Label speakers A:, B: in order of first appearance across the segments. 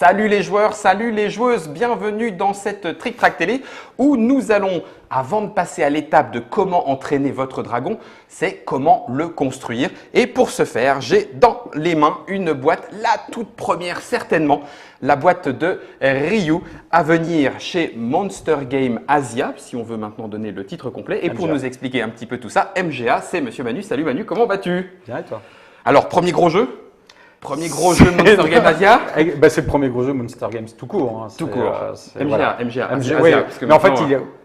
A: Salut les joueurs, salut les joueuses, bienvenue dans cette Trick Track Télé où nous allons, avant de passer à l'étape de comment entraîner votre dragon, c'est comment le construire. Et pour ce faire, j'ai dans les mains une boîte, la toute première certainement, la boîte de Ryu à venir chez Monster Game Asia, si on veut maintenant donner le titre complet. Et pour nous expliquer un petit peu tout ça, MGA, c'est Monsieur Manu. Salut Manu, comment vas-tu?
B: Bien et toi?
A: Alors, premier gros jeu Monster Game Asia.
B: C'est le premier gros jeu Monster Games tout court. Hein.
A: Tout court. MGA,
B: voilà.
A: MGA,
B: Asia,
A: oui,
B: mais en fait,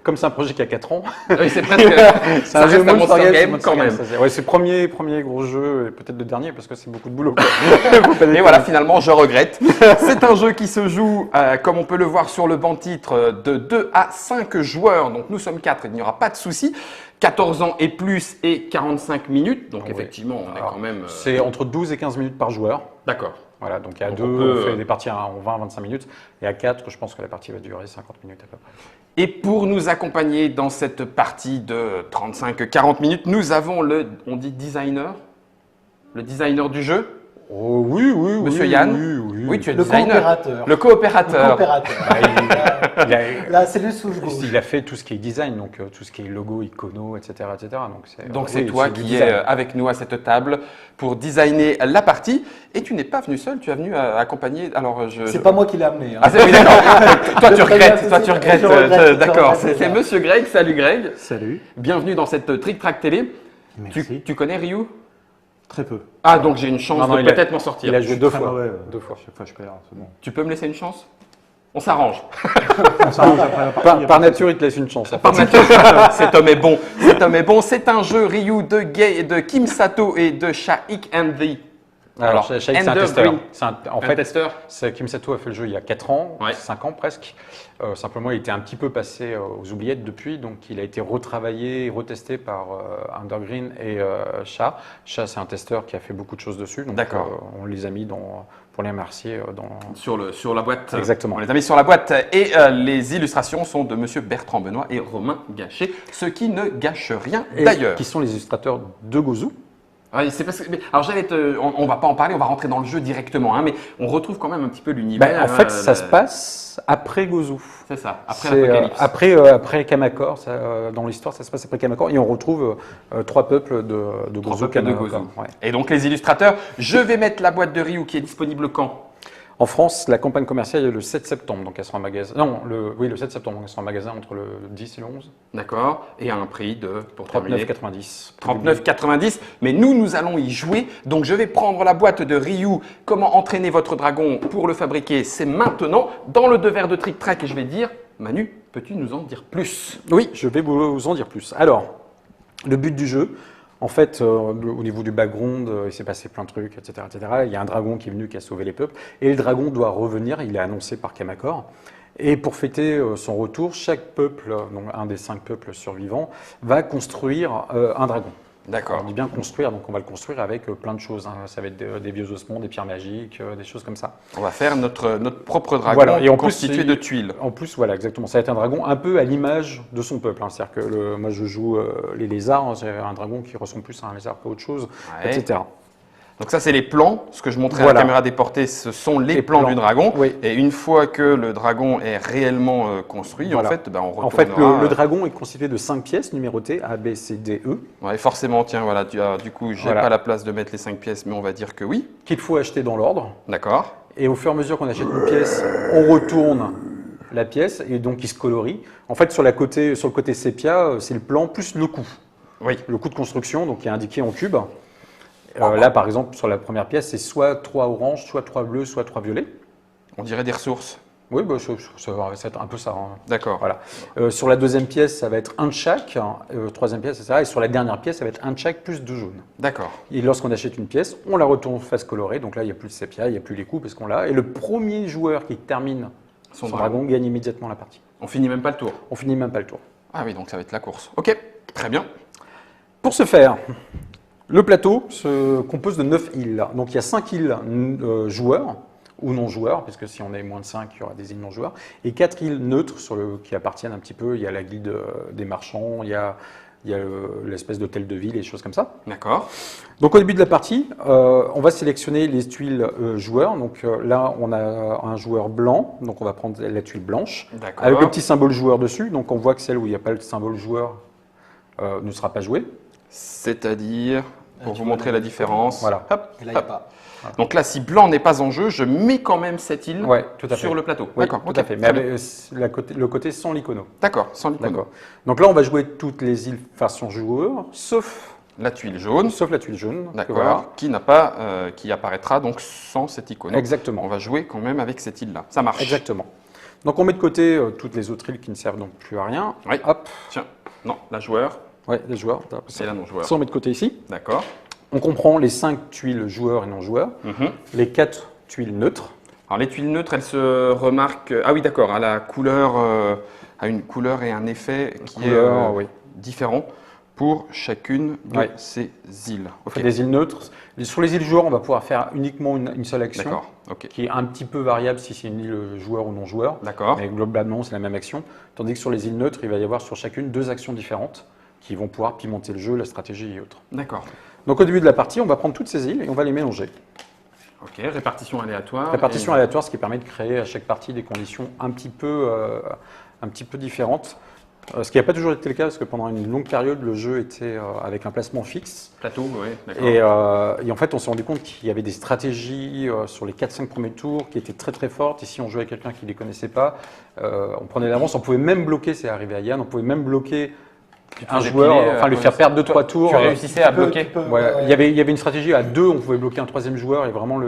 B: comme c'est un projet qui a 4 ans,
A: oui, c'est presque.
B: c'est un jeu Monster Games
A: quand même.
B: Ouais, c'est le premier gros jeu et peut-être le dernier parce que c'est beaucoup de boulot.
A: Et voilà, finalement, je regrette. C'est un jeu qui se joue, comme on peut le voir sur le banc titre, de 2 à 5 joueurs. Donc nous sommes 4, il n'y aura pas de souci. 14 ans et plus et 45 minutes. Donc effectivement, on est quand même…
B: C'est entre 12 et 15 minutes par joueur.
A: D'accord.
B: Voilà, donc à 2, on fait des parties en 20-25 minutes. Et à 4, je pense que la partie va durer 50 minutes à peu près.
A: Et pour nous accompagner dans cette partie de 35-40 minutes, nous avons on dit designer, le designer du jeu.
B: Oh, oui.
A: Monsieur Yann. Oui, tu es le designer. Le coopérateur.
C: Là, c'est le souche-gauche.
B: Il a fait tout ce qui est design, donc tout ce qui est logo, icono, etc.
A: Donc c'est toi qui es avec nous à cette table pour designer la partie. Et tu n'es pas venu seul, tu es venu accompagner.
C: C'est pas moi qui l'ai amené. Hein.
A: Ah, oui, d'accord. Toi, tu regrettes. D'accord. C'est Monsieur Greg. Salut Greg.
C: Salut.
A: Bienvenue dans cette Trick Track Télé.
C: Merci.
A: Tu connais Ryu?
C: Très peu.
A: Ah, donc j'ai une chance de peut-être m'en sortir.
B: Il a joué deux fois.
C: Deux fois. Chaque fois, je perds. C'est bon.
A: Tu peux me laisser une chance? On s'arrange.
B: Par nature, il te laisse une chance.
A: Par nature, cet homme est bon. C'est un jeu Ryu de Kim Sato et de Shaikh Envy.
B: Alors, Shaikh, c'est un testeur. En fait,
A: testeur.
B: Kim Sato a fait le jeu il y a 4 ans,
A: Ouais.
B: 5 ans presque. Simplement, il était un petit peu passé aux oubliettes depuis, donc il a été retravaillé, retesté par Undergreen et Chat. Chat, c'est un testeur qui a fait beaucoup de choses dessus.
A: D'accord.
B: On les a mis pour les remercier
A: Sur la boîte.
B: Exactement.
A: On les a mis sur la boîte. Et les illustrations sont de Monsieur Bertrand Benoît et Romain Gachet, ce qui ne gâche rien d'ailleurs.
B: Qui sont les illustrateurs de Gozu.
A: Oui, c'est parce que. Alors on va pas en parler, on va rentrer dans le jeu directement, hein, mais on retrouve quand même un petit peu l'univers.
B: En fait, ça se passe après Gozu.
A: C'est ça, après l'Apocalypse.
B: Après Kamakor, dans l'histoire, ça se passe après Kamakor, et on retrouve 3 peuples de Gozu.
A: Ouais. Et donc les illustrateurs, je vais mettre la boîte de Ryu qui est disponible quand?
B: En France, la campagne commerciale est le 7 septembre, donc elle sera en magasin. Non, le 7 septembre, donc elle sera en magasin entre le 10 et le 11.
A: D'accord. Et à un prix de, pour
B: 39,90.
A: 39,90. Mais nous allons y jouer. Donc je vais prendre la boîte de Ryu. Comment entraîner votre dragon pour le fabriquer? C'est maintenant dans le 2 verres de Trick Track et je vais dire, Manu, peux-tu nous en dire plus?
B: Oui, je vais vous en dire plus. Alors, le but du jeu. En fait, au niveau du background, il s'est passé plein de trucs, etc., etc. Il y a un dragon qui est venu, qui a sauvé les peuples. Et le dragon doit revenir, il est annoncé par Kamakor. Et pour fêter son retour, chaque peuple, donc un des 5 peuples survivants, va construire un dragon.
A: D'accord.
B: On dit bien construire, donc on va le construire avec plein de choses. Hein. Ça va être des vieux ossements, des pierres magiques, des choses comme ça.
A: On va faire notre propre dragon
B: voilà. Et
A: constitué de tuiles.
B: En plus, voilà, exactement. Ça va être un dragon un peu à l'image de son peuple. Hein. C'est-à-dire que moi, je joue les lézards. Hein. J'ai un dragon qui ressemble plus à un lézard qu'à autre chose, etc.
A: Donc ça, c'est les plans. Ce que je montrais à la caméra déportée, ce sont les plans du dragon.
B: Oui.
A: Et une fois que le dragon est réellement construit, en fait, on retournera…
B: En fait, le dragon est constitué de 5 pièces numérotées A, B, C, D, E.
A: Ouais, forcément, tiens, voilà. Du coup, j'ai pas la place de mettre les 5 pièces, mais on va dire que oui.
B: Qu'il faut acheter dans l'ordre.
A: D'accord.
B: Et au fur et à mesure qu'on achète une pièce, on retourne la pièce et donc il se colorie. En fait, sur le côté sépia, c'est le plan plus le coût.
A: Oui.
B: Le coût de construction, donc qui est indiqué en cube. Là, par exemple, sur la première pièce, c'est soit 3 oranges, soit 3 bleus, soit 3 violets.
A: On dirait des ressources.
B: Oui, ça va être un peu ça. Hein.
A: D'accord.
B: Voilà. Sur la deuxième pièce, ça va être un de chaque. Troisième pièce, etc. Et sur la dernière pièce, ça va être un de chaque plus 2 jaunes.
A: D'accord.
B: Et lorsqu'on achète une pièce, on la retourne face colorée. Donc là, il n'y a plus de sépia, il n'y a plus les coups parce qu'on l'a. Et le premier joueur qui termine son dragon gagne immédiatement la partie.
A: On finit même pas le tour.
B: On finit même pas le tour.
A: Ah oui, donc ça va être la course. Ok, très bien.
B: Pour ce faire, le plateau se compose de 9 îles. Donc il y a 5 îles joueurs ou non-joueurs, puisque si on est moins de 5, il y aura des îles non-joueurs, et 4 îles neutres qui appartiennent un petit peu. Il y a la guilde des marchands, il y a il y a l'espèce d'hôtel de ville et des choses comme ça.
A: D'accord.
B: Donc au début de la partie, on va sélectionner les tuiles joueurs. Donc là, on a un joueur blanc, donc on va prendre la tuile blanche
A: D'accord.
B: avec le petit symbole joueur dessus. Donc on voit que celle où il n'y a pas le symbole joueur ne sera pas jouée.
A: C'est-à-dire, pour
C: tu
A: vous
C: vois
A: montrer
C: la
A: la différence.
B: Voilà.
A: Hop,
C: Et là, il n'y a
A: hop.
C: pas.
A: Donc là, si blanc n'est pas en jeu, je mets quand même cette île
B: Ouais, tout à fait.
A: sur le plateau.
B: Oui,
A: D'accord,
B: tout
A: ok,
B: à fait. Mais
A: très bien.
B: avec le côté sans l'icono.
A: D'accord, sans l'icono.
B: D'accord. Donc là, on va jouer toutes les îles façon joueur, sauf
A: La tuile jaune,
B: la tuile jaune.
A: d'accord,
B: Voilà.
A: qui n'a pas, qui apparaîtra donc sans cet icono.
B: Exactement.
A: On va jouer quand même avec cette île-là. Ça marche.
B: Exactement. Donc on met de côté toutes les autres îles qui ne servent donc plus à rien.
A: Oui.
B: Hop.
A: Tiens, non, la joueur,
B: Ouais, les joueurs.
A: c'est la non-joueur.
B: Ça, on met de côté ici.
A: D'accord.
B: On comprend les 5 tuiles joueurs et non joueurs,
A: Mhm.
B: les 4 tuiles neutres.
A: Alors les tuiles neutres, elles se remarquent. Ah oui, d'accord, à la couleur, à une couleur et un effet qui est
B: Oui.
A: différent pour chacune de
B: Ouais.
A: ces îles.
B: On
A: Ok.
B: fait des îles neutres. Sur les îles joueurs, on va pouvoir faire uniquement une seule action,
A: D'accord. Ok.
B: qui est un petit peu variable si c'est une île joueur ou non joueur.
A: D'accord.
B: Mais globalement, c'est la même action. Tandis que sur les îles neutres, il va y avoir sur chacune 2 actions différentes qui vont pouvoir pimenter le jeu, la stratégie et autres.
A: D'accord.
B: Donc au début de la partie, on va prendre toutes ces îles et on va les mélanger.
A: Ok. Répartition aléatoire.
B: Répartition
A: Et-
B: aléatoire, ce qui permet de créer à chaque partie des conditions un petit peu différentes. Ce qui n'a pas toujours été le cas, parce que pendant une longue période, le jeu était avec un placement fixe.
A: Plateau, oui. D'accord.
B: Et en fait, on s'est rendu compte qu'il y avait des stratégies sur les 4-5 premiers tours qui étaient très très fortes. Et si on jouait avec quelqu'un qui ne les connaissait pas, on prenait l'avance. On pouvait même bloquer, c'est arrivé à Yann, on pouvait même bloquer un
A: faisais
B: joueur,
A: piler,
B: enfin lui faire perdre 2-3 tours.
A: Tu réussissais à bloquer.
B: Ouais, il y avait une stratégie à 2, on pouvait bloquer un 3e joueur et vraiment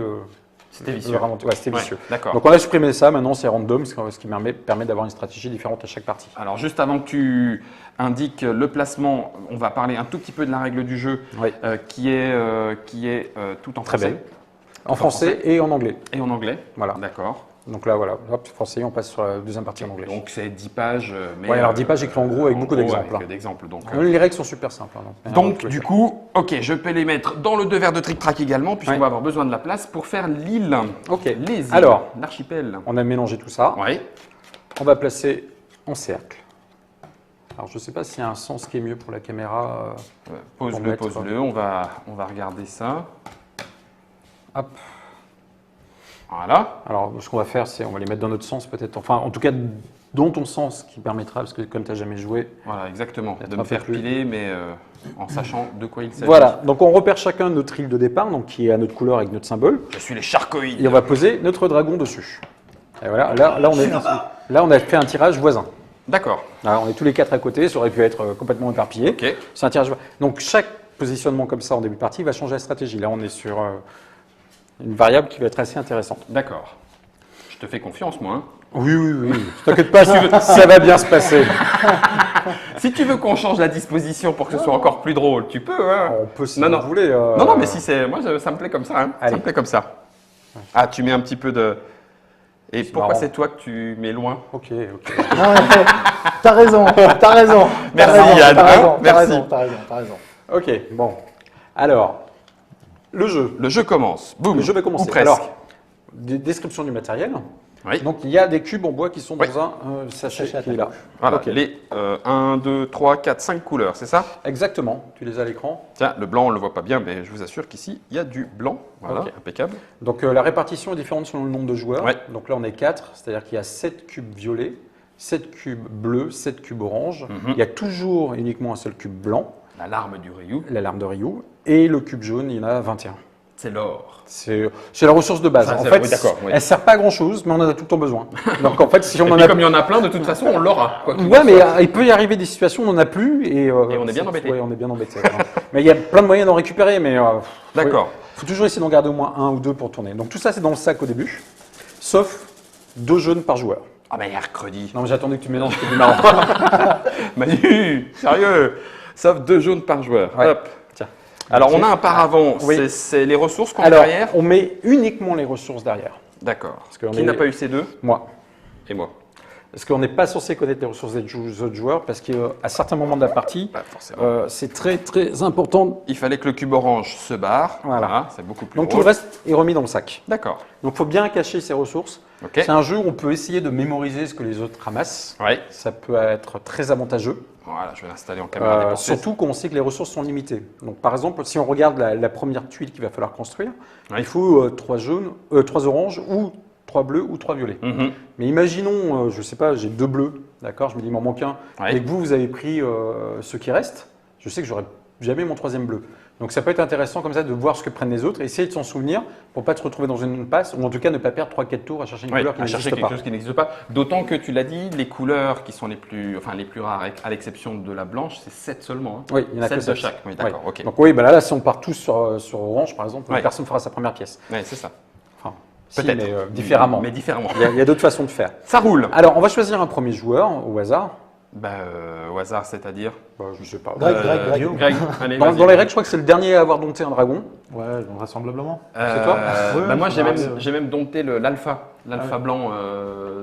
A: C'était
B: le
A: vicieux.
B: ralentir. Ouais, c'était
A: Ouais,
B: vicieux.
A: d'accord.
B: Donc on a supprimé ça, maintenant c'est random, ce qui permet d'avoir une stratégie différente à chaque partie.
A: Alors juste avant que tu indiques le placement, on va parler un tout petit peu de la règle du jeu
B: Oui.
A: qui est tout en
B: Très
A: français
B: belle. En français et en anglais.
A: et en anglais.
B: Voilà.
A: D'accord.
B: Donc là, voilà, hop, français, on passe sur la deuxième partie en anglais.
A: Donc c'est 10 pages. Mais,
B: Ouais, alors 10 pages écrites en gros avec beaucoup d'exemples,
A: Avec
B: hein.
A: d'exemples.
B: Les règles sont super simples. Hein,
A: Donc du coup, ok, je peux les mettre dans le devers de Trick Track également, puisqu'on
B: Ouais.
A: va avoir besoin de la place pour faire l'île.
B: Ok.
A: Les îles.
B: Alors.
A: L'archipel.
B: on a mélangé tout ça.
A: Oui.
B: On va placer en cercle. Alors je ne sais pas s'il y a un sens qui est mieux pour la caméra.
A: Pose-le,
B: mettre-
A: pose-le. On va regarder ça.
B: Hop.
A: Voilà.
B: Alors ce qu'on va faire, c'est on va les mettre dans notre sens peut-être. Enfin, en tout cas, dans ton sens qui permettra, parce que comme tu n'as jamais joué.
A: Voilà, exactement.
B: Peut-être
A: De
B: un
A: me
B: peu
A: faire
B: plus.
A: piler, mais en sachant de quoi il s'agit.
B: Voilà, donc on repère chacun notre île de départ, donc qui est à notre couleur avec notre symbole.
A: Je suis les charcoïdes.
B: Et on va poser notre dragon dessus. Et voilà, là on a fait un tirage voisin.
A: D'accord.
B: Alors, on est tous les 4 à côté, ça aurait pu être complètement éparpillé.
A: Ok.
B: C'est un tirage voisin. Donc chaque positionnement comme ça en début de partie va changer la stratégie. Là on est sur une variable qui va être assez intéressante.
A: D'accord. Je te fais confiance, moi. Hein.
B: Oui, oui, oui. T'inquiète pas, ça va bien se passer.
A: Si tu veux qu'on change la disposition pour que ce soit encore plus drôle, tu peux. Hein.
B: On peut si
A: Non,
B: vous
A: non.
B: voulez.
A: Non, non, mais si c'est. Moi, ça me plaît comme ça. Hein. Ça
B: Allez.
A: me plaît comme ça. Ah, tu mets un petit peu de. Et pourquoi
B: marrant.
A: c'est toi que tu mets loin?
B: Ok, ok.
C: Non, mais t'as raison, t'as raison.
A: Merci,
C: T'as raison,
A: Yann,
C: t'as
A: hein,
C: raison, t'as
A: merci.
C: raison, t'as raison, t'as raison.
B: Ok, bon. Alors, le jeu.
A: Le jeu commence. Boum.
B: Le jeu va commencer.
A: Ou presque.
B: Alors, description du matériel.
A: Oui.
B: Donc, il y a des cubes en bois qui sont
A: Oui.
B: dans un sachet
C: Sachet à
B: qui est
C: ta
B: là.
C: gauche.
A: Voilà.
B: Ok.
A: Les 1, 2, 3, 4, 5 couleurs, c'est ça?
B: Exactement. Tu les as à l'écran.
A: Tiens, le blanc, on ne le voit pas bien, mais je vous assure qu'ici, il y a du blanc. Voilà,
B: Ok.
A: impeccable.
B: Donc, la répartition est différente selon le nombre de joueurs.
A: Ouais.
B: Donc là, on est 4, c'est-à-dire qu'il y a 7 cubes violets, 7 cubes bleus, 7 cubes oranges.
A: Mhm.
B: Il y a toujours uniquement un seul cube blanc,
A: La larme du Ryu,
B: l'alarme de Ryu. Et le cube jaune, il y en a 21.
A: c'est l'or.
B: C'est la ressource de base.
A: Ça,
B: En
A: c'est-
B: fait,
A: oui, d'accord, oui.
B: elle ne sert pas à grand-chose, mais on en a tout le temps besoin. Donc en fait, si on
A: Et
B: en
A: puis,
B: a
A: comme il y en a plein, de toute façon, on l'aura. quoi qu'il
B: Ouais,
A: en
B: mais
A: soit.
B: il peut y arriver des situations où on n'en a plus et
A: on est bien embêté.
B: Ouais, on est bien embêté. Voilà. Mais il y a plein de moyens d'en récupérer, mais
A: D'accord.
B: faut toujours essayer d'en garder au moins un ou deux pour tourner. Donc tout ça, c'est dans le sac au début, sauf 2 jaunes par joueur.
A: Ah, ben, mercredi.
B: Non, mais j'attendais que tu mélanges, c'était plus marrant.
A: Manu, sérieux. Sauf 2 jaunes par joueur.
B: Ouais.
A: Hop.
B: Tiens.
A: Alors, on a un paravent.
B: Oui.
A: C'est les ressources qu'on met
B: Alors,
A: derrière.
B: on met uniquement les ressources derrière.
A: D'accord.
B: qu'on
A: Qui
B: est-
A: n'a pas eu ces deux?
B: Moi.
A: Et moi.
B: Parce qu'on n'est pas censé connaître les ressources des autres joueurs, parce qu'à certains moments de la partie,
A: Pas forcément.
B: c'est très très important.
A: Il fallait que le cube orange se barre.
B: Voilà.
A: C'est beaucoup plus
B: Donc tout
A: drôle.
B: le reste est remis dans le sac.
A: D'accord.
B: Donc il faut bien cacher ces ressources.
A: Ok.
B: C'est un jeu où on peut essayer de mémoriser ce que les autres ramassent.
A: Ouais.
B: Ça peut être très avantageux,
A: Voilà, je vais l'installer en caméra déportée.
B: surtout quand on sait que les ressources sont limitées. Donc, par exemple, si on regarde la première tuile qu'il va falloir construire,
A: Ouais.
B: il faut 3 jaunes, 3 oranges ou 3 bleus ou 3 violets.
A: Mhm.
B: Mais imaginons, je sais pas, j'ai 2 bleus, d'accord, je me dis il m'en manque un,
A: Ouais.
B: et que vous avez pris ce qui reste, je sais que j'aurai jamais mon 3e bleu. Donc ça peut être intéressant comme ça de voir ce que prennent les autres, essayer de s'en souvenir pour pas te retrouver dans une passe, ou en tout cas ne pas perdre 3-4 tours à chercher une
A: Ouais,
B: couleur qui
A: à chercher
B: n'existe
A: quelque
B: pas.
A: chose qui n'existe pas. D'autant que tu l'as dit, les couleurs qui sont les plus rares, à l'exception de la blanche, c'est 7 seulement. Hein.
B: Oui, il y en a
A: 7
B: que
A: de
B: 7.
A: chaque. Oui, d'accord, ok.
B: Donc oui, bah là, si on part tous sur orange par exemple,
A: Ouais.
B: personne ne fera sa première pièce.
A: Ouais, c'est ça.
B: Enfin, si,
A: Peut-être.
B: mais différemment.
A: Mais différemment.
B: Il y a d'autres façons de faire.
A: Ça roule.
B: Alors, on va choisir un premier joueur au hasard.
A: Au hasard, c'est-à-dire
B: Bah, je sais pas.
C: Greg,
A: Greg, allez,
B: Dans,
A: vas-y.
B: dans les règles, je crois que c'est le dernier à avoir dompté un dragon.
D: Ouais, vraisemblablement.
B: C'est toi
D: Ouais,
A: moi,
D: ça
A: j'ai
D: va
A: même,
D: arriver, ouais.
A: j'ai même dompté l'alpha
D: Ah ouais.
A: blanc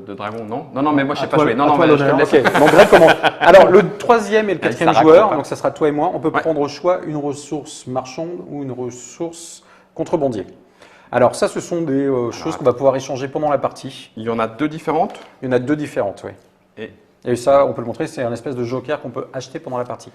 A: de dragon, non? Non, mais moi, je sais
D: À
A: pas
D: toi-
A: jouer. Non,
D: à
A: non,
D: toi
A: mais je te
D: l'honneur.
A: le laisse.
B: Ok, donc Greg commence. Alors, le 3e et le
A: Allez,
B: 4e
A: ça
B: joueur,
A: raconte,
B: donc ça sera toi et moi, on peut
A: Ouais.
B: prendre au choix une ressource marchande ou une ressource contrebandier. Alors, ça, ce sont des choses qu'on va pouvoir échanger pendant la partie.
A: Il y en a 2 différentes.
B: Il y en a 2 différentes, oui. Et ça, on peut le montrer, c'est un espèce de joker qu'on peut acheter pendant la partie.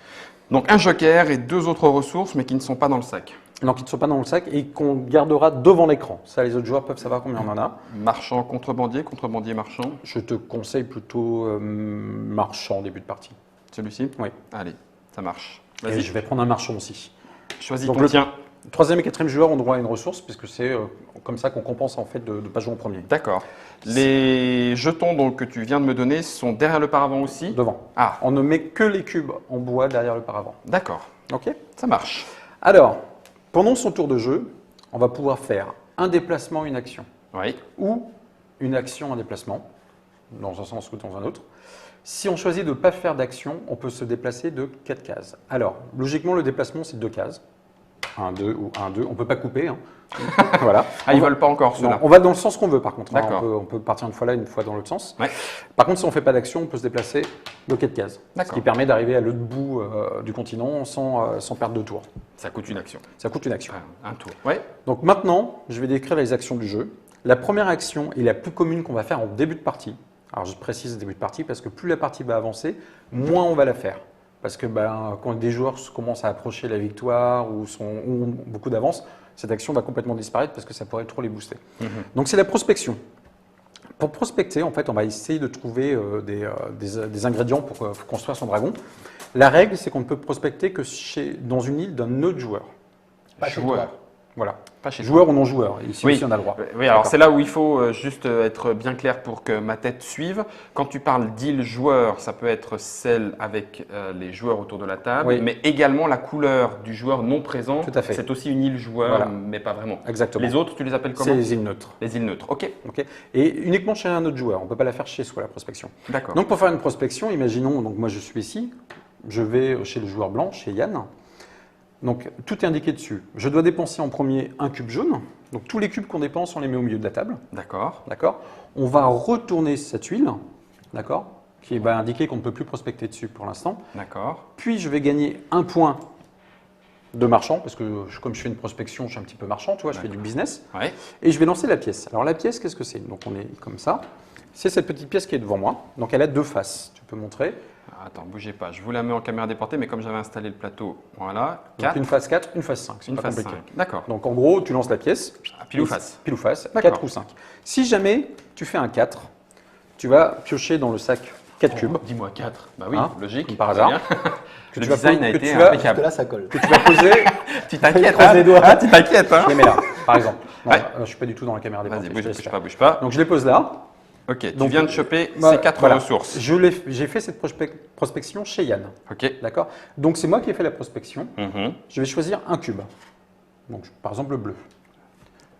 A: Donc, un joker et 2 autres ressources, mais qui ne sont pas dans le sac.
B: Donc, ils ne sont pas dans le sac et qu'on gardera devant l'écran. Ça, les autres joueurs peuvent savoir combien on en a.
A: Marchand, contrebandier, contrebandier, marchand.
B: Je te conseille plutôt marchand en début de partie.
A: Celui-ci?
B: Oui.
A: Allez, ça marche.
B: Et
A: Vas-y,
B: je vais prendre un marchand aussi.
A: choisis
B: Donc,
A: ton tien.
B: 3e et 4e joueur ont droit à une ressource, puisque c'est comme ça qu'on compense en fait de ne pas jouer en premier.
A: D'accord. Les jetons donc, que tu viens de me donner sont derrière le paravent aussi?
B: Devant.
A: Ah,
B: On ne met que les cubes en bois derrière le paravent.
A: d'accord.
B: Ok.
A: Ça marche.
B: Alors, pendant son tour de jeu, on va pouvoir faire un déplacement, une action,
A: Oui.
B: ou une action, un déplacement, dans un sens ou dans un autre. Si on choisit de ne pas faire d'action, on peut se déplacer de 4 cases. Alors, logiquement, le déplacement, c'est 2 cases. 1, 2 ou 1, 2. On ne peut pas couper. Hein. Voilà.
A: Ah, ils veulent pas encore
B: Non,
A: ceux-là.
B: on va dans le sens qu'on veut par contre. hein.
A: D'accord.
B: On peut partir une fois là, une fois dans l'autre sens.
A: Ouais.
B: Par contre, si on ne fait pas d'action, on peut se déplacer de 4 cases. Ce
A: D'accord.
B: qui permet d'arriver à l'autre bout du continent sans perdre de tour.
A: Ça coûte une action.
B: Ça coûte une action.
A: Un tour. Ouais.
B: Donc maintenant, je vais décrire les actions du jeu. La première action est la plus commune qu'on va faire en début de partie. Alors je précise début de partie parce que plus la partie va avancer, moins on va la faire. Parce que quand des joueurs commencent à approcher la victoire ou ont beaucoup d'avance, cette action va complètement disparaître parce que ça pourrait trop les booster. Donc c'est la prospection. Pour prospecter, en fait, on va essayer de trouver des ingrédients pour construire son dragon. La règle, c'est qu'on ne peut prospecter que dans une île d'un autre joueur.
C: Pas chez
A: Joueur.
C: toi.
B: Voilà.
A: Pas chez
B: Joueur ou non joueur. Ici
A: Oui.
B: aussi, on a le droit.
A: Oui, alors
B: D'accord.
A: c'est là où il faut juste être bien clair pour que ma tête suive. Quand tu parles d'île joueur, ça peut être celle avec les joueurs autour de la table,
B: Oui.
A: mais également la couleur du joueur non présent.
B: Tout à fait.
A: C'est aussi une île joueur,
B: Voilà.
A: mais pas vraiment.
B: Exactement.
A: Les autres, tu les appelles comment?
B: C'est les îles neutres.
A: Les îles neutres. Ok,
B: Ok. Et uniquement chez un autre joueur. On ne peut pas la faire chez soi, la prospection.
A: d'accord.
B: Donc pour faire une prospection, imaginons, donc moi je suis ici, je vais chez le joueur blanc, chez Yann. Donc tout est indiqué dessus. Je dois dépenser en premier un cube jaune. Donc tous les cubes qu'on dépense, on les met au milieu de la table.
A: D'accord.
B: D'accord. On va retourner cette huile, d'accord, qui va indiquer qu'on ne peut plus prospecter dessus pour l'instant.
A: D'accord.
B: Puis je vais gagner un point de marchand, parce que comme je fais une prospection, je suis un petit peu marchand, tu vois, je fais du business.
A: Ouais.
B: Et je vais lancer la pièce. Alors la pièce, qu'est-ce que c'est? Donc on est comme ça. C'est cette petite pièce qui est devant moi. Donc elle a 2 faces. Tu peux montrer.
A: Attends, bougez pas. Je vous la mets en caméra déportée, mais comme j'avais installé le plateau, voilà.
B: Donc
A: 4,
B: une face 4, une face 5. C'est
A: une
B: pas
A: face
B: compliqué.
A: 5. D'accord.
B: Donc en gros, tu lances la pièce.
A: Ah, pile ou face.
B: Pile ou face,
A: D'accord.
B: 4 ou 5. Si jamais tu fais un 4, tu vas piocher dans le sac 4 cubes.
A: Dis-moi 4. Bah oui,
B: Hein,
A: logique.
B: comme par
A: très
B: hasard.
A: bien.
B: Que
A: Le
B: tu vas
A: design
B: po-
A: a
B: que
A: été
B: tu vas-
C: Parce que
A: impeccable.
C: là, ça colle.
B: Que tu vas poser.
A: Tu t'inquiètes,
C: Croise
A: hein?
C: les doigts.
A: Ah, tu t'inquiètes, hein?
B: Je les mets là, par exemple. Non,
A: Ouais.
B: je suis pas du tout dans la caméra déportée.
A: Vas-y,
B: je te laisse
A: bouge
B: faire.
A: pas, bouge pas.
B: Donc je les pose là.
A: Ok, tu
B: Donc,
A: viens de choper
B: Bah,
A: ces 4
B: voilà.
A: ressources.
B: J'ai fait cette prospection chez Yann.
A: Ok.
B: D'accord. Donc c'est moi qui ai fait la prospection.
A: Mhm.
B: Je vais choisir un cube. Donc par exemple le bleu.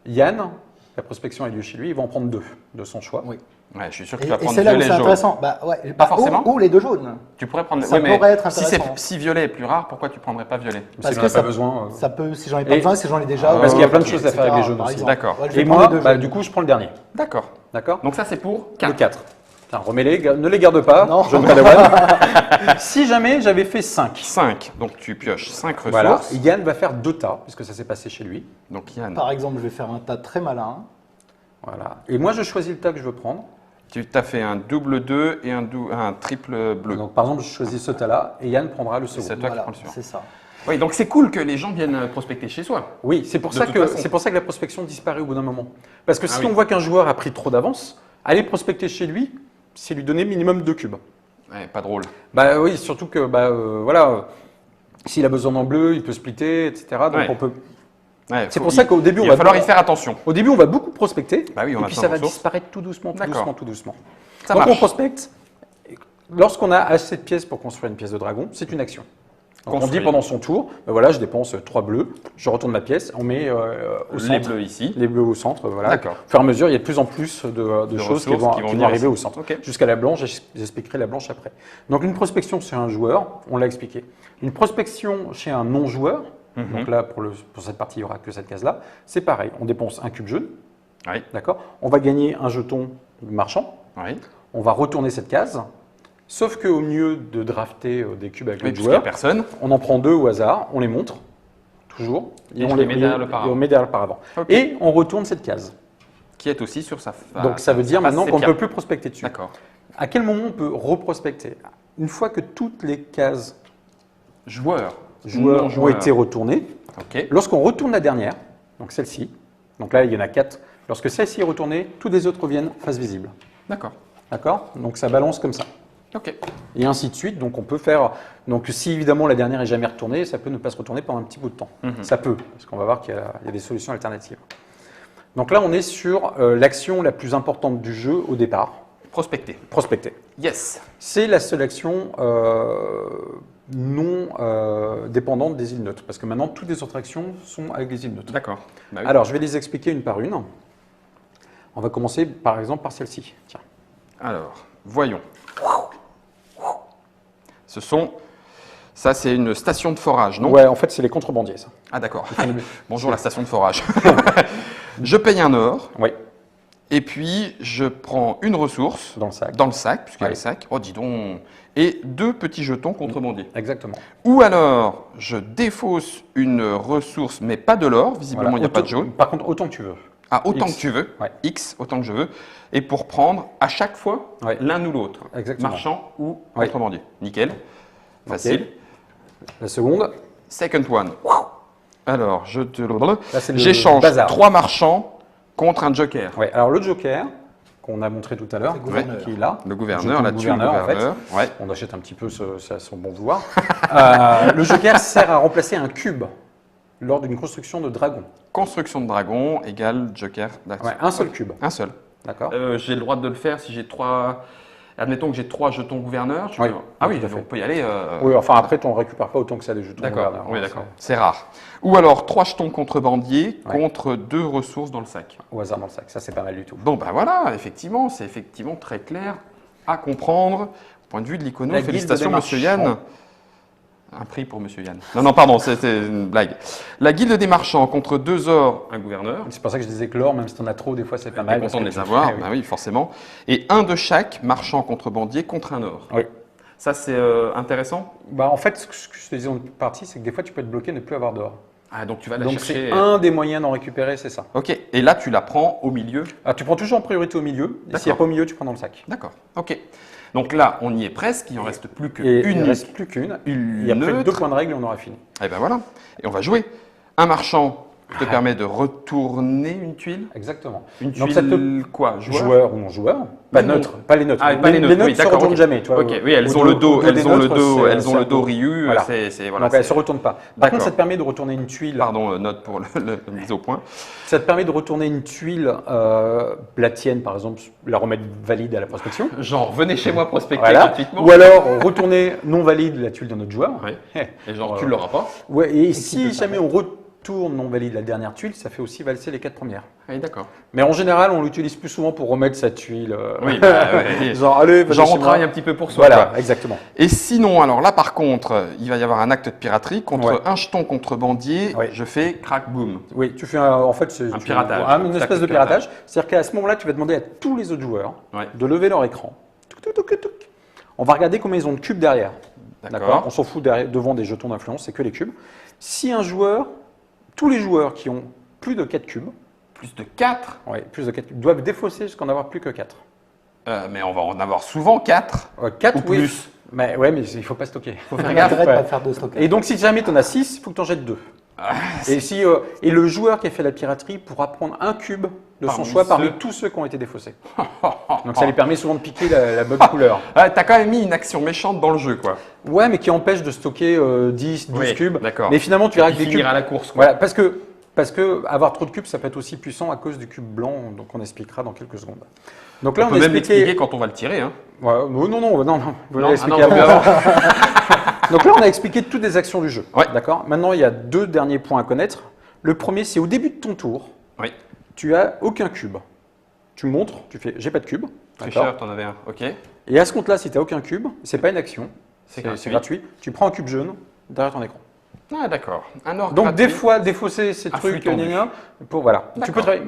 B: Yann, la prospection a lieu chez lui, il va en prendre 2 de son choix.
C: Oui.
A: Ouais, je suis sûr que
C: Et,
A: tu vas
C: et
A: prendre
C: c'est là où
A: violet
C: c'est
A: jaune.
C: intéressant. Bah, ouais,
A: Pas forcément.
C: Ou les 2 jaunes.
A: Tu pourrais prendre.
C: Ça
A: mais
C: pourrait être
A: si,
C: intéressant.
A: si violet est plus rare, pourquoi tu prendrais pas violet?
C: Parce
B: Si on
C: que
B: n'a pas
C: ça-
B: besoin.
C: Ça peut, si j'en ai pas
B: Et-
C: besoin, si j'en ai déjà.
B: Parce qu'il y a plein de
C: ok,
B: choses à faire avec les
C: etc.,
B: jaunes
C: par
B: aussi.
C: exemple.
A: D'accord.
C: Ouais, je vais
B: Et
C: prendre
B: moi,
C: les 2
B: bah,
C: jaunes.
B: du coup, je prends le dernier.
A: D'accord.
B: D'accord.
A: Donc ça, c'est pour
B: Le
A: 4.
B: 4. Tiens, remets-les, ne les garde pas.
C: Non.
B: Jeune Padawan. Si jamais j'avais fait 5,
A: 5. Donc tu pioches 5 ressources.
B: voilà, Yann va faire 2 tas, puisque ça s'est passé chez lui.
A: Donc Yann.
C: Par exemple, je vais faire un tas très malin.
B: Voilà. Et moi, je choisis le tas que je veux prendre.
A: Tu t'as fait un double 2 et un triple bleu.
B: Donc, par exemple, je choisis ce tas-là et Yann prendra le second.
A: C'est toi qui
C: Voilà,
A: prends le suivant.
C: c'est ça.
A: Oui, donc c'est cool que les gens viennent prospecter chez soi.
B: Oui, c'est pour,
A: De
B: ça
A: toute
B: que,
A: façon.
B: c'est pour ça que la prospection disparaît au bout d'un moment. Parce que si
A: oui.
B: on voit qu'un joueur a pris trop d'avance, aller prospecter chez lui, c'est lui donner minimum 2 cubes.
A: Ouais, pas drôle.
B: Bah oui, surtout que voilà, s'il a besoin d'en bleu, il peut splitter, etc. Donc
A: Ouais.
B: on peut.
A: Ouais,
B: C'est pour ça qu'au début,
A: il
B: on
A: va
B: va
A: falloir y faire attention.
B: Au début, on va beaucoup prospecter,
A: Bah oui, on
B: et
A: a
B: puis
A: plein
B: ça
A: de
B: va
A: ressources.
B: disparaître tout doucement, tout
A: D'accord.
B: doucement, tout doucement.
A: Ça
B: Quand on
A: marche.
B: prospecte, lorsqu'on a assez de pièces pour construire une pièce de dragon, c'est une action. Donc on
A: Construire.
B: dit pendant son tour, ben voilà, je dépense 3 bleus, je retourne ma pièce, on met au centre.
A: Les bleus ici.
B: Les bleus au centre, voilà.
A: D'accord.
B: Au fur et à mesure, il y a de plus en plus de choses qui
A: ressources
B: vont,
A: qui vont
B: qui
A: venir
B: vont arriver
A: ici.
B: au centre.
A: Ok.
B: Jusqu'à la blanche, j'expliquerai la blanche après. Donc une prospection chez un joueur, on l'a expliqué. Une prospection chez un non-joueur, donc là pour cette partie, il n'y aura que cette case-là, c'est pareil. On dépense un cube jaune,
A: Oui.
B: d'accord. On va gagner un jeton marchand,
A: Oui.
B: on va retourner cette case, sauf qu'au mieux de drafter des cubes avec
A: Oui,
B: le
A: puisqu'il n'y a
B: joueur,
A: personne.
B: on en prend 2 au hasard, on les montre, toujours,
A: Et on les met derrière le paravent.
B: et on met derrière le paravent.
A: Ok.
B: Et on retourne cette case.
A: Qui est aussi sur sa face.
B: Donc ça veut dire maintenant qu'on ne peut plus prospecter dessus.
A: D'accord.
B: À quel moment on peut reprospecter? Une fois que toutes les cases
A: Joueur.
B: joueurs ont
A: Non-joueur.
B: été retournées,
A: Ok.
B: lorsqu'on retourne la dernière, donc celle-ci, donc là il y en a 4, lorsque celle-ci est retournée, tous les autres reviennent face visible.
A: D'accord.
B: D'accord? Donc ça balance comme ça.
A: Ok.
B: Et ainsi de suite. Donc on peut faire. Donc si évidemment la dernière est jamais retournée, ça peut ne pas se retourner pendant un petit bout de temps. Ça peut, parce qu'on va voir qu'il y a des solutions alternatives. Donc là, on est sur l'action la plus importante du jeu au départ,
A: Prospecter.
B: prospecter.
A: Yes.
B: C'est la seule action non dépendante des îles neutres, parce que maintenant toutes les autres actions sont avec des îles neutres.
A: D'accord. Bah oui.
B: Alors je vais les expliquer une par une. On va commencer par exemple par celle-ci. Tiens.
A: Alors, voyons. Ce sont. Ça, c'est une station de forage, non?
B: Ouais, en fait, c'est les contrebandiers, ça.
A: Ah, d'accord. Bonjour, la station de forage. Je paye un or.
B: Oui,
A: Et puis, je prends une ressource
B: dans le sac.
A: puisqu'il y a
B: Ouais.
A: le sac. Oh, dis donc. Et 2 petits jetons contrebandiers.
B: Exactement.
A: Ou alors, je défausse une ressource, mais pas de l'or. Visiblement,
B: Voilà.
A: il n'y a pas de jaune.
B: Par contre, autant que tu veux.
A: Ah, autant
B: X.
A: que tu veux.
B: Ouais.
A: X, autant que je veux. Et pour prendre à chaque fois
B: Ouais.
A: l'un ou l'autre.
B: Exactement.
A: Marchand ou
B: Ouais.
A: contrebandier. Nickel. Facile.
B: La seconde,
A: Second one. Alors, je te.
B: là, c'est le
A: J'échange
B: bazar.
A: 3 marchands contre un joker.
B: Ouais, alors le joker, qu'on a montré tout à l'heure,
C: Le gouverneur.
B: qui est là.
A: Le gouverneur,
B: Jeton
A: là-dessus, le
B: gouverneur, en fait.
A: gouverneur. Ouais.
B: On achète un petit peu à son bon vouloir. Le joker sert à remplacer un cube lors d'une construction de dragon.
A: Construction de dragon égale joker d'action.
B: Ouais, un seul cube,
A: Un seul.
B: d'accord.
A: J'ai le droit de le faire si j'ai 3. Admettons que j'ai 3 jetons gouverneurs.
B: Oui,
A: Ah oui,
B: tout à fait.
A: on peut y aller.
B: Oui, enfin après, on récupère pas autant que ça des jetons
A: D'accord,
B: gouverneurs.
A: oui,
B: hein,
A: d'accord. C'est rare. Ou alors 3 jetons contrebandiers
B: Ouais.
A: contre 2 ressources dans le sac.
B: c'est au hasard dans le sac, ça c'est pas mal du tout.
A: Bon, ben voilà, effectivement, c'est effectivement très clair à comprendre. Au point de vue de l'icono,
B: La guilde
A: félicitations,
B: des
A: monsieur
B: marchands.
A: Yann. Un prix pour monsieur Yann. Non, non, pardon, c'était une blague. La guilde des marchands contre 2 ors, un gouverneur.
B: C'est pour ça que je disais que l'or, même si t'en as trop, des fois c'est pas
A: T'es
B: mal.
A: content
B: parce
A: de
B: que
A: les avoir,
B: Eh oui.
A: bah oui, forcément. Et un de chaque, marchand contrebandier contre un or.
B: Oui.
A: Ça, c'est intéressant.
B: Bah, en fait, ce que je te disais en partie, c'est que des fois tu peux être bloqué, ne plus avoir d'or.
A: Ah, donc tu vas la
B: Donc
A: chercher.
B: c'est un des moyens d'en récupérer, c'est ça.
A: Ok, et là, tu la prends au milieu.
B: Alors tu prends toujours en priorité au milieu, et s'il n'y a
A: D'accord.
B: pas au milieu, tu prends dans le sac.
A: D'accord, ok. Donc là, on y est presque, il en reste plus
B: Et il
A: qu'une.
B: ne reste plus qu'une.
A: Une
B: Et après
A: neutre.
B: 2 points de règle, on aura fini.
A: Et ben voilà. Et on va jouer. Un marchand te
B: Ah.
A: permet de retourner une tuile.
B: Exactement.
A: Une
B: Donc,
A: tuile
B: ça te-
A: quoi?
B: Joueur ou non joueur. Pas
A: Non.
B: neutre, pas les neutres.
A: Ah, pas les neutres, oui,
B: ne se
A: d'accord,
B: retournent
A: ok.
B: jamais. Tu vois,
A: Ok, oui, elles
B: au
A: ont le dos,
B: au
A: elles
B: des
A: ont le
B: neutres,
A: dos,
B: c'est-
A: elles ont
B: c'est
A: le
B: un
A: dos
B: peu-
A: riu.
B: Voilà.
A: Voilà,
B: Donc elles ne
A: c'est-
B: se retournent pas. Par
A: D'accord.
B: contre, ça te permet de retourner une tuile.
A: Pardon, note pour la mise au point.
B: Ça te permet de retourner une tuile, la tienne par exemple, la remettre valide à la prospection.
A: Genre, venez chez moi prospecter
B: Voilà.
A: gratuitement.
B: Ou alors retourner non valide la tuile d'un autre joueur.
A: Ouais.
B: Eh.
A: Et genre,
B: Voilà.
A: tu l'auras pas.
B: Ouais, et
C: qui
B: si
C: peut
B: jamais on retourne non valide la dernière tuile, ça fait aussi valser les 4 premières.
A: Oui, d'accord.
B: Mais en général, on l'utilise plus souvent pour remettre sa tuile.
A: Oui, bah, ouais.
B: Genre, allez, vas-y
A: Genre,
B: chez
A: on
B: moi.
A: travaille un petit peu pour soi.
B: Voilà,
A: quoi.
B: exactement.
A: Et sinon, alors là, par contre, il va y avoir un acte de piraterie contre
B: Ouais.
A: un jeton contrebandier.
B: Ouais.
A: Je fais crack boom.
B: Oui, tu fais en fait
A: Un piratage.
B: une espèce de piratage. C'est-à-dire qu'à ce moment-là, tu vas demander à tous les autres joueurs
A: Ouais.
B: de lever leur écran. Touc, touc, touc, touc. On va regarder combien ils ont de cubes derrière.
A: D'accord.
B: On s'en fout devant des jetons d'influence, c'est que les cubes. Si un joueur, tous les joueurs qui ont plus de 4 cubes,
A: Plus de 4.
B: Ouais, plus de 4 cubes. Ils doivent défausser jusqu'à en avoir plus que 4.
A: Mais on va en avoir souvent 4.
B: 4
A: Ou plus.
B: Mais, ouais, mais il ne faut pas stocker.
A: Faut
C: Il
A: faire
C: y a
A: gaffe.
C: intérêt de
B: ouais.
C: pas faire de stockage.
B: Et donc, si jamais tu en as 6, il faut que tu en jettes 2. Et le joueur qui a fait la piraterie pourra prendre un cube de son
A: Parmi
B: choix parmi
A: ceux-
B: tous ceux qui ont été défaussés. Donc, ça lui permet souvent de piquer la bonne couleur.
A: T'as quand même mis une action méchante dans le jeu, quoi.
B: Ouais, mais qui empêche de stocker 10, 12
A: Oui,
B: cubes.
A: d'accord.
B: Mais finalement, tu verras que
A: Puis
B: des cubes.
A: finir à la course, quoi.
B: Voilà, parce que avoir trop de cubes, ça peut être aussi puissant à cause du cube blanc, donc on expliquera dans quelques secondes. Donc là,
A: On
B: on
A: peut
B: a
A: même
B: expliqué.
A: l'expliquer quand on va le tirer. Hein.
B: Ouais, non, vous
A: Non,
B: l'avez
A: ah non,
B: expliqué
A: vaut mieux
B: avant.
A: avant.
B: Donc là, on a expliqué toutes les actions du jeu.
A: Ouais.
B: D'accord. Maintenant, il y a 2 derniers points à connaître. Le premier, c'est au début de ton tour,
A: Oui.
B: tu as aucun cube. Tu montres, tu fais j'ai pas de cube. D'accord.
A: Tricheur, t'en avais un. Ok.
B: Et à ce compte-là, si tu n'as aucun cube, c'est pas une action,
A: C'est
B: c'est gratuit. Tu prends un cube jaune derrière ton écran.
A: Ah, d'accord. Un ordre
B: Donc
A: gratuit.
B: des fois, défausser ces
A: Un flux
B: trucs,
A: tendu.
B: pour voilà. Tu
A: D'accord.
B: peux travailler.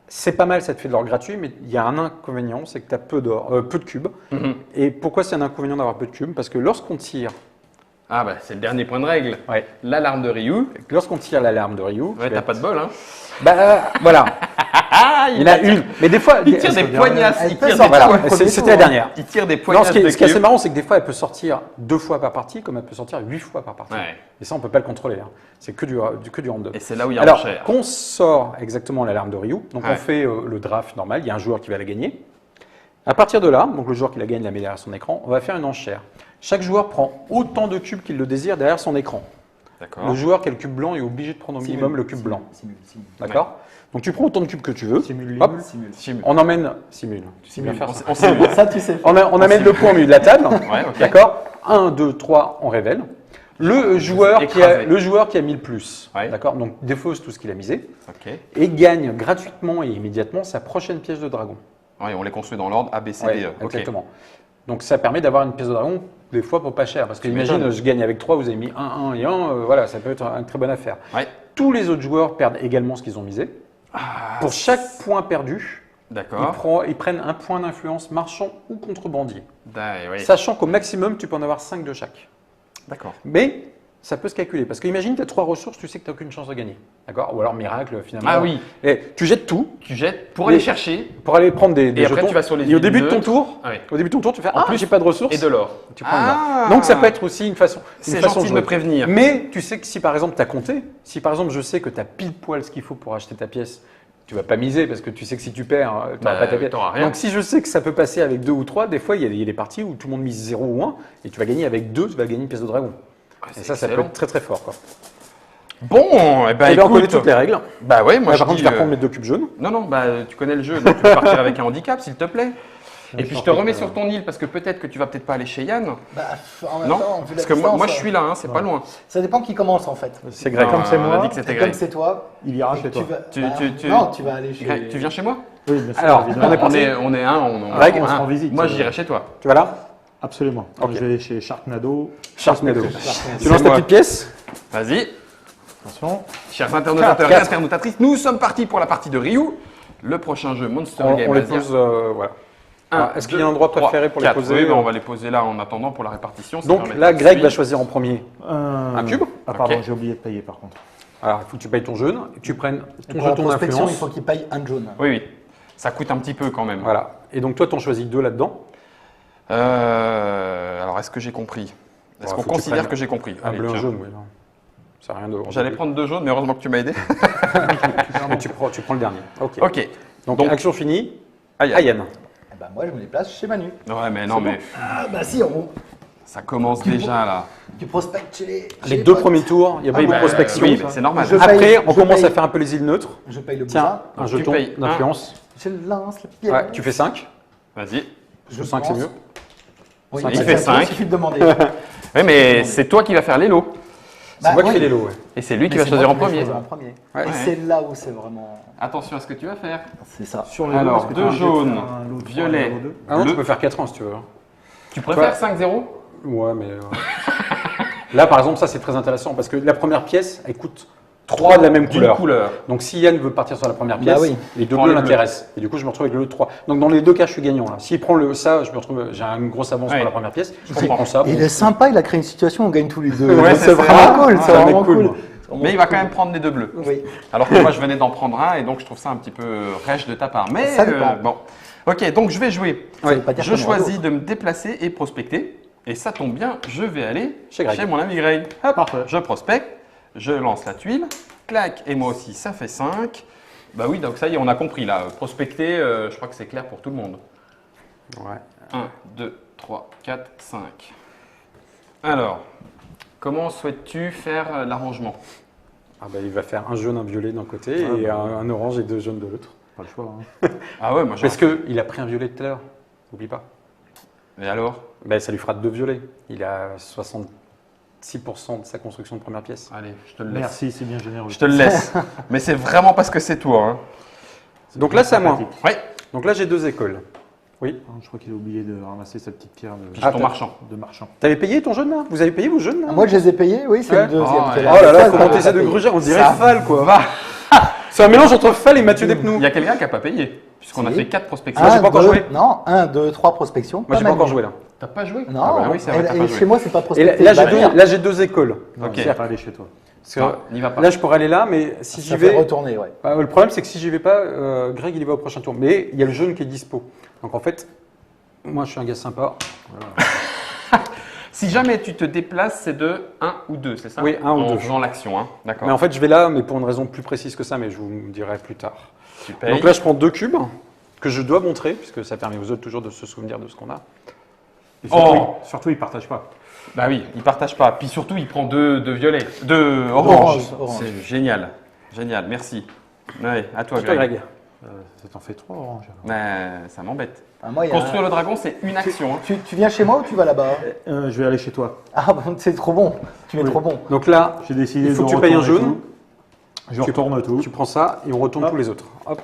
B: C'est pas mal, ça te fait de l'or gratuit, mais il y a un inconvénient, c'est que tu as peu de cubes.
A: Mhm.
B: Et pourquoi c'est un inconvénient d'avoir peu de cubes? Parce que lorsqu'on tire,
A: Ah, bah, c'est le dernier point de règle.
B: ouais,
A: L'alarme de Ryu.
B: lorsqu'on tire l'alarme de Ryu,
A: Ouais, t'as pas de bol, hein.
B: voilà,
A: Ah,
B: il y en a une. Mais des fois,
A: Il tire des poignasses.
C: Elle
A: Il
C: peut
A: tire des
C: sortir
B: voilà,
C: le premier
B: c'était
C: tour,
B: la
C: hein.
B: dernière.
A: Il tire des
B: Non,
A: poignasses
B: ce qui est
A: de
B: assez
A: cubes.
B: marrant, c'est que des fois, elle peut sortir 2 fois par partie, comme elle peut sortir 8 fois par partie.
A: Ouais.
B: Et ça, on peut pas le contrôler. Hein. C'est que du random.
A: Et c'est là où il y a
B: Alors,
A: l'enchère.
B: qu'on sort exactement l'alarme de Ryu, donc
A: Ouais.
B: on fait le draft normal, il y a un joueur qui va la gagner. À partir de là, donc le joueur qui la gagne la met derrière son écran, on va faire une enchère. Chaque joueur prend autant de cubes qu'il le désire derrière son écran.
A: D'accord.
B: Le joueur qui a le cube blanc est obligé de prendre au minimum le cube blanc.
C: Simule.
B: D'accord. Donc tu prends autant de cubes que tu veux.
D: Simule,
B: Hop.
A: Simule.
B: On emmène. Simule. Tu sais bien faire ça.
A: On simule.
C: Ça, tu sais.
B: On amène le point au milieu de la table.
A: Ouais, ok.
B: D'accord. 1, 2, 3, on révèle. Le joueur qui a mis le plus.
A: Ouais.
B: D'accord. Donc défausse tout ce qu'il a misé.
A: Ok.
B: Et gagne gratuitement et immédiatement sa prochaine pièce de dragon.
A: Ouais, on les construit dans l'ordre A, B, C,
B: Ouais,
A: D, E. Ok.
B: exactement. Donc ça permet d'avoir une pièce de dragon des fois pour pas cher. Parce que imagine,
A: m'étonnes.
B: je gagne avec 3, vous avez mis 1, 1 et 1, voilà, ça peut être une très bonne affaire.
A: Ouais.
B: Tous les autres joueurs perdent également ce qu'ils ont misé. Pour chaque point perdu,
A: D'accord.
B: ils prennent un point d'influence marchand ou contrebandier.
A: Oui.
B: Sachant qu'au maximum, tu peux en avoir 5 de chaque.
A: D'accord.
B: Mais ça peut se calculer. Parce qu'imagine, tu as 3 ressources, tu sais que tu n'as aucune chance de gagner. D'accord. Ou alors, miracle, finalement.
A: Ah oui.
B: Et tu jettes tout
A: Tu jettes pour
B: Mais-
A: aller chercher
B: pour aller prendre des
A: et après
B: jetons.
A: tu vas sur les
B: Et au
A: îles
B: début de ton
A: neutres.
B: tour,
A: Ah oui.
B: tu fais
A: En
B: Ah,
A: plus,
B: j'ai pas de ressources.
A: Et de l'or.
B: Tu prends le
A: Ah.
B: bas. Donc ça peut être aussi une façon.
A: C'est
B: une façon
A: gentil de
B: jouer.
A: me prévenir.
B: Mais tu sais que si par exemple tu as compté, si par exemple je sais que tu as pile poil ce qu'il faut pour acheter ta pièce, tu vas pas miser parce que tu sais que si tu perds, tu n'auras
A: Bah,
B: pas ta pièce.
A: t'auras rien.
B: Donc si je sais que ça peut passer avec 2 ou 3, des fois il y a des parties où tout le monde mise 0 ou 1 et tu vas gagner avec 2, tu vas gagner une pièce de dragon.
A: Ah,
B: Et
A: c'est
B: ça peut
A: excellent.
B: être très très fort. Quoi.
A: Bon, eh ben,
B: Et bien on connaît
A: écoute.
B: toutes les règles.
A: Bah ouais, moi
B: Par
A: je
B: contre,
A: dis,
B: je vais reprendre mes 2 cubes jaunes.
A: Non, bah tu connais le jeu, donc tu peux partir avec un handicap, s'il te plaît. Et puis je te
D: parfait,
A: remets sur ton île parce que peut-être que tu vas peut-être pas aller chez Yann.
C: Bah, en même
A: Non,
C: temps, vu la
A: parce que moi
C: distance,
A: je suis là, hein, c'est pas loin.
C: Ça dépend qui commence en fait.
B: C'est Greg.
A: Non,
D: Comme c'est
A: on a
D: moi,
A: dit que c'était
C: Et comme
A: Greg.
C: c'est toi,
D: Il ira chez toi.
C: tu vas.
A: Tu-
C: Non, tu vas aller chez.
A: Greg, tu viens chez moi
D: Oui, bien sûr.
B: Alors,
D: évidemment.
B: on est parti.
A: On est un, on
B: Greg,
D: on
A: un.
D: se rend visite.
A: Moi j'irai chez toi.
B: Tu vas là
D: Absolument.
B: Ok.
D: Je vais chez Sharknado.
B: Sharknado.
C: Sharknado.
B: Tu lances ta
A: moi.
B: petite pièce.
A: Vas-y,
D: Attention.
A: chers internautes et
B: Quatre.
A: internautatrices, nous sommes partis pour la partie de Ryu, le prochain jeu Monster
B: On
A: Game
B: les
A: Asia.
B: pose. Voilà.
A: Un,
B: Alors, est-ce qu'il y a un
A: deux,
B: endroit
A: trois,
B: préféré pour les
A: quatre.
B: poser
A: Oui, ben, on va les poser là en attendant pour la répartition. ça
B: Donc
A: permet
B: là,
A: de
B: Greg
A: suivre.
B: va choisir en premier. Un cube.
D: Ah pardon,
A: Ok.
D: j'ai oublié de payer par contre.
B: Alors, il faut que tu payes ton jaune, et que tu prennes
C: Et
B: ton
C: pour la
B: jeton
C: prospection, il
B: d'influence.
C: faut qu'il paye un jaune.
A: Oui, oui. Ça coûte un petit peu quand même.
B: Voilà. Et donc toi, tu en choisis 2 là-dedans.
A: Alors, est-ce que j'ai compris Est-ce
B: Ouais,
A: qu'on
B: faut que tu
A: considère
B: prennes
A: que j'ai compris
B: Un
A: Allez,
B: bleu, un
A: tiens.
B: jaune, oui. non. Ça n'a rien de.
A: J'allais prendre 2 jaunes, mais heureusement que tu m'as aidé.
B: Mais tu prends le dernier. Ok.
A: Ok.
B: Donc, action finie.
A: Aïe,
B: À Yann.
C: Eh ben, moi, je me déplace chez Manu.
A: Ouais, mais non, mais
C: Ah, bah si,
A: ça commence déjà là.
C: tu prospectes chez les.
B: Les
C: chez
B: 2
C: potes.
B: premiers tours, il y a beaucoup de
C: bah,
B: prospection.
A: oui, mais c'est normal.
C: Je-
B: Après,
C: paye-
B: on
C: je
B: commence
C: paye.
B: à faire un peu les îles neutres.
C: Je paye le
B: Tiens,
C: bourrin.
B: un
A: Tu
B: jeton
A: payes un.
B: d'influence.
C: Je lance la pierre.
B: Ouais, tu fais 5.
A: Vas-y.
C: Je
B: 5, c'est
C: pense.
B: mieux.
C: Oui,
B: Cinq,
C: bah,
A: il fait
C: ça, il
A: 5.
C: suffit de demander.
A: Oui, mais c'est toi qui vas faire les lots.
B: C'est moi qui
C: oui.
B: fais les lots. Ouais.
A: Et c'est lui qui
C: Mais
A: va
C: c'est
A: choisir
C: moi
A: en
C: qui vais
A: premier.
C: choisir en premier.
B: Ouais.
C: Et c'est là où c'est vraiment.
A: Attention à ce que tu vas faire.
C: C'est ça.
D: Sur les
A: Alors,
D: est-ce que tu
A: deux
D: as envie de
A: jaunes,
D: faire un lot 3
A: violet.
D: et un lot 2?
B: Ah non, tu
A: Le-
B: peux faire 4 ans si tu veux.
A: Tu préfères
B: Ouais.
A: 5-0
B: Ouais, mais. Là, par exemple, ça c'est très intéressant parce que la première pièce, elle coûte 3 de la même
A: d'une
B: couleur. Donc si Yann veut partir sur la première
C: Bah
B: pièce,
C: oui.
B: les 2
A: Prends
B: bleus
A: les bleus.
B: l'intéressent. Et du coup, je me retrouve avec le lot de 3. Donc dans les 2 cas, je suis gagnant là. S'il prend ça, je me retrouve, j'ai une grosse avance
A: Ouais.
B: sur la première pièce.
A: Je
B: S'il
A: comprends.
B: prend ça,
C: Il
B: bon,
C: est sympa, il a créé une situation où on gagne tous les deux.
A: Ouais,
C: c'est
A: c'est
C: vraiment
B: ça.
C: cool,
B: Ah,
C: c'est
B: ça va
C: vraiment
B: être cool,
C: cool.
B: moi.
A: Mais il va quand même prendre les deux bleus.
C: Oui.
A: Alors que moi, je venais d'en prendre un et donc je trouve ça un petit peu rêche de ta part. Mais
C: Ça dépend.
A: bon. Ok, donc je vais jouer.
C: Ça veut pas dire
A: Je
C: qu'on aura
A: choisis
C: d'autres.
A: de me déplacer et prospecter. Et ça tombe bien, je vais aller
B: Chez Greg.
A: mon ami Greg. Hop,
D: Parfait.
A: je prospecte, je lance la tuile, clac, et moi aussi, ça fait 5. Bah oui, donc ça y est, on a compris là. Prospecter, je crois que c'est clair pour tout le monde.
B: Ouais.
A: 1, 2, 3, 4, 5. Alors, comment souhaites-tu faire l'arrangement?
B: Ah bah, il va faire un jaune, un violet d'un côté
D: Ah,
B: et
D: bah.
B: un orange et deux jaunes de l'autre.
D: Pas le choix. Hein.
A: Ah ouais, moi
B: Parce qu'il a pris un violet tout à l'heure. N'oublie pas.
A: Et alors?
B: Ben, ça lui fera deux violets. Il a 66% de sa construction de première pièce.
A: Allez, je te le laisse.
D: Merci, c'est bien généreux.
A: Je te le laisse. Mais c'est vraiment parce que c'est toi. Hein.
B: Donc là, c'est à moi.
D: Sympathique.
A: Ouais,
B: Donc là, j'ai deux écoles. Oui.
D: Ah, je crois qu'il a oublié de ramasser sa petite pierre
A: puis
B: Ah,
A: ton
B: t'as-
A: marchand.
D: de marchand.
B: T'avais payé ton jaune là? Vous avez payé vos jaunes là?
C: Ah, moi, je les ai payés, oui, c'est
B: Ouais.
C: le deuxième.
A: Oh,
C: qui est
A: ouais.
B: Oh là là,
C: Ça,
B: comment
C: ça,
B: t'essaies
C: ça
B: de
C: paye.
B: gruger? On dirait
A: Ça
B: Fall quoi.
A: Va.
B: C'est un mélange entre Fall et Mathieu
A: Il
B: Despnous.
A: y a quelqu'un qui n'a pas payé, puisqu'on a
C: Si.
A: fait 4 prospections.
B: Moi, j'ai pas encore joué.
C: Non, 1, 2, 3 prospections.
B: Moi, j'ai pas encore joué là.
A: T'as pas joué?
C: Non,
A: Ah bah oui, c'est vrai, t'as
C: et
A: pas
C: chez
A: joué.
C: moi, c'est pas
B: Et
C: prospecté.
B: là,
C: Bah,
B: là, j'ai deux écoles.
D: Non,
A: Ok.
D: il va pas aller chez toi.
B: Parce que
A: Non, n'y va pas.
B: là, je pourrais aller là, mais si j'y
C: ça fait
B: vais.
C: retourner, ouais.
B: Le problème, c'est que si j'y vais pas, Greg, il y va au prochain tour. Mais il y a le jaune qui est dispo. Donc en fait, moi, je suis un gars sympa.
A: Si jamais tu te déplaces, c'est de 1 ou 2, c'est ça?
B: Oui, 1 ou
A: En
B: 2.
A: faisant l'action, hein. D'accord.
B: Mais en fait, je vais là, mais pour une raison plus précise que ça, mais je vous dirai plus tard.
A: Tu payes.
B: Donc là, je prends deux cubes que je dois montrer, puisque ça permet aux autres toujours de se souvenir de ce qu'on a.
D: Et surtout,
A: Oh.
D: surtout, il partage pas.
A: Bah oui, il partage pas. Puis surtout, il prend deux violets, deux orange.
C: Orange.
A: C'est génial. Génial, merci. Ouais, à toi,
B: C'est toi,
A: Greg.
B: Greg.
D: Ça t'en fait 3 oranges. alors.
A: Mais ça m'embête.
C: Ah, moi, il y a
A: Construire le dragon, c'est une action. hein.
C: tu viens chez moi ou tu vas là-bas?
D: Je vais aller chez toi.
C: Ah, bon, c'est trop bon. Tu es
D: Oui.
C: trop bon.
B: Donc là,
D: J'ai décidé
B: il faut
D: de
B: que tu payes un
D: retourner
B: jaune.
D: tout. Je retourne tout.
B: Tu prends ça et on retourne
D: Hop.
B: tous les autres. Hop.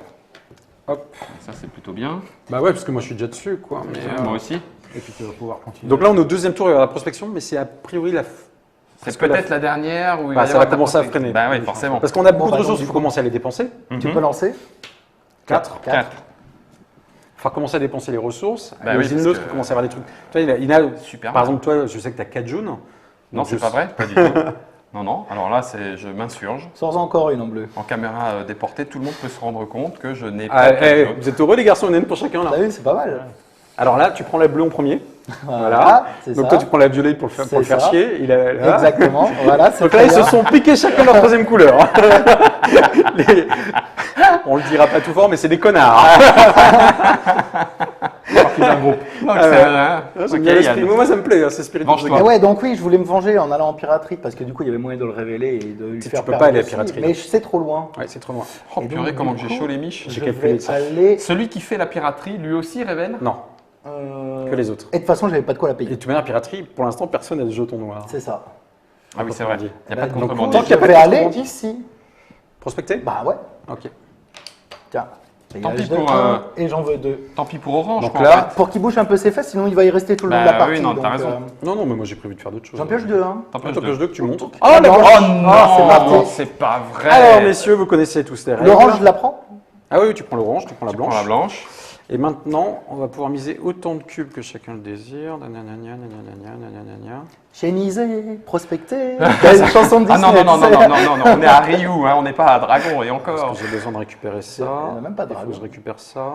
B: Hop.
A: Ça, c'est plutôt bien.
B: Bah ouais, parce que moi, je suis déjà dessus, quoi. Mais,
A: Moi aussi.
D: Et puis tu vas pouvoir continuer.
B: Donc là, on est au deuxième tour, il y aura la prospection, mais c'est a priori la.
A: C'est
B: Parce que
A: peut-être la dernière où il
B: Bah,
A: va y
B: ça va
A: avoir ta
B: commencer à
A: prospection.
B: freiner.
A: Bah oui, forcément.
B: Parce qu'on a beaucoup
C: Bon,
B: de
C: bah,
B: ressources,
C: donc,
B: il faut commencer à les dépenser.
C: Tu
A: Mhm.
C: peux lancer
B: 4.
A: 4.
B: Il faut commencer à dépenser les ressources.
A: Bah
B: Les
A: oui, parce
B: autres
A: que-
B: commencer à avoir des trucs. Tu vois, il a
A: Super.
B: par exemple, toi, je sais que tu as 4 jaunes.
A: Non,
B: Donc,
A: c'est
B: je-
A: pas vrai, pas du tout. Non, non. Alors là, je m'insurge.
C: Sors-en encore une en bleu.
A: En caméra déportée, tout le monde peut se rendre compte que je n'ai
B: Ah,
A: pas quatre jaunes.
B: vous êtes heureux, les garçons, on a une pour chacun là.
C: T'as vu, c'est pas mal.
B: Alors là, tu prends la bleue en premier.
C: Voilà, c'est
B: Donc
C: ça.
B: toi, tu prends la violette pour le faire,
C: C'est
B: faire
C: ça.
B: chier. Il a, là.
C: Exactement. Voilà, c'est
B: Donc là,
C: très
B: ils se
C: bien.
B: sont piqués chacun leur troisième couleur. Les- On le dira pas tout fort, mais c'est des connards.
D: Partie d'un groupe.
A: Donc,
B: Ah
A: c'est-
B: ouais.
A: hein.
B: J'aime
A: Ok,
B: bien l'esprit.
A: Yann.
B: Moi, ça me plaît, hein, c'est spirituel.
A: Venge-toi.
C: Et ouais, donc oui, je voulais me venger en allant en piraterie parce que du coup, il y avait moyen de le révéler et de lui
B: Tu
C: faire
B: peux
C: perdre
B: pas aller à
C: aussi,
B: piraterie.
C: Mais c'est trop loin.
B: Ouais, c'est trop loin.
A: Oh
C: Et donc,
A: purée,
C: du
A: comment que j'ai
C: coup,
A: chaud les miches.
B: J'ai
C: Je
B: calculé
C: vais
B: ça.
C: aller.
A: Celui qui fait la piraterie, lui aussi révèle?
B: Non, que les autres.
C: Et de toute façon, j'avais pas de quoi la
B: Et
C: payer.
B: de toute manière, piraterie, pour l'instant, personne n'a de jetons noirs.
C: C'est ça.
A: Ah oui, c'est vrai.
B: contrebandier.
A: Il n'y a pas de
C: Bah, du coup,
A: contrebandier.
B: Tant qu'il y a
C: je
B: pas
C: vais
B: de
C: aller
B: contrebandier.
C: ici.
B: Prospecter.
C: Bah ouais.
B: Ok.
C: Tiens.
A: Tant pis
C: Dégage de
A: pour,
C: un, et j'en veux 2.
A: Tant pis pour Orange.
B: Donc
A: quoi,
B: là-
A: en fait.
C: Pour qu'il bouge un peu ses fesses, sinon il va y rester tout le long
A: Bah
C: de la partie.
A: oui, non,
C: donc,
A: t'as raison.
B: Non, non, mais moi j'ai prévu de faire d'autres choses.
C: J'en pioche 2, hein.
A: T'en
B: Toi,
A: pioches
B: pioche
A: deux.
B: deux que tu montes.
C: Oh,
B: la
C: non.
B: blanche.
A: Oh non,
C: Ah, c'est parti.
A: c'est pas vrai.
B: Alors, messieurs, vous connaissez tous les règles.
C: L'orange, je la prends.
B: Ah oui, tu prends l'orange, tu prends la
A: Tu
B: blanche.
A: prends la blanche.
B: Et maintenant, on va pouvoir miser autant de cubes que chacun le désire. Nananania, nananania, nananania.
C: Chénisé, prospecter. C'est une chanson de
A: Ah
C: Disney.
A: non, non, non,
C: tu
A: non,
C: sais.
A: non, non, non, on est à Ryu, hein, on n'est pas à Dragon et encore.
B: Parce que j'ai besoin de récupérer ça.
C: Il y en a même pas de
B: Il faut que
C: dragon.
B: je récupère ça.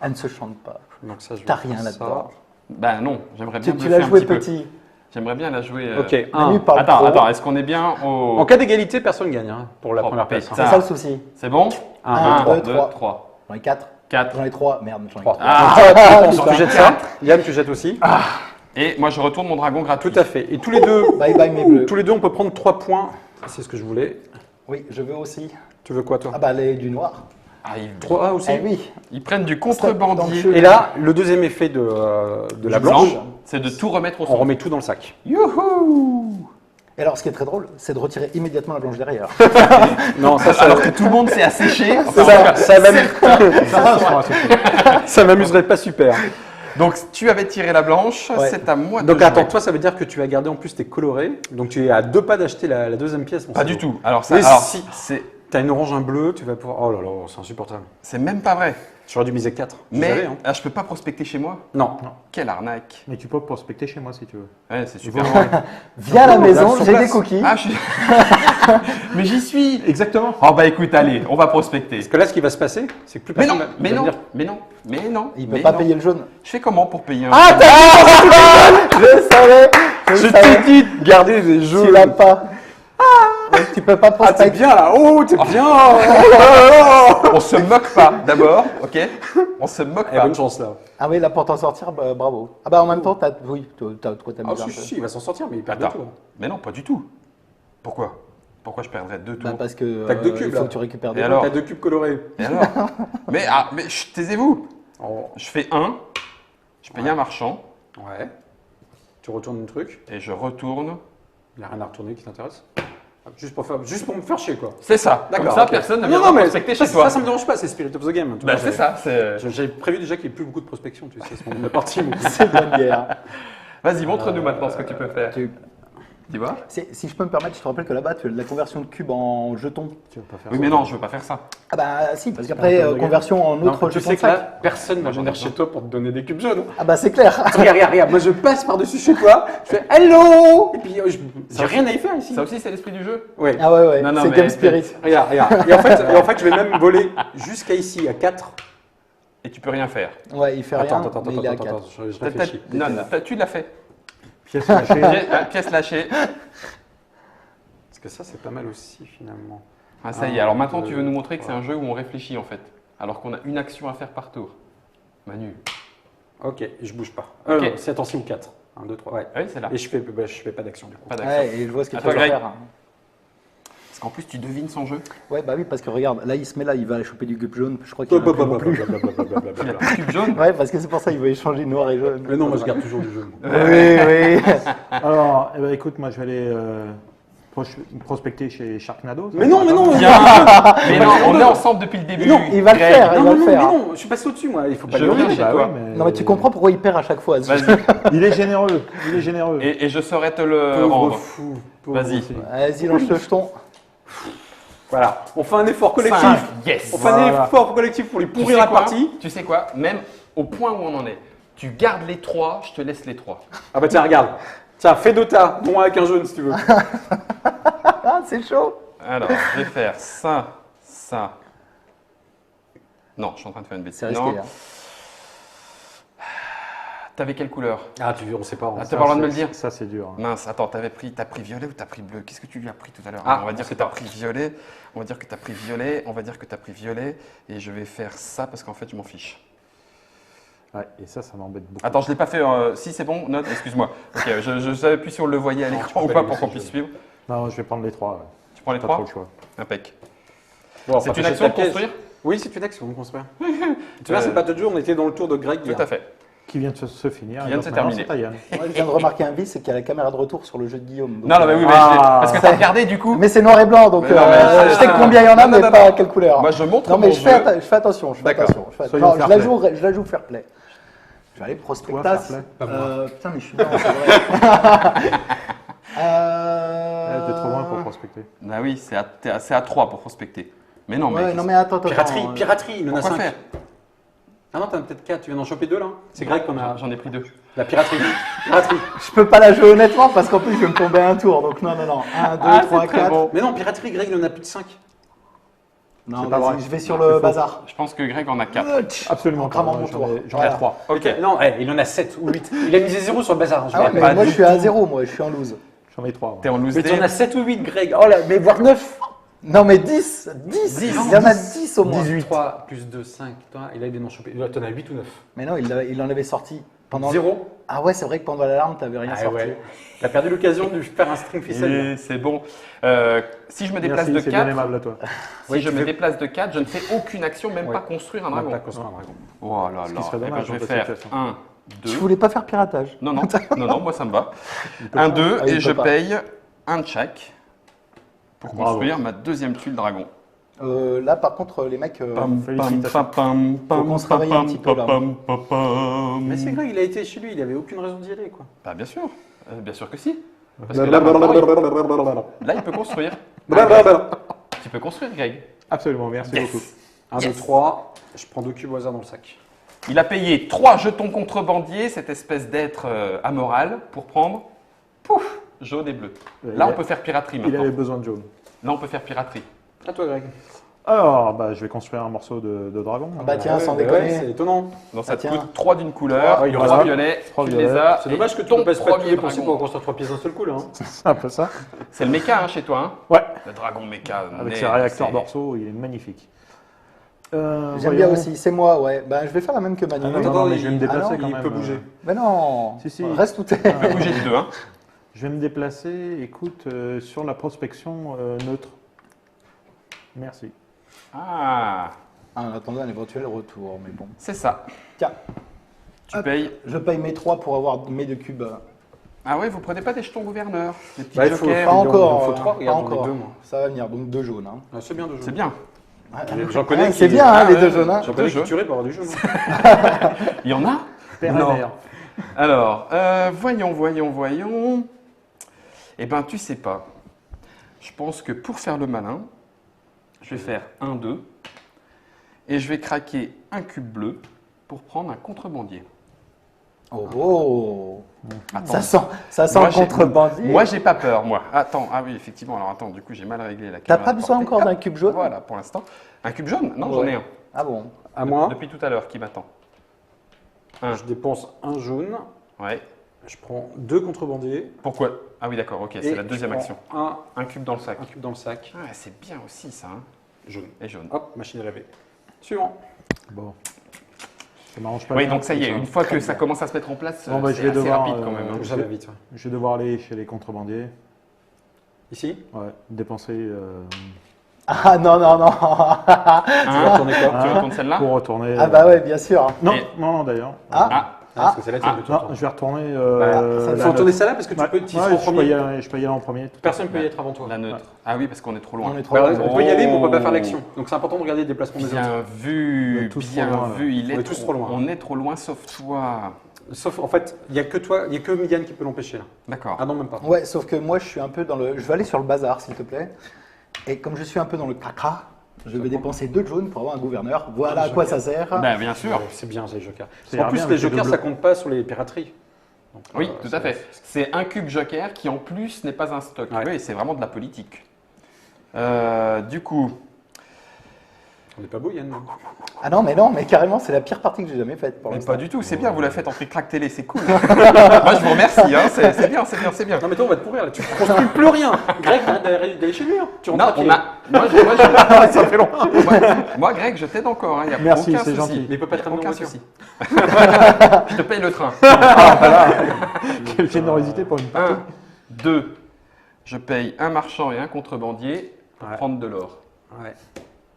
C: Elle ne se chante pas.
B: Donc ça, je vais
C: T'as
B: faire
C: rien
B: ça.
C: là-dedans.
A: Ben non, j'aimerais bien
C: Tu
A: bluffer
C: l'as
A: un
C: joué
A: petit peu.
C: petit.
A: J'aimerais bien la jouer.
B: Ok,
C: Manu
B: un.
C: parle
A: Attends,
C: trop.
A: attends, est-ce qu'on est bien au.
B: En cas d'égalité, personne gagne hein, pour la
A: Oh,
B: première place. hein.
A: pétard.
C: C'est ça le souci.
A: C'est bon
B: Un,
C: 1, 2,
A: 2,
C: 3.
A: 3,
C: J'en ai 4.
A: 4.
C: J'en ai 3. Merde, j'en ai
B: 3.
C: 4.
A: Ah,
B: Tu jettes ça. Yann, tu jettes aussi.
A: et moi je retourne mon dragon gratuit.
B: Tout à fait. Et tous les deux,
C: Bye bye mes bleus.
B: tous les deux, on peut prendre 3 points. C'est ce que je voulais.
C: Oui, je veux aussi.
B: Tu veux quoi, toi
C: Ah bah les du noir.
A: Ah, ils,
B: 3 aussi.
C: Eh oui.
A: ils prennent du
C: Dans le
A: contrebandier.
C: jeu.
B: Et là, le deuxième effet de la blanche,
A: c'est de tout remettre au
B: on
A: centre.
B: remet tout dans le sac.
C: Youhou. Et alors, ce qui est très drôle, c'est de retirer immédiatement la blanche derrière.
B: Non, ça,
A: Alors que tout le monde s'est asséché.
B: ça m'amuserait pas super.
A: Donc tu avais tiré la blanche,
C: Ouais.
A: c'est à moi de
B: Donc
A: jouer.
B: attends, toi, ça veut dire que tu as gardé en plus tes colorés. Donc tu es à 2 pas d'acheter la deuxième pièce. mon
A: Pas
B: salaud.
A: du tout. Alors ça,
B: Mais
A: alors,
B: si.
A: c'est
B: T'as une orange, un bleu, tu vas pouvoir. Oh là là, c'est insupportable.
A: c'est même pas vrai.
B: J'aurais dû miser 4.
A: Mais je peux pas prospecter chez moi.
B: Non.
A: Quelle arnaque.
D: Mais tu peux prospecter chez moi si tu veux.
A: Ouais, c'est super.
C: Viens à la maison,
D: sur
C: j'ai des
D: place.
C: cookies.
A: Ah, mais j'y suis.
D: Exactement.
A: Oh bah écoute, allez, on va prospecter.
B: Parce que là, ce qui va se passer, c'est que plus
A: Mais
B: personne
A: non,
B: va
A: mais non,
B: venir.
A: mais non, mais non.
C: Il
A: mais
C: peut pas
A: non.
C: payer le jaune.
A: Je fais comment pour payer un
C: Ah,
A: jaune
C: Je savais.
B: Je t'ai dit de garder des jeux.
C: Tu l'as pas. Ouais, tu peux pas
B: Ah, t'es
C: prospecter.
B: bien là. Oh, t'es bien.
A: On se moque pas d'abord, ok? On se moque
B: Eh,
A: pas.
B: bonne chance là.
C: Ah oui, là pour t'en sortir, bah, bravo. Ah bah en même temps, oui, t'as de quoi
B: Ah,
C: t'amuser un
B: si,
C: peu.
B: si, il va s'en sortir, mais il perd deux
A: Attends,
B: tours.
A: mais non, pas du tout. Pourquoi? Pourquoi je perdrais 2 tours?
C: Bah parce que
B: T'as que deux
C: il
B: cubes,
C: faut
B: là.
C: que tu récupères
A: Et
C: des
A: alors
B: T'as 2 cubes colorés.
A: Et alors? mais chut, taisez-vous.
B: Oh.
A: Je fais 1, je paye un marchand
B: Ouais. Tu retournes un truc.
A: et je retourne.
B: Il n'y a rien à retourner qui t'intéresse. Juste pour me faire chier quoi.
A: C'est ça. Comme
B: D'accord,
A: ça,
B: ok.
A: personne ne
B: Non,
A: viendra
B: mais
A: prospecter
B: ça,
A: chez toi.
B: ça me dérange pas, c'est Spirit of the Game. Tu
A: Bah
B: vois,
A: c'est ça. c'est-
B: J'avais prévu déjà qu'il n'y ait plus beaucoup de prospection, tu sais, à ce moment de la partie. mais-
C: C'est de la guerre.
A: Vas-y, montre-nous maintenant ce que tu peux faire. Dis-moi.
C: Si je peux me permettre, je te rappelle que là-bas, tu as de la conversion de cubes en jetons.
D: Tu vas pas faire
A: Oui,
D: ça.
A: mais non, je veux pas faire ça.
C: Ah bah si, parce
D: Parce
C: qu'après,
D: que t'as un peu de
C: conversion en
B: Non,
C: autre
B: tu
C: jetons
B: sais
C: de
B: que là,
C: sac.
B: personne va
A: j'en ai
B: venir
A: besoin.
B: chez toi pour te donner des cubes jaunes.
C: Ah bah c'est clair.
B: Regarde, moi je passe par-dessus chez toi, je fais hello Et puis j'ai rien à y faire ici.
A: Ça aussi, c'est l'esprit du jeu.
B: Ouais.
C: Ah ouais,
A: Non, non,
C: c'est
A: mais-
C: Game Spirit.
B: Regarde. Et en fait, je vais même voler jusqu'à ici, à 4.
A: Et tu peux rien faire.
C: Ouais, il fait rien,
B: Attends,
C: mais il est à 4.
B: je réfléchis.
A: Non, non, tu l'as fait.
D: Pièce lâchée.
A: Pièce lâchée.
B: Parce que ça, c'est pas mal aussi finalement.
A: Ah, ça y est. Alors maintenant, tu veux nous montrer que c'est un jeu où on réfléchit en fait. Alors qu'on a une action à faire par tour. Manu.
B: Ok, je bouge pas.
A: Ok.
B: Non, c'est attention 4. 1, 2, 3, ouais.
A: Oui, c'est là.
B: Et je fais pas d'action du coup.
A: Pas d'action.
C: Ouais, et je vois ce que
A: À
C: tu vas
A: toi, Greg.
C: faire.
A: Parce qu'en plus, tu devines son jeu.
C: Ouais, bah oui, parce que regarde, là il se met là, il va aller choper du cube jaune. Je crois qu'il en a plus non plus.
A: Il a plus de cube jaune.
C: Ouais, parce que c'est pour ça qu'il veut échanger noir et jaune.
B: Mais non, moi je garde toujours du jeu. moi.
C: Oui, oui.
D: Alors, eh ben, écoute, moi je vais aller prospecter chez Sharknado. ça
B: Mais
D: te
B: non,
D: va
B: mais
D: pas
B: non,
A: Mais non, on est ensemble depuis le début.
C: Non, il va le
A: Greg.
C: faire.
B: Non,
C: il va
B: non,
C: le
B: non,
C: faire.
B: mais non, je suis passé au-dessus moi, il faut pas
A: Je
B: le
A: viens
B: regarder.
A: chez
D: Bah
A: toi.
D: ouais,
C: Non, mais tu comprends pourquoi il perd à chaque fois.
A: Vas-y.
D: Il est généreux. Il est généreux.
A: Et je saurais te le
B: Pauvre
A: rendre.
B: fou.
A: Vas-y.
D: aussi.
C: Vas-y, lance le jeton.
B: Voilà, on fait un effort collectif.
A: 5. Yes.
B: On fait un
D: Voilà.
B: effort collectif pour lui
A: Tu
B: pourrir
A: sais
B: la
A: quoi
B: partie.
A: Tu sais quoi? Même au point où on en est. Tu gardes les 3, je te laisse les 3.
B: Ah bah tiens, regarde. Tiens, fais Dota, bon avec un jaune si tu veux.
C: Ah, c'est chaud.
A: Alors, je vais faire ça, ça. Non, je suis en train de faire une bêtise.
C: C'est risqué.
A: Non.
C: Hein.
A: T'avais quelle couleur?
B: Ah, tu on sait pas.
A: Ah, t'as pas le droit de me le dire?
D: Ça, c'est dur.
A: Mince, attends, t'as pris violet ou t'as pris bleu? Qu'est-ce que tu lui as pris tout à l'heure?
B: Ah,
A: on va dire
B: on
A: que t'as pris violet. On va dire que t'as pris violet. On va dire que t'as pris violet. Et je vais faire ça parce qu'en fait, je m'en fiche.
D: Ouais, et ça m'embête beaucoup.
A: Attends, je l'ai pas fait. Si c'est bon, note. Excuse-moi. Ok, je savais plus si on le voyait à
B: Non, tu
A: l'écran
B: peux
A: ou
B: pas
A: pas
B: les
A: pour qu'on
B: laisser
A: puisse suivre.
D: Non, je vais prendre les 3. Ouais.
A: Tu prends les
D: Pas
A: 3?
D: trop le choix.
A: Impec.
B: Bon,
A: C'est
B: enfin,
A: une
B: t'achètes
A: action
B: la
A: de
B: pièce.
A: construire?
B: Oui, c'est une action de construire. Tu vois, c'est pas de jour, on était dans le tour de Greg.
A: Tout à fait.
D: Qui vient de se finir.
A: Qui
D: et
A: vient de
D: donc
A: se
D: maintenant,
A: terminer.
D: c'est Taïan.
C: Moi, je viens de remarquer un vice, c'est qu'il y a la caméra de retour sur le jeu de Guillaume. donc,
A: Non, non, mais oui, mais
D: Ah.
A: parce que t'as regardé du coup.
C: Mais c'est noir et blanc, donc
A: Mais non, mais
C: je sais combien il y en a,
A: non,
C: mais
A: non,
C: pas
A: non.
C: quelle couleur.
A: Moi, je montre
C: Non, mais
A: mon
C: je fais,
A: jeu.
C: je fais attention. Je fais
A: D'accord.
C: attention. Je fais-
D: Soyons
C: non,
D: fair
C: je la joue fair play. Je vais aller prospectas.
D: fair
C: Putain, mais je suis bien, c'est vrai.
D: T'es trop loin pour prospecter.
A: Bah oui, c'est à 3 pour prospecter. Mais non,
C: Ouais,
A: mais.
C: non, mais attends.
B: Piraterie, piraterie, il en a
A: Pourquoi
B: 5.
A: faire?
B: Ah non, t'en as peut-être 4, tu viens d'en choper 2 là. C'est Greg qu'on a.
A: J'en ai pris 2.
B: La piraterie. Piraterie.
C: Je peux pas la jouer honnêtement parce qu'en plus, je vais me tomber à un tour. Donc, non. 1, 2,
A: Ah,
C: 3,
A: c'est très
C: 4.
A: bon.
B: Mais non, piraterie, Greg, il en a plus de 5.
C: Non,
D: C'est pas
C: vas-y,
D: vrai.
C: je vais sur
D: C'est
C: le
D: faux.
C: bazar.
A: Je pense que Greg en a 4.
D: Absolument.
C: En cramant
D: pas.
C: mon tour.
D: J'en ai
C: Voilà.
D: 3.
A: Ok.
B: Non, il en a 7 ou 8. Il a misé 0 sur le bazar. Je
C: Ah ouais,
B: rappelle.
C: mais
A: pas
C: moi,
A: du
C: je suis à
A: tout.
C: 0. Moi, je suis en lose.
D: J'en ai 3.
A: T'es en loose
B: Mais
A: day.
B: tu en as 7 ou 8, Greg. Oh là, mais voire 9.
C: Non, mais 10. 10. Il y en a 10 au moins.
B: 3 plus 2, 5. Toi, il a aidé d'en choper. T'en as 8 ou 9.
C: Mais non, il en avait sorti pendant.
B: 0.
C: Ah ouais, c'est vrai que pendant l'alarme, t'avais rien
B: Ah
C: sorti.
B: ouais. T'as perdu l'occasion de faire un string ficelle.
A: Et c'est bon. Si je me déplace
D: Merci,
A: de
D: c'est bien
A: 4,
D: aimable à toi.
A: si je me déplace de 4, je ne fais aucune action, même
B: Ouais.
A: pas construire un
B: On va
A: dragon.
B: pas construire un dragon.
A: Oh là
D: qui
A: là.
D: serait
A: Eh ben,
D: dommage
A: je vais
D: dans ta
A: faire
D: situation.
A: 1, 2.
C: Je voulais pas faire piratage.
A: Non, non, moi ça me va. 1, 2,
C: Ah, il
A: et
C: peut
A: je
C: pas.
A: paye un de chaque pour
D: Bravo.
A: construire ma deuxième tuile dragon.
C: Là, par contre, les mecs.
D: Félicitations.
C: Faut qu'on se réveille un petit peu, là.
B: Mais c'est Greg, il a été chez lui, il avait aucune raison d'y aller quoi.
A: Bah bien sûr. Bien sûr que si. Parce que là, maintenant, là, il peut construire. Tu peux construire, Greg.
D: Absolument, merci
A: Yes.
D: beaucoup.
B: 1,
A: Yes.
B: 2, 3. Je prends 2 cubes au hasard dans le sac.
A: Il a payé 3 jetons contrebandiers, cette espèce d'être amoral, pour prendre, pouf, jaune et bleu. Là, on peut faire piraterie
D: Il
A: maintenant.
D: avait besoin de jaune.
A: Là, on peut faire piraterie.
B: À toi, Greg.
D: Alors, bah, je vais construire un morceau de dragon.
C: Ah bah tiens,
B: Ouais,
C: sans
B: bah
C: déconner.
B: ouais, c'est étonnant.
A: Donc, ça
C: Ah,
A: te
C: tiens.
A: coûte 3 d'une couleur,
D: Trois,
A: 3
D: voilà.
A: violets,
D: Trois
A: tu les
D: violets.
A: as.
B: C'est
A: et
B: dommage que tu
A: ton
B: ne passes pas tous
A: premier
B: les pensées
A: dragon.
B: pour construire 3 pièces d'un seul coup, là. Hein.
D: C'est un peu ça.
A: C'est le méca hein, chez toi, hein
D: Ouais,
A: le dragon méca.
D: avec
A: né,
D: ses réacteurs
A: c'est-
D: dorsaux, il est magnifique.
C: J'aime
D: Voyons.
C: bien aussi, c'est moi, ouais. Bah, je vais faire la même que Manu.
D: Ah non,
B: Attends,
D: mais je vais me
B: il-
D: déplacer
C: ah non,
D: quand
B: il
D: même.
B: peut bouger.
C: Mais non,
D: Si, si.
C: reste où t'es.
A: Tu peux bouger de 2, hein
D: Je vais me déplacer, écoute, sur la prospection neutre. Merci.
A: Ah,
C: En attendant un éventuel retour, mais bon.
A: c'est ça.
C: Tiens,
A: Tu
C: Hop.
A: payes.
C: je paye mes 3 pour avoir mes 2 cubes.
A: Ah ouais, vous prenez pas des jetons gouverneurs, des petits
B: Bah, il faut-
A: jokers.
C: Pas
B: il en
C: encore.
B: faut 3,
C: pas
B: regarde, j'en ai
C: encore.
B: 2, moi.
C: Ça va venir, donc 2 jaunes. Hein.
B: Ah, c'est bien de jouer.
A: C'est bien.
B: J'en connais
C: Ah,
B: qui-
C: c'est bien, hein,
A: Ah,
C: les
A: ouais,
C: 2 jaunes. Hein.
B: J'en connais
A: Deux
B: qui tueraient pour avoir du jaune.
A: Il y en a
D: Père
A: Non.
D: et mère.
A: Alors, voyons. Eh ben, tu sais pas. Je pense que pour faire le malin, je vais faire 1, 2. Et je vais craquer un cube bleu pour prendre un contrebandier.
C: Oh, oh.
A: Attends.
C: Ça sent
A: Moi,
C: le
A: j'ai-
C: contrebandier.
A: Moi, j'ai pas peur, moi. Attends, ah oui, effectivement. Alors, attends, du coup, j'ai mal réglé la
C: T'as
A: caméra
C: pas
A: de
C: besoin
A: portée.
C: encore d'un cube jaune?
A: Voilà, pour l'instant. Un cube jaune Non, j'en ai un.
C: Ah bon?
B: À moi,
A: Depuis tout à l'heure, qui m'attend. Un.
B: je dépense un jaune.
A: Ouais.
B: Je prends 2 contrebandiers.
A: Pourquoi Ah oui, d'accord, ok, c'est
B: et
A: la deuxième
B: je
A: action.
B: prends
A: Un cube dans le sac.
B: un cube dans le sac.
A: Ah, c'est bien aussi, ça. Hein.
B: Jaune.
A: Et jaune.
B: Hop, machine à laver. Suivant.
D: Bon. Ça m'arrange pas
A: Oui,
D: bien,
A: donc ça y est,
D: tout
A: une fois que ça commence à se mettre en place,
D: Bon, bah, je
A: c'est
D: vais
A: assez
D: devoir,
A: rapide quand même. hein.
B: Ça va vite. Ouais.
D: Je vais devoir aller chez les contrebandiers.
B: Ici,
D: Ouais, dépenser
C: Ah non, non, non.
B: tu vas retourner quoi
A: Tu retournes celle-là
D: pour retourner.
C: Ah bah ouais, bien sûr.
D: Non,
A: Et-
D: non, d'ailleurs.
C: Ah,
A: Ah,
B: Parce que c'est là que
A: Ah,
B: tu
D: Non, je vais retourner.
C: ça
B: Il
C: va.
B: faut retourner celle-là parce que tu
D: Ouais,
B: peux t'y
D: ouais,
B: en
D: je peux y
B: premier.
D: aller, je peux y aller en premier.
B: Personne ne peut y être avant toi.
A: la neutre. Ah oui, parce qu'on est trop loin.
C: On est trop
B: Bah,
C: loin.
B: on peut y aller, mais on peut pas
A: Oh.
B: faire l'action. Donc c'est important de regarder le déplacement des autres.
A: Bien
D: On
A: vu,
D: est tous
A: bien
D: trop loin, là.
A: vu. Il
B: On est tous trop loin.
A: On est trop loin, sauf toi.
B: Sauf, en fait, il n'y a que toi, il n'y a que Midian qui peut l'empêcher là.
A: D'accord.
B: Ah non, même pas.
C: Ouais, sauf que moi, je suis un peu dans le. Je vais aller sur le bazar, s'il te plaît. Et comme je suis un peu dans le cracra, je vais dépenser 2 jaunes pour avoir un gouverneur. Voilà à quoi ça sert.
A: Ben, bien sûr.
B: Ouais, c'est bien, c'est les jokers.
D: C'est
B: En plus,
D: bien
B: les
D: avec les
B: jokers,
D: deux
B: ça
D: bleus.
B: compte pas sur les pirateries. Donc,
A: Oui, tout à
B: c'est-
A: fait. C'est un cube joker qui en plus n'est pas un stock.
B: Ouais.
A: Oui, c'est vraiment de la politique. Du coup,
B: On n'est pas beau, Yann.
C: Ah non, mais carrément, c'est la pire partie que j'ai jamais faite pour
A: mais
C: l'instant.
A: pas du tout, c'est bien, vous la faites en trick-track télé, c'est cool. Moi, je vous remercie, hein, c'est bien, c'est bien, c'est bien.
B: Non, mais toi, on va te pourrir là. Tu ne construis plus rien. Greg, arrête d'aller chez lui. Hein. Tu rentres
A: Non,
B: à pied.
A: on a. Moi, ça fait long. Moi, Greg, je t'aide encore. Il n'y a
D: Merci,
A: aucun
D: c'est
A: souci.
D: gentil.
B: Mais il peut pas te ramener en
A: Aucun
B: voiture.
A: souci. Je te paye le train.
D: Quelle générosité pour une partie.
A: 1, 2. Je paye un marchand et un contrebandier pour
B: Ouais.
A: prendre de l'or.
B: Ouais.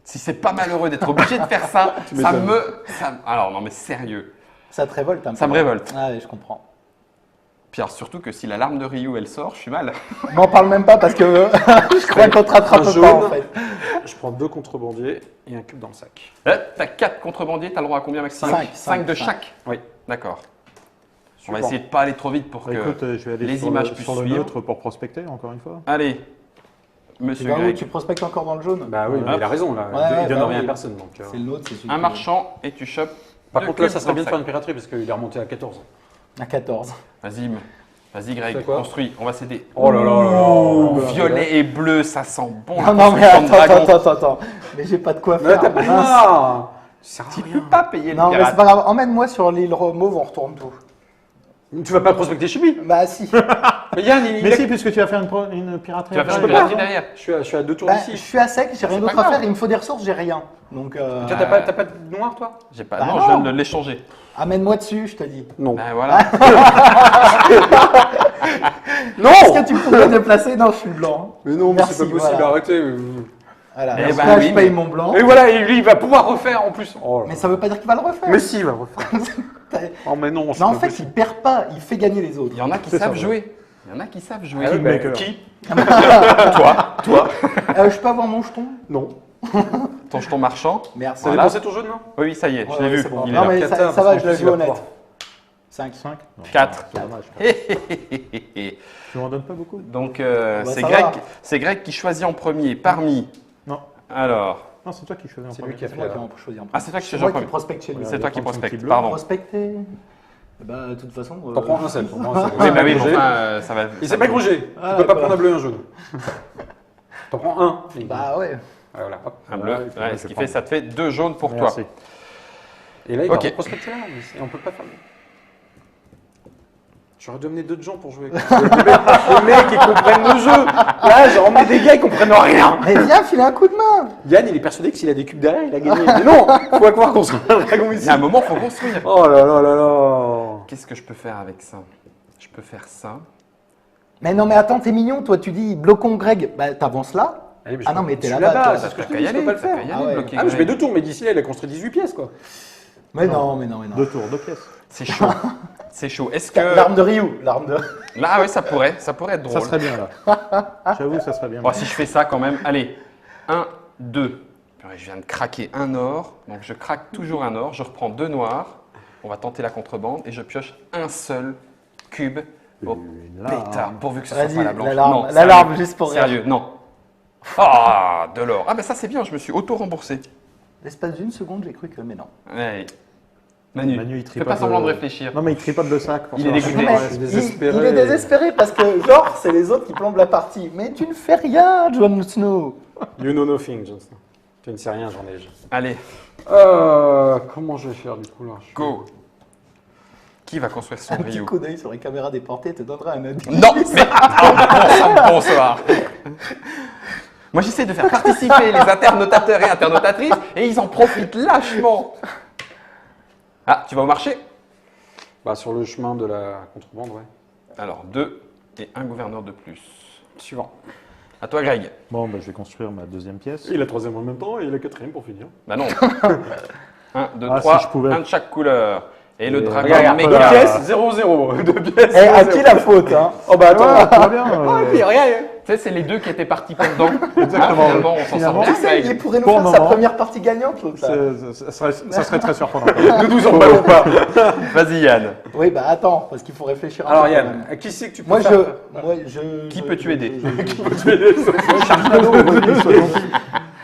A: Si c'est pas malheureux d'être obligé de faire ça, ça
B: m'étonnes.
A: me. Alors, non, mais sérieux.
C: Ça te révolte un peu.
A: Ça me révolte.
C: Ah oui, je comprends.
A: Puis alors, surtout que si l'alarme de Ryu elle sort, je suis mal.
C: M'en parle même pas parce que je crois qu'on te rattrape
B: Un
C: pas
B: jaune.
C: en fait.
B: Je prends 2 contrebandiers et un cube dans le sac.
A: T'as 4 contrebandiers, t'as le droit à combien maximum
C: Cinq,
A: 5 de
C: cinq.
A: chaque.
B: Oui.
A: D'accord. On va
B: Suivant.
A: essayer de pas aller trop vite pour
D: Bah,
A: que.
D: écoute, je vais aller
A: les
D: sur
A: images
D: le,
A: puissent
D: sur le
A: suivre.
D: neutre pour prospecter, encore une fois.
A: Allez,
C: Tu
A: monsieur
C: vas où?
A: Greg.
C: Tu prospectes encore dans le jaune?
B: Bah oui, mais il a raison là.
C: Ouais, ouais,
B: il donne
C: bah
B: rien
C: oui.
B: à personne. Donc,
C: C'est le nôtre, c'est celui
A: Un
C: qui-
A: marchand et tu chopes.
B: Par
A: deux
B: contre, là,
A: cubes
B: ça serait
A: dans
B: bien
A: le
B: de faire
A: sac.
B: une piraterie parce qu'il est remonté à 14.
C: À 14.
A: Vas-y, vas-y Greg,
B: C'est quoi
A: construis, on va s'aider.
B: Oh là là là là.
A: Ouh, violet et bleu, ça sent bon. la
C: Non, non, mais
A: construction de
C: attends,
A: dragon.
C: attends. Mais j'ai pas de quoi
B: Mais là,
C: faire.
B: t'as
C: mince.
B: pas. Ça sert à
A: Tu
B: rien.
A: peux pas payer le
C: Non, mais
A: pirate.
C: c'est pas grave. Emmène-moi sur l'île mauve, on retourne tout.
B: Tu vas pas prospecter chez lui.
C: Bah si.
B: Mais Yann, il
D: Mais
B: a-
D: si, puisque tu vas faire une piraterie.
A: Tu vas faire
D: après.
A: une piraterie derrière.
B: Je suis à 2 tours
C: Bah,
B: d'ici.
C: je suis à sec, j'ai rien
A: c'est
C: d'autre
A: pas
C: à faire.
A: grave.
C: Il me faut des ressources, j'ai rien. Donc,
B: Toi, t'as pas de noir, toi
A: J'ai pas.
C: Bah
A: non,
C: non.
A: je viens de l'échanger.
C: amène-moi dessus, je te dis.
B: Non.
A: Ben voilà.
B: Non
C: Est-ce que tu pourrais déplacer? Non, je suis blanc.
B: Mais non, mais
C: Merci,
B: c'est pas possible,
C: voilà.
B: arrêtez.
C: Voilà.
A: Eh
C: Donc
A: ben
C: là,
A: oui,
C: je paye
A: mais-
C: mon blanc.
B: Et voilà, et lui, il va pouvoir refaire en plus. Oh là
C: Mais
B: là.
C: ça veut pas dire qu'il va le refaire.
B: Mais si, il va refaire. Oh, mais non, c'est
C: Non, en
B: pas
C: fait,
B: possible.
C: il perd pas, il fait gagner les autres.
A: Il y en a qui
D: C'est
A: savent
D: ça,
A: jouer. Il y en a qui savent jouer.
B: Ah oui, bah,
D: Kingmaker.
B: qui
A: Toi,
C: Je peux avoir mon jeton?
B: Non.
A: ton jeton marchand.
C: Merci.
B: Ça
A: Voilà.
B: dépensé ton jeu, non
A: Oui, ça y est, je
C: Ouais,
A: l'ai
C: ouais,
A: vu.
C: c'est bon.
A: Il est
C: Non,
A: là.
C: mais
B: Quatre,
C: ça
B: parce
C: va,
B: qu'en
C: je la
B: plus,
C: joue
B: il va
C: honnête.
B: pouvoir.
C: 5.
D: 5
A: 4.
D: C'est dommage. Tu m'en donnes pas beaucoup?
A: Donc
C: Bah,
A: c'est
C: ça
A: Greg,
C: va.
A: c'est Greg qui choisit en premier parmi.
D: Non.
A: Alors,
D: Non, c'est toi qui choisis en
B: C'est
D: premier.
B: lui qui a
C: C'est
B: fait
C: moi qui
B: la-
C: en choisis un
A: Ah, c'est toi qui
C: C'est
A: choisis
C: moi
A: en
C: qui
A: premier.
C: prospecte chez lui.
A: C'est toi qui
D: prendre son
A: prospecte,
D: petit bleu.
A: pardon.
C: Prospecter. Bah, de toute façon.
B: T'en prends un seul. t'en prends un seul.
A: Oui, bah oui, mais
B: Grugé.
A: enfin, ça va.
B: Il s'appelle Grugé.
C: Ah,
B: Tu peux pas
C: d'accord.
B: prendre un bleu et un jaune. T'en prends un.
C: Bah ouais.
B: Voilà, hop.
A: Un bleu,
D: Ouais,
A: ouais,
D: je
A: ce qui
D: prends.
A: fait, ça te fait 2 jaunes pour toi.
D: Merci.
B: Et là, il
A: Ok.
B: va prospecter là, mais on peut pas faire. J'aurais dû amener d'autres gens pour jouer. Les mecs, ils comprennent le jeu. Là, j'en mets des gars, ils comprennent rien.
C: Mais viens, filer un coup de main.
B: Yann, il est persuadé que s'il a des cubes derrière, il a gagné. Mais non, faut pouvoir construire un dragon
A: Il
B: ici.
A: y a un moment, il faut construire.
B: Oh là là là là.
A: Qu'est-ce que je peux faire avec ça? Je peux faire ça.
C: Mais non, mais attends, t'es mignon, toi, tu dis bloquons Greg. Bah, t'avances là.
B: Allez,
C: Ah non, mais
B: je
C: t'es
B: suis
C: là-bas, toi.
B: c'est ce que je te
A: T'as
B: dis,
A: qu'à y
B: je peux
A: aller,
B: pas le
A: t'as
B: faire.
A: qu'à y
C: Ah
A: aller,
C: ouais.
A: bloquer
B: Ah, mais je mets
A: Greg.
B: 2 tours, mais d'ici là, il a construit 18 pièces, quoi.
C: Mais non, mais non, mais non.
D: 2 tours, 2 pièces.
A: C'est chaud. C'est chaud. Est-ce que.
C: L'arme de Ryu. L'arme de.
A: Là, ouais, ça pourrait être drôle.
D: Ça serait bien là. J'avoue, ça serait bien.
A: Bon, si je fais ça quand même, allez, 1, 2. Je viens de craquer un or, donc je craque toujours un or, je reprends 2 noirs, on va tenter la contrebande et je pioche un seul cube au
D: Une larme.
A: pétard, pourvu que ce soit
C: Vas-y,
A: pas la blanche.
C: l'alarme,
A: Non,
C: l'alarme,
A: sérieux,
C: juste pour rire.
A: Sérieux, non. Ah, de l'or. Ah, ben ça c'est bien, je me suis auto-remboursé.
C: L'espace d'une seconde, j'ai cru que. Mais non.
A: Ouais. Manu,
D: Manu, il
A: fais pas semblant de réfléchir.
D: Non, mais il tripote le sac. Pour
A: Il est
D: savoir
A: dégoûté.
D: si
C: Mais
D: il
B: je
D: reste.
B: suis
C: il
B: désespéré.
C: est désespéré parce que, genre, c'est les autres qui plombent la partie. Mais tu ne fais rien, Jon Snow.
B: You know nothing, Johnson. Tu ne sais rien, j'en ai.
A: Allez,
B: Comment je vais faire du coup là
A: go. Qui va construire son
C: Un petit
A: Ryu?
C: coup d'œil sur les caméras des portées te donnera un avis.
A: Non, mais bonsoir. Moi, j'essaie de faire participer les internautateurs et internautatrices et ils en profitent lâchement. Ah, tu vas au marché?
B: Bah, sur le chemin de la contrebande, ouais.
A: Alors, 2 et un gouverneur de plus.
B: Suivant.
A: À toi, Greg.
D: Bon, bah, je vais construire ma deuxième pièce.
B: Et la troisième en même temps et la quatrième pour finir.
A: Bah non. 1, 2,
D: Ah,
A: 3,
D: si je pouvais.
A: un de chaque couleur. Et le
D: Et
A: dragon
B: Regarde,
A: méga.
B: deux
D: Voilà.
B: pièces, 0-0. Deux pièces.
C: Eh, à
B: 0-0.
C: qui la faute, hein?
B: Oh bah attends.
D: Tout va bien.
B: Ah, et puis rien.
A: Tu sais, c'est les deux qui étaient partis pendant.
D: Exactement.
A: Finalement, on s'en sort
D: Finalement.
A: bien.
C: Tu sais, il
A: Greg.
C: pourrait nous
D: Pour
C: faire
D: le
C: sa
D: moment.
C: première partie gagnante, l'autre. là.
D: Ça serait très surprenant.
B: Nous 12 en ballon pas.
A: Vas-y, Yann.
C: Oui, bah attends, parce qu'il faut réfléchir un
B: Alors
C: peu, quand
B: Yann,
C: même.
B: à qui c'est que tu peux
C: Moi,
B: faire
C: je.
A: Qui peux-tu aider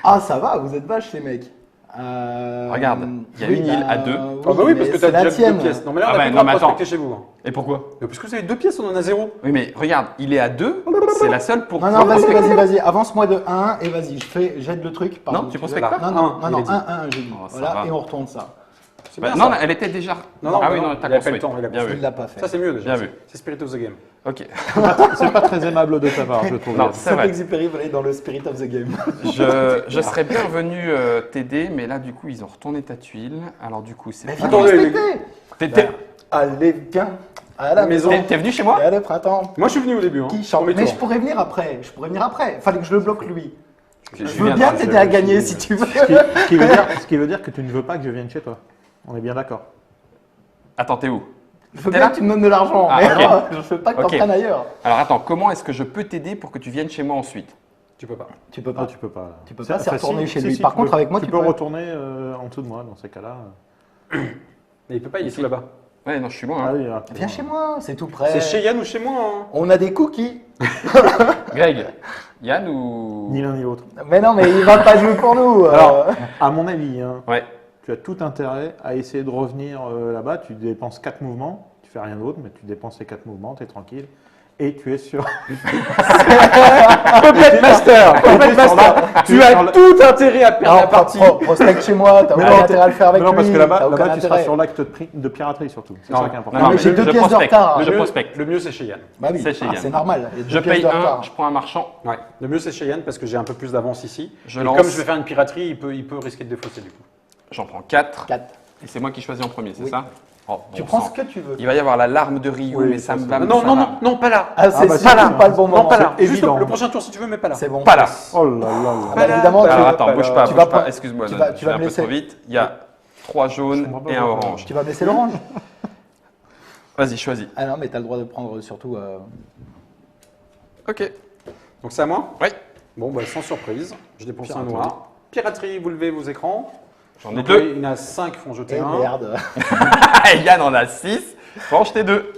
C: Ah, ça va, vous êtes vaches, les mecs.
A: Regarde, il y a une île à 2.
B: Ah bah oui, parce que
C: c'est
B: t'as
C: la
B: déjà
C: tienne.
B: 2 pièces. Non mais là,
A: Ah
B: on a
A: bah,
B: plus le
A: non,
B: droit de
A: mais attends.
B: prospecter chez vous. Hein.
A: Et pourquoi?
B: Mais parce que vous avez 2 pièces, on en a 0.
A: Oui, mais regarde, il est à 2. C'est la seule pour.
C: Non, non, vas-y, avance-moi de 1 et vas-y, jette le truc. Pardon,
A: Non, tu
C: vois.
A: prospectes pas?
C: Non, non,
B: Un,
C: non,
B: il
C: non,
B: a
C: 1, j'ai dit.
A: Oh, ça
C: Voilà,
A: va.
C: et on retourne ça.
B: C'est
A: Bah,
B: bien
A: non,
B: ça.
A: elle était déjà.
B: Non,
A: ah oui,
B: non,
A: non, t'as
B: il a pas
A: construit.
B: le temps, il a
A: Bien
B: construit.
C: Il
A: vu.
C: l'a pas fait.
A: Bien
B: Ça c'est mieux déjà.
A: Bien vu.
B: C'est Spirit of the Game.
A: Ok.
D: C'est pas très aimable de ta part, je trouve.
A: Non, c'est vrai.
C: Saint-Exupéry va aller dans le spirit of the game.
A: Je serais bien venu t'aider, mais là, du coup, ils ont retourné ta tuile. Alors, du coup, c'est.
C: Mais viens
B: Attendez,
C: respecter. Allez, viens. À la
B: Maison.
C: maison.
A: T'es venu chez moi?
C: Et à le printemps.
B: Moi je suis venu au début. Hein.
C: Qui chante.
B: Premier
C: Mais
B: tour.
C: je pourrais venir après. Fallait que je le bloque lui. Je veux
A: viendrai,
C: bien t'aider à gagner si tu veux.
D: Ce qui veut dire que tu ne veux pas que je vienne chez toi. On est bien d'accord.
A: Attends, t'es où?
C: Je veux
A: T'es
C: bien
A: là
C: que tu me donnes de l'argent.
A: Ah,
C: mais
A: ok.
C: non, je veux pas que
A: Ok.
C: t'en prennes ailleurs.
A: Alors, attends, comment est-ce que je peux t'aider pour que tu viennes chez moi ensuite?
B: Tu peux pas.
C: Tu peux
D: Ah,
C: pas.
D: tu peux pas.
C: Tu peux pas, c'est retourner chez lui.
D: Si,
C: Par
D: tu
C: contre,
D: peux-
C: avec moi,
D: tu
C: tu
D: peux
C: peux.
D: retourner en dessous de moi dans ces cas-là.
B: Mais il peut pas, il est tout là-bas.
A: Ouais, non, je suis loin.
D: Ah
A: Hein.
D: oui, là.
C: Viens chez moi, c'est tout près.
B: C'est chez Yann ou chez moi hein.
C: On a des cookies.
A: Greg, Yann ou.
D: Ni l'un ni l'autre.
C: Mais non, mais il va pas jouer pour nous.
D: Alors, à mon avis, hein,
A: Ouais.
D: tu as tout intérêt à essayer de revenir là-bas. Tu dépenses 4 mouvements, tu fais rien d'autre, mais tu dépenses ces 4 mouvements, tu es tranquille. Et tu es sur.
B: Complète master. Complète master. Tu as tout intérêt à perdre la partie.
C: Prospect chez moi, t'as
D: Mais
C: aucun
D: non,
C: intérêt à le faire avec
D: non,
C: lui.
D: parce que
C: t'as
D: là-bas,
C: aucun
D: tu seras
C: intérêt.
D: sur l'acte de piraterie surtout. C'est
B: Non,
D: ça qui est important.
C: non, mais j'ai deux
A: je
C: pièces de
A: prospecte.
C: retard.
A: Je
B: Le mieux-
A: prospecte.
B: Le mieux c'est chez Yann.
C: Bah oui,
A: C'est chez Yann.
C: c'est normal. il y a deux
A: Je
C: pièces
A: paye
C: de
A: 1,
C: retard.
A: je prends un marchand.
B: Ouais. Le mieux c'est chez Yann parce que j'ai un peu plus d'avance ici.
A: Je
B: Et
A: lance.
B: comme je vais faire une piraterie, il peut risquer de défausser du coup.
A: J'en prends 4.
C: 4.
A: Et c'est moi qui choisis en premier, c'est
C: Oui.
A: ça? Oh,
C: Tu
A: bon
C: prends
A: sang.
C: ce que tu veux.
A: Il va y avoir la larme de Ryu,
D: Oui,
A: mais
D: ça,
A: ça me
D: c'est
A: va.
D: bon.
B: Non,
A: ça
B: non,
A: va.
B: non, non, pas là.
C: Ah, c'est
D: bah,
C: sûr,
D: pas là.
C: pas le bon moment.
B: Non, pas là.
D: c'est
B: Juste
D: évident.
B: le prochain tour si tu veux, mais pas là.
C: C'est bon.
A: Pas là.
D: Oh là là
C: Ah,
D: là.
C: bah, évidemment,
A: Alors
C: tu,
A: attends, bouge pas,
C: tu
A: bouge
C: vas
A: pas.
C: pas-
A: Excuse-moi,
C: tu
A: non,
C: vas-
A: je
C: tu
A: vais
C: vas
A: un
C: me
A: peu
C: laisser-
A: trop vite. Il y a 3 jaunes
D: comprends pas
A: et un
D: pourquoi.
A: orange.
C: tu vas baisser l'orange.
A: Vas-y, choisis.
C: Ah non, mais t'as le droit de prendre surtout.
A: Ok.
B: Donc c'est à moi.
A: Oui.
B: Bon, bah, sans surprise, je dépense un
C: Piraterie.
B: noir. Piraterie, vous levez vos écrans.
A: J'en ai
B: Donc,
A: 2.
B: Il y en a 5 font jeter
C: Eh
B: un.
C: merde.
A: Yann en a 6. Franche, t'es 2.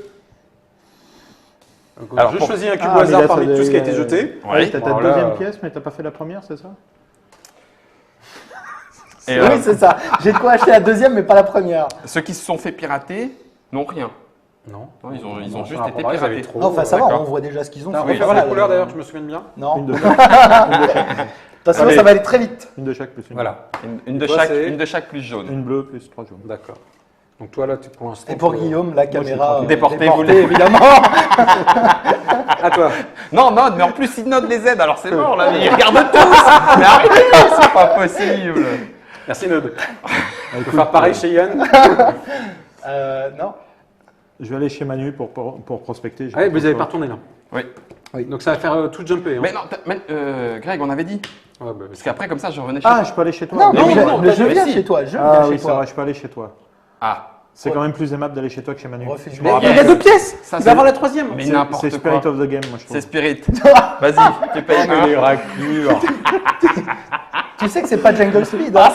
B: Donc,
A: Alors,
B: je
A: pour-
B: choisis un cube
D: Ah,
B: au
D: mais
B: hasard
D: là,
B: parmi
D: ça
B: tout ce qui a
D: doit-
B: été jeté.
D: Ouais, t'as ta
B: Voilà.
D: deuxième pièce, mais t'as pas fait la première, c'est ça
A: Et
C: Oui, c'est ça. J'ai de quoi acheter la deuxième, mais pas la première.
A: ceux qui se sont fait pirater n'ont rien.
B: Non.
A: Non, ils ont juste
B: par
A: été
B: rapport à ça, ils avaient
A: piratés.
B: trop,
C: Non, enfin, ça va,
A: d'accord.
C: on voit déjà ce qu'ils ont.
B: On
A: Oui,
B: va faire
A: c'est
B: la
A: ça.
B: couleur d'ailleurs, je me souviens bien.
C: Non.
D: Une de chaque.
C: Attention,
B: Allez.
C: ça va aller très vite.
D: Une de chaque plus une.
B: Voilà.
A: Une de
B: Toi,
A: chaque,
B: c'est-
A: une de chaque plus jaune.
D: Une bleue plus 3 jaunes.
B: D'accord. Donc toi là, tu pour l'instant.
C: Et pour
B: tu-
C: Guillaume, la caméra
A: Déportée,
C: évidemment.
B: À toi.
A: Non, Nod, mais en plus, il Nod les aide, alors c'est mort là, ils regardent tous. Mais arrêtez, c'est pas possible.
B: Merci Nod. On peut faire pareil chez Yann.
C: Non.
D: Je vais aller chez Manu pour prospecter. j'ai
B: Ouais,
D: pas
B: vous
D: trop
B: n'avez
D: le
B: pas
D: choix.
B: retourné là.
A: Oui.
B: Donc ça va faire tout jumper. Hein.
A: Mais non, Greg, on avait dit.
B: Ouais, bah,
A: Parce qu'après, comme ça, je revenais chez
D: Ah,
A: toi.
D: je peux aller chez toi.
C: Non,
A: Mais
C: mais,
A: oui,
C: je,
A: non,
C: mais je
A: mais
C: viens
A: si.
C: chez toi. Je viens
D: Ah
C: chez
D: oui, c'est
C: toi.
D: vrai, je peux aller chez toi.
A: Ah,
D: C'est quand même plus aimable d'aller chez toi que chez Manu.
C: Refuse.
A: Mais
B: Il y a 2 pièces.
A: Ça,
B: Il
A: c'est-
B: va avoir la troisième.
A: mais
D: C'est
A: n'importe
D: Spirit
A: quoi.
D: of the Game, moi je trouve.
A: C'est Spirit. Vas-y, tu payes un.
B: Les raclures.
C: Tu sais que c'est pas Jungle Speed. Hein,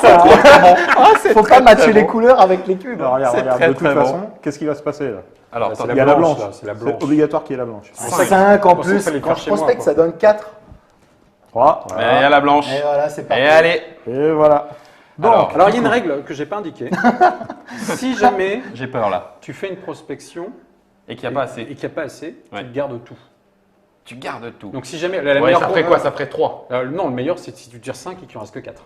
C: Faut
A: très,
C: pas matcher
A: très
C: les
A: bon.
C: couleurs avec les cubes.
D: Alors, regarde,
A: C'est
D: regarde,
A: très,
D: de toute
A: très bon.
D: façon, qu'est-ce qui va se passer là
A: Alors,
B: C'est
A: attends,
D: Il y a la
B: blanche,
D: blanche.
B: là, c'est la blanche.
D: C'est obligatoire qu'il y ait la blanche.
C: 5 en
B: Pour ça,
C: plus.
B: il fallait
C: Quand
B: faire
C: je
B: chez moi,
C: prospecte,
B: quoi.
C: ça donne 4.
D: 3.
A: il y a la blanche.
C: Et voilà, c'est parti.
A: Et allez,
D: Et voilà. Donc,
B: Alors il y a une règle que j'ai pas indiquée. Si jamais
A: j'ai peur là.
B: tu fais une prospection
A: Et qu'il n'y a pas
B: et
A: assez.
B: qu'il n'y a pas assez,
A: Ouais.
B: tu te gardes tout.
A: Tu gardes tout.
B: Donc si jamais la
A: Ouais,
B: meilleure
A: ça ferait quoi? Ça ferait 3.
B: Non, le meilleur c'est si tu tires 5 et qu'il en reste que 4.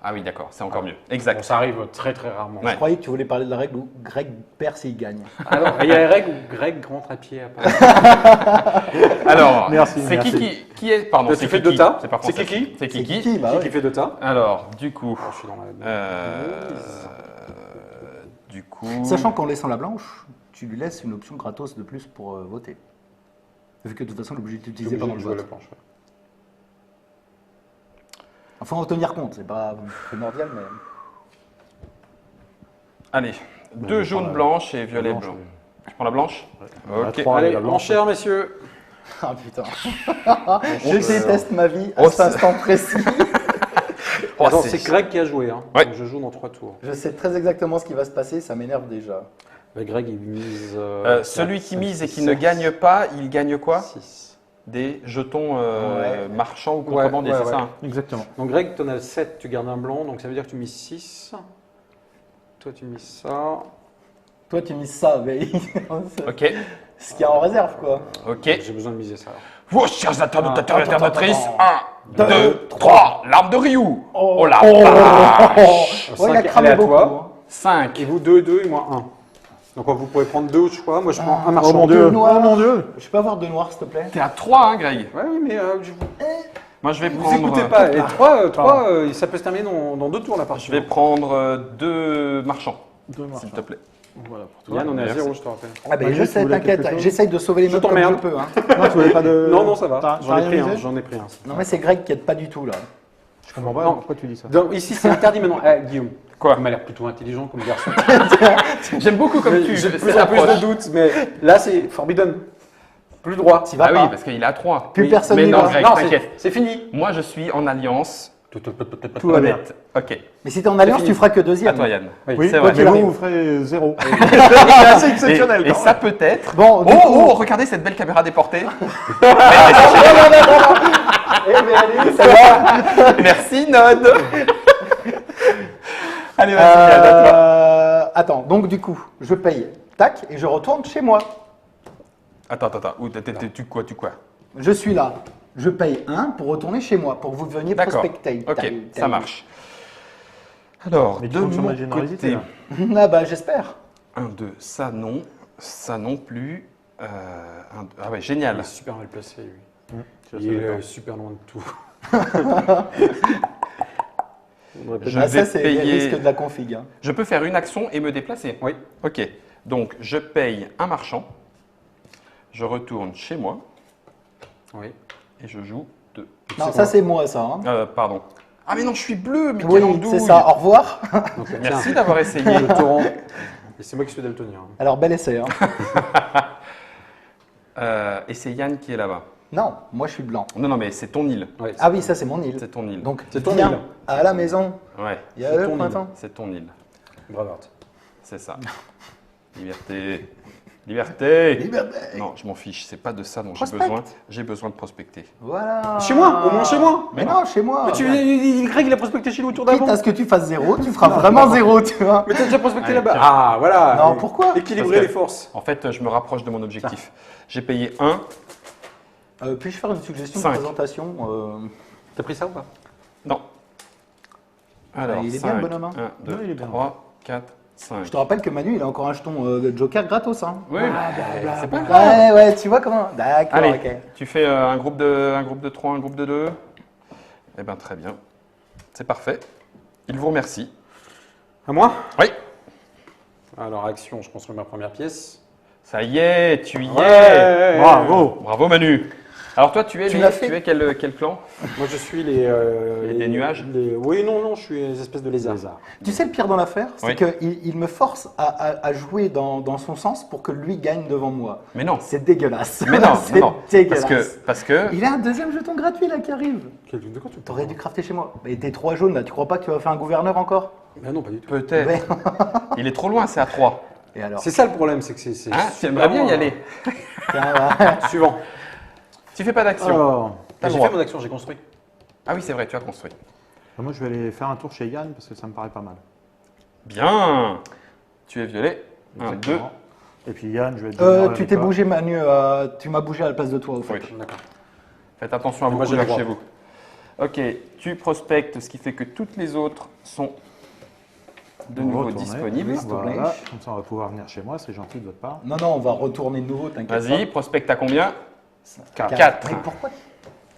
A: Ah oui, d'accord, c'est encore mieux.
B: Bon,
A: Exact.
B: ça arrive très très rarement.
A: Ouais.
C: Je croyais que tu voulais parler de la règle où Greg perd s'il gagne.
B: Alors, il y a la règle où Greg rentre à pied à Paris.
A: Alors,
D: Merci,
A: c'est
D: merci.
A: qui est. Pardon,
B: Toi,
A: c'est
B: tu fais
A: Kiki.
B: deux tas.
A: C'est pas
B: C'est
A: français.
B: Kiki.
A: C'est
C: C'est
A: Kiki.
C: qui Bah
B: Qui
C: ouais.
B: fait 2 tas.
A: Alors, du coup.
B: Je suis dans la.
A: Du coup.
C: Sachant qu'en laissant la blanche, tu lui laisses une option gratos de plus pour voter. Vu que de toute façon, il est obligé de l'utiliser pendant le
B: jouer
C: vote.
B: la planche. Ouais.
C: Enfin, en tenir compte, c'est pas primordial, mais.
A: Allez,
D: je
A: deux
D: vais
A: jaunes
D: prendre la-
A: blanches et violet
D: blanche,
A: blanc.
D: oui.
A: Je prends la blanche.
D: La
A: Ok.
D: trois,
B: Allez,
D: la blanche.
B: enchère, messieurs.
C: Ah putain. Je déteste ma vie à
A: On
C: cet
A: se-
C: instant précis.
A: Oh,
B: Attends, c'est Greg qui a joué. Hein.
A: Ouais.
B: Donc, je joue dans 3 tours.
C: Je sais très exactement ce qui va se passer, ça m'énerve déjà.
B: Bah, Greg, il mise.
A: Celui qui mise et qui ne gagne pas, il gagne quoi?
B: 6.
A: Des jetons
C: Ouais.
A: marchands ou contrebandiers,
B: Ouais,
A: c'est
B: ouais,
A: ça
B: ouais.
A: hein?
D: Exactement.
B: Donc, Greg, tu en as 7, tu gardes un blanc. Donc, ça veut dire que tu mises 6. Toi, tu mises ça.
C: Toi, tu mises ça, mais
A: Ok,
C: ce qu'il y a en réserve, quoi.
A: ok.
B: J'ai besoin de miser ça. Alors.
A: Vos chers internautes et
C: attends,
A: internatrices,
C: attends.
A: 1, 2, 3, l'arme de Ryu. Oh la
C: Oh.
A: vache.
C: Ouais, il a
B: 5
C: cramé beaucoup.
B: aléatoires.
C: hein.
A: 5.
B: Et vous, 2, 2 et moi 1. Donc, vous pouvez prendre 2 autres choix. Moi, je prends un
D: Oh
B: marchand.
D: mon
C: Deux
D: dieu.
C: noirs.
D: Oh mon dieu.
C: Je peux avoir 2 noirs, s'il te plaît?
A: T'es à 3, hein, Greg?
B: Ouais, oui, mais
A: Moi, je vais
B: vous
A: prendre.
B: écoutez pas. Et 3, ça peut se terminer dans 2 tours la partie.
A: Je vais prendre 2 marchands,
D: Deux marchands.
A: s'il te plaît.
D: Voilà pour toi.
B: Yann, on est à
A: Merci.
B: 0, je te rappelle.
C: Ah ben,
D: Manu,
C: je
D: tu
C: sais,
D: voulais
C: t'inquiète,
D: quelque chose
C: j'essaye de sauver les
B: Je
C: meubles comme
B: t'emmerde.
C: je peux. Hein.
D: Non, tu voulais pas de.
B: Non, ça va.
D: T'as
B: J'en ai
D: rien
B: pris un.
D: misé
B: J'en ai pris un.
C: Non mais c'est Greg qui aide pas du tout là.
D: Je comprends pas
B: Non.
D: pourquoi tu dis ça.
B: Donc, ici, c'est interdit maintenant. Guillaume.
A: Quoi?
B: Il m'a l'air plutôt intelligent comme garçon.
A: J'aime beaucoup comme tu
B: J'ai de
A: c'est
B: plus en plus
A: l'approche.
B: de doutes, mais là, c'est forbidden. Plus droit.
C: T'y vas
A: Ah
C: pas.
A: oui, parce qu'il est à 3.
C: Plus personne
A: Mais
C: n'y
A: non,
C: va.
A: Greg,
B: Non,
A: t'inquiète.
B: c'est fini.
A: Moi, je suis en alliance
D: Tout va bien.
A: honnête. Ok.
C: Mais si t'es en alliance,
B: fini.
C: tu feras que
A: À
C: deuxième.
A: toi, Yann.
D: Oui,
A: c'est
D: quoi
A: vrai.
D: qu'il
C: arrive.
D: vous ferez 0.
A: C'est
D: exceptionnel,
A: Et
D: quand
A: ça peut être.
C: Bon, du
A: Oh,
C: coup-
A: oh, regardez cette belle caméra déportée.
C: Eh ben allez, ça va.
A: Merci, Nod. Allez, vas-y, Yann, à toi.
C: Attends, donc du coup, je paye, tac, et je retourne chez moi.
A: Attends. Où tu quoi?
C: Je suis là. Je paye 1 pour retourner chez moi, pour que vous veniez
A: D'accord.
C: prospecter.
A: Ok, ça marche. Alors,
D: Mais tu
A: de
D: comptes sur
A: mon
D: ma générosité,
A: côté,
D: là.
C: Ah bah j'espère.
A: 1, 2, ça non plus. Ah ouais,
B: Il
A: génial.
B: est super mal placé, lui.
D: Je
B: Il
D: sais
B: est
D: pas.
B: super loin de tout.
A: Je
C: Ah,
A: vais
C: ça c'est les
A: payer.
C: risques de la config. Hein.
A: Je peux faire une action et me déplacer.
B: Oui.
A: Ok, donc je paye un marchand, je retourne chez moi
B: Oui.
A: et je joue 2.
C: Non, ça c'est moi ça. Hein.
A: Pardon. Ah mais non, je suis bleu, mais
C: Oui,
A: quelle andouille.
C: c'est ça. Au revoir.
B: Donc,
A: Merci d'avoir essayé.
B: le torrent. Et c'est moi qui suis daltonien.
C: Alors bel essai. Hein.
A: Et c'est Yann qui est là-bas.
C: Non, moi je suis blanc.
A: Non, mais c'est ton île.
B: Ouais,
C: Ah oui, ça c'est mon île.
A: C'est ton île.
C: Donc
B: C'est ton
C: viens
B: île.
C: à la maison.
A: Ouais,
C: Il y a
B: C'est
C: le
B: ton île.
C: printemps.
A: c'est ton île.
B: Bravard.
A: C'est ça. Liberté. Liberté.
C: Liberté.
A: Non, je m'en fiche. C'est pas de ça dont j'ai
C: Prospecte.
A: besoin. J'ai besoin de prospecter.
C: Voilà.
B: Chez moi, au moins chez moi.
C: Mais non, chez moi.
B: Mais Greg, il a prospecté chez nous autour
C: Quitte
B: d'avant.
C: à ce que tu fasses 0, tu feras vraiment 0, tu vois.
B: Mais t'as déjà prospecté
A: Allez,
B: là-bas.
A: tiens.
B: Ah, voilà.
C: Non, pourquoi
B: Équilibrer
A: Parce que-
B: les forces.
A: En fait, je me rapproche de mon objectif. J'ai payé 1.
C: Puis-je faire une suggestion
A: Cinq.
C: de présentation
B: T'as pris ça ou pas?
A: Non. Alors,
C: il est bien, le
A: 5,
C: bonhomme, hein.
A: 1, 2,
D: Ouais, il est bien.
A: 3, 4, 5.
C: Je te rappelle que Manu, il a encore un jeton de Joker gratos. Hein.
A: Oui, c'est pas grave.
C: Ouais, ouais, tu vois comment. D'accord,
A: Allez,
C: ok.
A: tu fais un groupe de 3, un groupe de 2. Eh bien, très bien. C'est parfait. Il vous remercie.
B: À moi?
A: Oui.
B: Alors, action, je construis ma première pièce.
A: Ça y est, tu y es.
B: Ouais.
D: Bravo.
A: Bravo Manu. Alors toi, tu es,
C: Tu l'as fait.
A: tu es quel clan?
B: Moi, je suis les.
A: Des nuages
B: Oui, non, je suis les espèces de lézards.
C: Tu sais, le pire dans l'affaire, c'est
A: Oui.
C: qu'il me force à jouer dans son sens pour que lui gagne devant moi.
A: Mais non.
C: C'est dégueulasse.
A: Mais non,
C: c'est
A: non.
C: dégueulasse.
A: Parce que
C: Il a un deuxième jeton gratuit là qui arrive.
B: De quoi tu
C: T'aurais dû crafter chez moi. Mais t'es 3 jaunes là, tu crois pas que tu vas faire un gouverneur encore?
B: Bah non, pas du tout.
A: peut-être.
C: Ouais.
A: Il est trop loin, c'est à 3.
C: Et alors
B: C'est ça le problème, c'est que c'est.
A: Hein, tu aimerais bien y aller.
C: Tiens, voilà.
B: Suivant.
A: Tu fais pas d'action.
D: Alors,
A: T'as le
B: J'ai
A: droit.
B: fait mon action, j'ai construit.
A: Ah oui, c'est vrai, tu as construit.
D: moi, je vais aller faire un tour chez Yann parce que ça me paraît pas mal.
A: Bien. Tu es violet. 1, 2.
D: Exactement. Et puis Yann, je vais te
C: Tu t'es bougé Manu, tu m'as bougé à la place de toi au fait.
A: Oui.
B: D'accord.
A: Faites attention à vos
B: Moi, j'ai le
A: couleurs
B: droit.
A: chez vous. Ok, tu prospectes, ce qui fait que toutes les autres sont de nouveau disponibles.
D: Voilà, comme ça on va pouvoir venir chez moi, c'est gentil de votre part.
C: Non, non, on va retourner de nouveau, t'inquiète
A: Vas-y,
C: pas.
A: prospecte à combien?
C: 4.
A: 4.
C: Mais pourquoi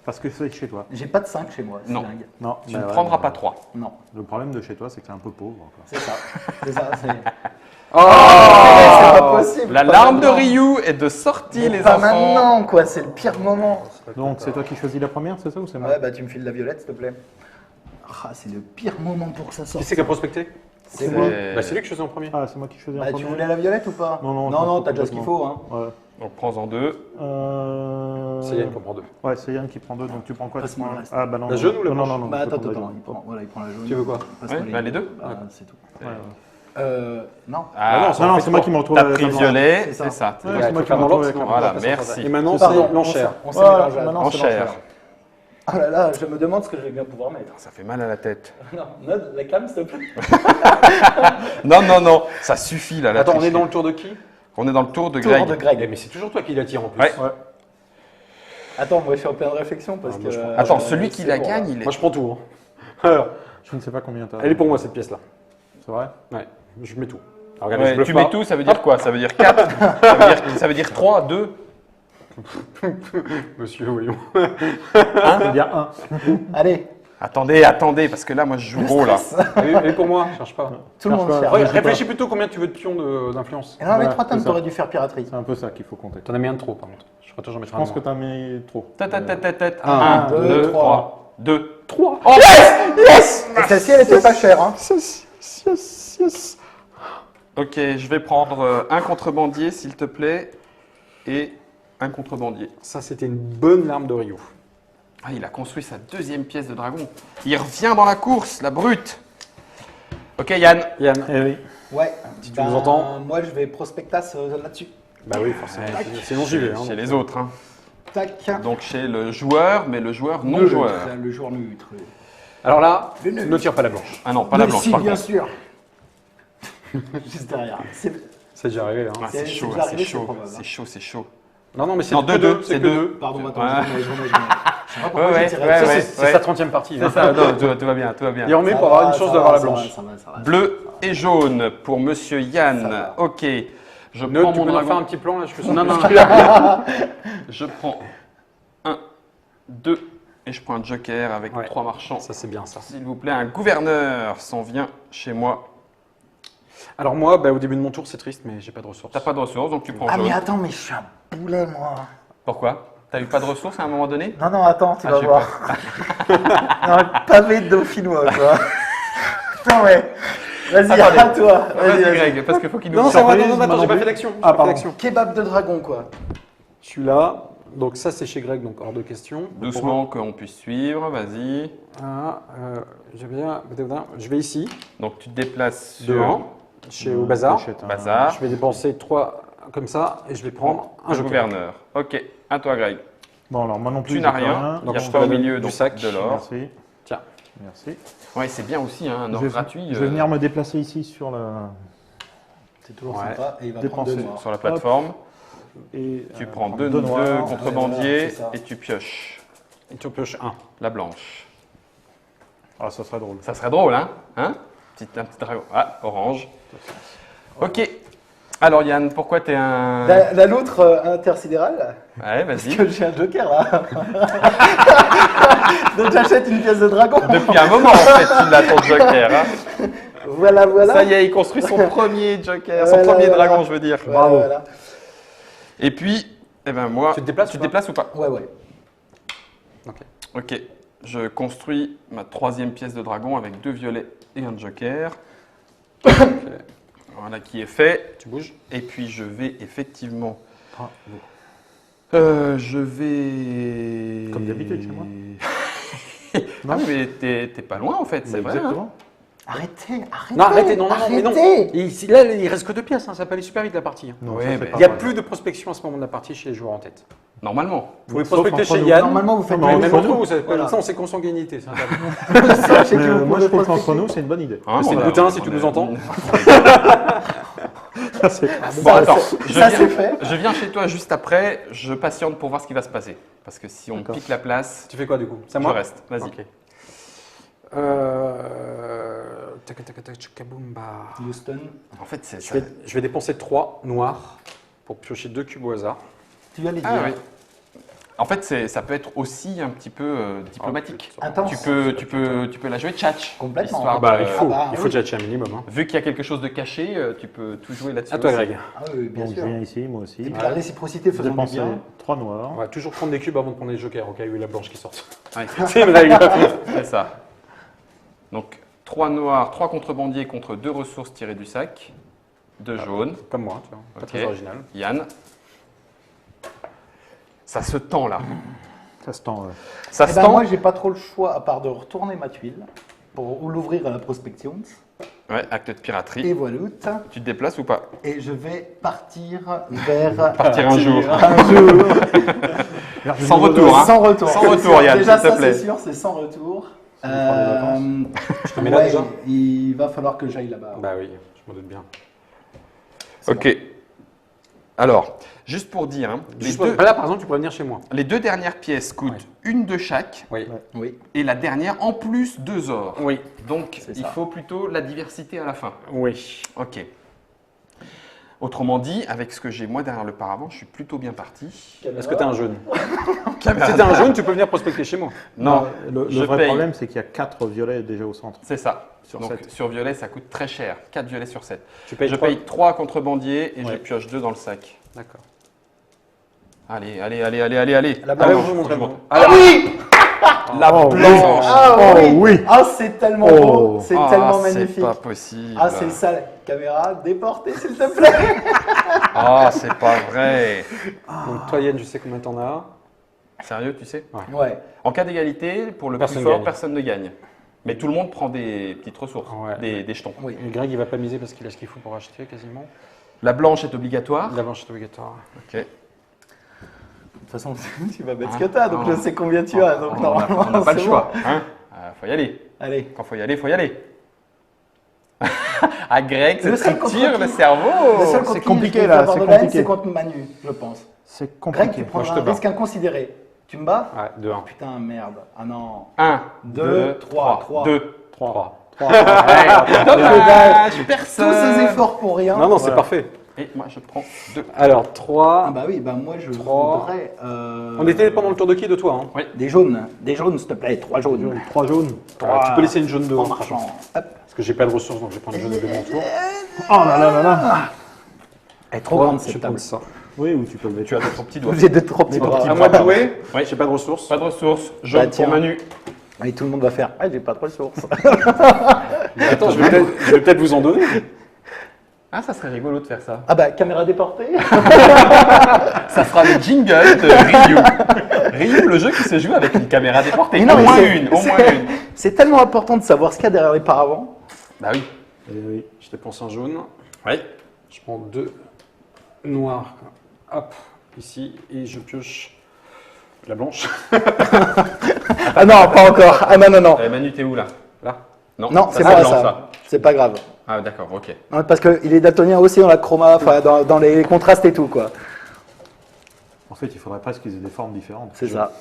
D: Parce que c'est chez toi.
C: J'ai pas de 5 chez moi, c'est
A: Non.
C: dingue.
D: Non,
A: Tu
D: bah
A: ne
D: ouais,
A: prendras
D: bah
A: pas
D: ouais.
A: 3.
C: Non,
D: Le problème de chez toi, c'est que t'es un peu pauvre. Quoi.
C: c'est ça. C'est ça, c'est...
B: Oh
C: c'est pas possible.
A: La
C: pas
A: larme de
C: maintenant.
A: Ryu est de sortie,
C: Mais
A: les
C: pas
A: enfants.
C: maintenant, quoi, c'est le pire moment.
D: Donc c'est toi qui choisis la première, c'est ça ou c'est moi
C: Ouais, bah tu me files la violette, s'il te plaît. Ah, c'est le pire moment pour que ça sorte.
B: Qui c'est qui a prospecté?
C: C'est moi.
B: Bah, c'est lui que je faisais en premier.
D: Ah, c'est moi qui choisis en
C: Bah, tu
D: premier.
C: voulais la violette ou pas?
D: Non, non, je
C: non,
D: m'en fous
C: t'as déjà ce qu'il faut, hein.
D: Ouais.
A: Donc prends-en 2.
B: C'est Yann qui en prend deux.
D: Ouais, c'est Yann qui prend 2, donc tu prends quoi? tu
C: Passe-moi
D: prends-
C: le reste.
D: Ah bah non.
B: La
D: non,
B: jaune ou la
D: non,
B: blanche
D: non, non,
C: Bah
D: je peux
C: attends,
D: prendre la
C: attends,
D: jaune.
C: il prend la jaune.
B: Tu veux quoi?
C: Passe-moi
A: Ouais, bah, les deux.
C: Bah, c'est tout.
D: Ouais, ouais.
C: Non.
A: Ah,
D: non, c'est moi qui me retrouve
A: T'as
D: à la
A: pris
D: table.
A: violet,
C: C'est ça.
A: c'est ça.
D: Ouais,
B: Ouais,
D: c'est moi
B: faut
D: qui
B: faire
D: me
B: dans
D: retrouve
B: l'ordre,
D: avec
B: sinon
D: la-
B: on va
A: Voilà,
B: pas s'en
A: merci.
B: passer. Et maintenant,
C: Pardon,
B: c'est l'enchère.
C: On s'est
D: Voilà,
C: mélangé.
D: maintenant, c'est
A: Enchère.
D: l'enchère.
C: Oh là là, je me demande ce que je vais bien pouvoir mettre.
A: Ça fait mal à la tête.
C: Non, note la cam, s'il te plaît.
A: Non, non, non, ça suffit là. la
B: Attends, on est
A: tricherie.
B: dans le tour de qui?
A: On est dans le tour de
C: Tour
A: Greg.
C: de Greg.
B: Mais c'est toujours toi qui l'attire en plus.
A: Ouais.
D: Ouais.
C: Attends, moi je suis en pleine réflexion parce que.
A: Attends, celui qui
C: c'est
A: la
C: bon,
A: gagne,
C: là.
A: il est.
B: Moi, je prends tout. Hein. Alors,
D: Je ne sais pas combien t'as.
B: elle est pour moi, cette pièce-là.
D: C'est vrai?
B: Ouais, je mets tout. Alors, regardez,
A: Ouais,
B: je bluffe
A: tu
B: pas.
A: mets tout, ça veut dire quoi? Ça veut dire 4? Ça veut dire 3, 2?
B: Monsieur, voyons.
D: C'est-à-dire 1.
C: Allez,
A: Attendez, attendez, parce que là, moi, je joue gros là.
B: Elle est pour moi, cherche pas.
C: tout le monde
D: Cherche pas.
C: cherche.
B: Ouais,
D: je sais
B: réfléchis plutôt combien tu veux de pions d'influence.
C: Et non, mais
D: Voilà,
C: 3 tonnes,
D: c'est ça.
C: t'aurais dû faire piraterie.
D: C'est un peu ça qu'il faut compter.
B: T'en as mis un de trop, par contre. Je crois toujours mettre
D: Je pense que t'as mis trop.
A: Tête.
B: Un,
A: 1,
C: deux,
A: 2,
C: trois.
A: 3, 2, 3.
C: Et celle-ci, elle était pas chère, hein.
B: Yes.
A: Ok, je vais prendre un contrebandier, s'il te plaît, et un contrebandier.
B: Ça, c'était une bonne larme de Rio.
A: Ah, il a construit sa deuxième pièce de dragon. Il revient dans la course, la brute. Ok, Yann.
B: Yann.
D: Eh oui.
C: Ouais.
B: Si tu nous entends.
C: Moi, je vais prospectas là-dessus.
B: Bah oui, forcément. Sinon, j'y vais. Hein,
A: Chez
B: donc.
A: les autres. Hein.
C: Tac.
A: Donc chez le joueur, mais le joueur non joueur.
C: Le joueur neutre.
B: Alors là,
C: Le nœud.
B: ne tire pas la blanche.
A: Ah non, pas la
C: Mais
A: blanche
C: si,
A: par
C: bien
A: contre.
C: sûr. Juste derrière. C'est
B: C'est déjà arrivé. Hein.
A: Ah, c'est
C: C'est
A: chaud,
C: déjà
A: là, c'est
C: arrivé, c'est
A: chaud,
C: probable, hein.
A: c'est chaud, c'est chaud.
B: Non, non, mais c'est
A: Non,
B: que
A: 2-2,
B: c'est
A: c'est
B: que
A: 2.
B: deux.
C: Pardon, attends,
A: Ouais.
C: je remets. Je sais pas pourquoi
A: Ouais,
C: j'ai tiré
A: ouais,
C: ça.
A: ouais.
B: C'est sa 30e partie.
A: C'est
B: hein.
A: ça, non, tout va bien, tout va bien.
B: Et on met
C: Ça
B: pour
C: va,
B: avoir une
C: ça
B: chance
C: va,
B: d'avoir la
C: ça va,
B: blanche.
C: ça va.
A: Bleu et jaune pour Monsieur Yann.
C: Ça va.
A: Ok. Je
B: Note,
A: prends
B: tu
A: mon
B: peux nous faire
A: dragon.
B: un petit plan là, je fais
A: Non, non, non. Je prends 1, 2 et je prends un joker avec
B: Ouais.
A: 3 marchands.
B: Ça, c'est bien ça.
A: S'il vous plaît, un gouverneur s'en vient chez moi.
B: Alors, moi, bah, au début de mon tour, c'est triste, mais j'ai pas de ressources.
A: T'as pas de ressources, donc tu prends
C: Ah,
A: jaune.
C: mais attends, mais je suis un boulet, moi.
A: Pourquoi? T'as eu pas de ressources à un moment donné?
C: Non, non, attends, tu
A: Ah,
C: vas
A: j'ai
C: voir. Non, le pavé de dauphinois, quoi. Putain, ouais. Vas-y,
A: Attendez.
C: à toi.
A: Vas-y, Greg, parce qu'il faut qu'il nous
B: Non, ça va,
D: surprise,
B: non, attends,
D: moi
B: j'ai
D: non
B: pas
D: plus.
B: fait d'action. j'ai
D: Ah,
B: pas fait
D: pardon.
B: d'action.
C: Kebab de dragon, quoi.
B: Je suis là. Donc, ça, c'est chez Greg, donc hors de question.
A: Doucement qu'on puisse suivre, vas-y.
B: Ah, je vais ici,
A: Donc tu te déplaces
B: devant,
A: sur
B: au bazar.
D: T'achètes un-
A: bazar.
B: Je vais dépenser 3 comme ça, et je vais prendre un
A: Un
B: joker.
A: gouverneur. Ok, à toi Greg.
D: Bon, alors moi non plus.
A: Tu n'as
D: j'ai
A: rien, il
B: Donc,
A: n'y
B: je
A: a
B: te
A: pas au
B: la donne
A: milieu
B: du
A: donc,
B: sac.
A: de l'or.
D: Merci.
B: Tiens.
D: Merci.
A: Ouais, c'est bien aussi, hein, un or
D: Je vais,
A: gratuit
D: je vais venir me déplacer ici sur la.
C: C'est toujours
B: Ouais.
C: sympa. Et il va prendre
D: Dépenser.
C: deux noirs.
A: sur la plateforme.
D: Et,
A: Tu prends
D: prendre
A: deux
D: noirs.
A: contrebandiers
C: voilà, c'est ça.
A: et tu pioches
B: Et tu en pioches un.
A: la blanche.
D: Ah, ça serait drôle.
A: Ça serait drôle, hein, un petit dragon. Ah, orange. Ok. Alors Yann, pourquoi t'es un...
C: La loutre intersidérale.
A: Ouais,
C: Parce
A: vas-y.
C: que j'ai un joker là. Donc j'achète une pièce de dragon.
A: Depuis un moment, en fait, tu l'as ton joker. Hein.
C: Voilà, voilà.
A: Ça y est, il construit son premier joker, son
C: Voilà,
A: premier
C: voilà.
A: dragon, je veux dire.
C: Voilà, voilà.
A: Et puis, eh ben moi...
B: Tu te déplaces
A: Tu
B: ou
A: te déplaces ou pas?
C: Ouais, ouais.
B: Ok.
A: Ok. Je construis ma troisième pièce de dragon avec 2 violets et un joker. Voilà qui est fait.
B: Tu bouges.
A: Et puis je vais effectivement...
D: Bravo.
A: je vais...
D: Comme d'habitude chez moi.
A: Ah mais t'es pas loin en fait, c'est vrai. Hein.
D: Exactement.
C: Arrêtez, arrêtez.
B: Non, arrêtez, non, non, mais non.
C: arrêtez.
B: Là, il reste que 2 pièces, hein, ça peut aller super vite la partie. hein.
D: Non,
A: Ouais,
D: ça fait
A: mais
D: pas
B: Il n'y a
D: mal.
B: plus de prospection à ce moment de la partie chez les joueurs en tête.
A: Normalement.
B: Vous pouvez
D: Sauf
B: prospecter
D: entre
B: chez
D: nous.
B: Yann.
C: Normalement, vous faites
D: Non,
B: Mais
D: mais
B: même
D: entre
B: entre vous, ça s'appelle
C: Voilà.
B: ça, c'est consanguinité. C'est interdit.
C: Sachez que vous
D: Moi,
C: pouvez
D: je trouve
C: prospecter.
D: qu'entre nous, c'est une bonne idée.
A: Hein,
B: C'est
A: on
B: le
A: a-
B: boutin, si
A: on
B: tu
A: a-
B: nous entends.
D: Ça, c'est
A: Bon, attends,
C: Ça, c'est fait.
A: je viens chez toi juste après, je patiente pour voir ce qui va se passer. Parce que si on
D: D'accord.
A: pique la place,
B: Tu fais quoi du coup C'est à
A: je
B: moi
A: reste. Vas-y.
B: Ok. Tac, tac, tac, tchakaboumba.
C: Houston.
A: En fait, c'est
B: Je
A: ça.
B: vais dépenser 3 noirs pour piocher 2 cubes au hasard.
C: Tu allais dire.
A: Ah oui. En fait, ça peut être aussi un petit peu diplomatique.
C: Intense.
A: Tu peux la jouer tchatch.
C: Complètement.
A: histoire
B: Bah,
A: de-
B: il faut,
C: bah,
B: il faut
C: oui.
B: tchatcher un minimum. Hein.
A: Vu qu'il y a quelque chose de caché, tu peux tout jouer là-dessus.
B: À toi,
A: aussi.
B: Greg.
C: Ah oui, bien
D: Donc, je
C: sûr.
D: viens ici, moi aussi.
C: Et puis la réciprocité
D: Je
C: faisant du
D: dépenser
C: bien.
D: 3 noirs.
B: On va toujours prendre des cubes avant de prendre les jokers, au cas où il y a la blanche qui sort.
A: Ouais,
B: C'est une règle.
A: c'est ça. Donc, 3 noirs, 3 contrebandiers contre 2 ressources tirées du sac. 2 jaunes.
B: Comme moi, tu vois. Pas
A: Ok.
B: très original.
A: Yann. Ça se tend là.
D: Ça se tend.
A: Ça
C: Eh
A: se
C: ben,
A: tend.
C: moi, j'ai pas trop le choix à part de retourner ma tuile pour l'ouvrir à la prospection.
A: Ouais, acte de piraterie.
C: Et voilà.
A: Tu te déplaces ou pas?
C: Et je vais partir vers.
A: Partir un jour.
C: Un jour.
A: Sans retour, hein.
C: Sans retour.
A: Sans
C: C'est
A: retour,
C: sûr.
A: Yann,
C: Déjà,
A: s'il te
C: ça,
A: plaît.
C: c'est sûr, c'est sans retour.
D: Ça nous fera des vacances.
B: Je te mets là
C: ouais,
B: déjà
C: il va falloir que j'aille là-bas.
B: Bah oui, je m'en doute bien.
A: Ok. Alors, juste pour dire, hein,
B: Juste là, par exemple, tu pourrais venir chez moi.
A: les 2 dernières pièces coûtent
B: Ouais.
A: une de chaque
B: Oui.
C: Oui.
A: et la dernière en plus 2 ors.
B: Oui.
A: Donc,
C: C'est
A: il
C: ça.
A: faut plutôt la diversité à la fin.
B: Oui.
A: Ok. Autrement dit, avec ce que j'ai moi derrière le paravent, je suis plutôt bien parti.
B: Est-ce que tu as un jaune
A: Caméra.
B: Si tu as un jaune, tu peux venir prospecter chez moi.
A: Non,
D: Le
A: je
D: vrai
A: paye.
D: problème, c'est qu'il y a 4 violets déjà au centre.
A: C'est ça.
D: Sur
A: Donc,
D: 7.
A: sur violet, ça coûte très cher. 4 violets sur 7.
B: Tu payes
A: Je
B: trois-
A: paye 3 contrebandiers et je
D: Ouais.
A: pioche 2 dans le sac.
B: D'accord.
A: Allez, allez, allez, allez, allez, allez.
C: La
B: Ah,
C: blanche.
B: ouais, je vous montrerai.
A: montre.
C: Ah oui.
A: La
D: Oh,
A: blanche.
C: Ah
D: Oh,
C: oui.
D: oui.
C: Ah, c'est tellement
D: Oh.
C: beau. C'est
A: Ah,
C: tellement
A: c'est
C: magnifique.
A: pas possible.
C: Ah, c'est ça, la caméra. Déportée, s'il te plaît.
A: Ah, c'est pas vrai.
B: Donc toi, Yann, je sais combien t'en as.
A: Sérieux, tu sais?
C: Ouais.
A: En cas d'égalité, pour le
B: Personne
A: plus fort,
B: gagne.
A: personne ne gagne. Mais tout le monde prend des petites ressources,
B: Ouais.
A: des jetons.
C: Oui.
B: Et Greg, il va pas miser parce qu'il a ce qu'il faut pour acheter quasiment.
A: La blanche est obligatoire.
B: La blanche est obligatoire.
A: Ok.
C: De toute façon, tu vas mettre ce que t'as, donc
A: Ah.
C: je sais combien tu as. Donc
A: On
C: normalement,
A: n'a pas le
C: c'est
A: choix.
C: bon.
A: Hein. Faut y aller.
C: Allez.
A: Quand faut y aller, faut y aller. Ah, Greg,
C: Le
A: cette
C: seul
A: structure,
C: contre
A: le
C: qui-
A: cerveau.
C: Le seul
D: c'est
C: contre qui
D: compliqué,
C: je peux
D: là,
C: avoir
D: c'est
C: de la haine,
D: compliqué.
C: c'est contre Manu, je pense.
D: C'est
C: Greg, tu
D: compliqué.
C: prends
B: je te
C: un
B: bats.
C: risque inconsidéré. Tu me bats?
B: Ouais, 2-1.
C: Putain, merde. Ah non.
A: 1,
C: Deux, trois.
A: 2.
D: 3.
A: Dommage,
C: Tous
A: personne.
C: ces efforts pour rien.
B: Non, non, c'est
D: Voilà.
B: parfait.
A: Et moi, je prends 2.
B: Alors,
C: Ah
B: 3.
C: bah oui, bah moi je
B: Trois.
C: voudrais.
B: On était pendant le tour de qui de toi hein
C: Des jaunes s'il te plaît, 3 jaunes.
D: 3 jaunes.
C: Trois.
B: Tu peux laisser une jaune de
C: En
B: haut.
C: marchant. Hop.
B: Parce que j'ai pas de ressources, donc je vais prendre une jaune de mon tour.
D: Oh là là là là.
C: Elle est trop
B: Trois,
C: grande
B: je
C: cette
B: vais
C: table.
B: prendre ça.
D: Oui, ou tu peux le mettre.
A: Tu as de trop petits doigts.
C: J'ai deux trop petits
D: Des
C: bras.
D: petits
A: À moi de jouer.
B: Oui, j'ai pas de ressources.
A: Pas de ressources. Jaune
C: Bah, tiens.
A: pour Manu.
C: Et tout le monde va faire. Ah, j'ai pas de ressources.
B: Attends, je vais peut-être vous en donner.
A: Ah, ça serait rigolo de faire ça.
C: Ah bah, caméra déportée.
A: Ça sera le jingle de Ryu. Ryu, le jeu qui se joue avec une caméra déportée.
C: Mais non,
A: au
C: mais
A: moins
C: c'est-
A: une, au moins
C: c'est-
A: une.
C: C'est tellement important de savoir ce qu'il y a derrière les paravents.
A: Bah oui.
B: Oui, je dépense un jaune.
A: Oui.
B: Je prends 2 noir. Hop, ici, et je pioche la blanche.
C: Ah non, pas encore. Ah non, non, non.
A: Manu, t'es où là?
B: Là.
C: Non, c'est
A: pas
C: moi
A: blanc,
C: ça. C'est pas grave.
A: Ah d'accord, ok.
C: Non, parce qu'il est daltonien aussi dans la chroma, enfin dans les contrastes et tout, quoi.
D: En fait, il faudrait presque qu'ils aient des formes différentes.
C: C'est ça.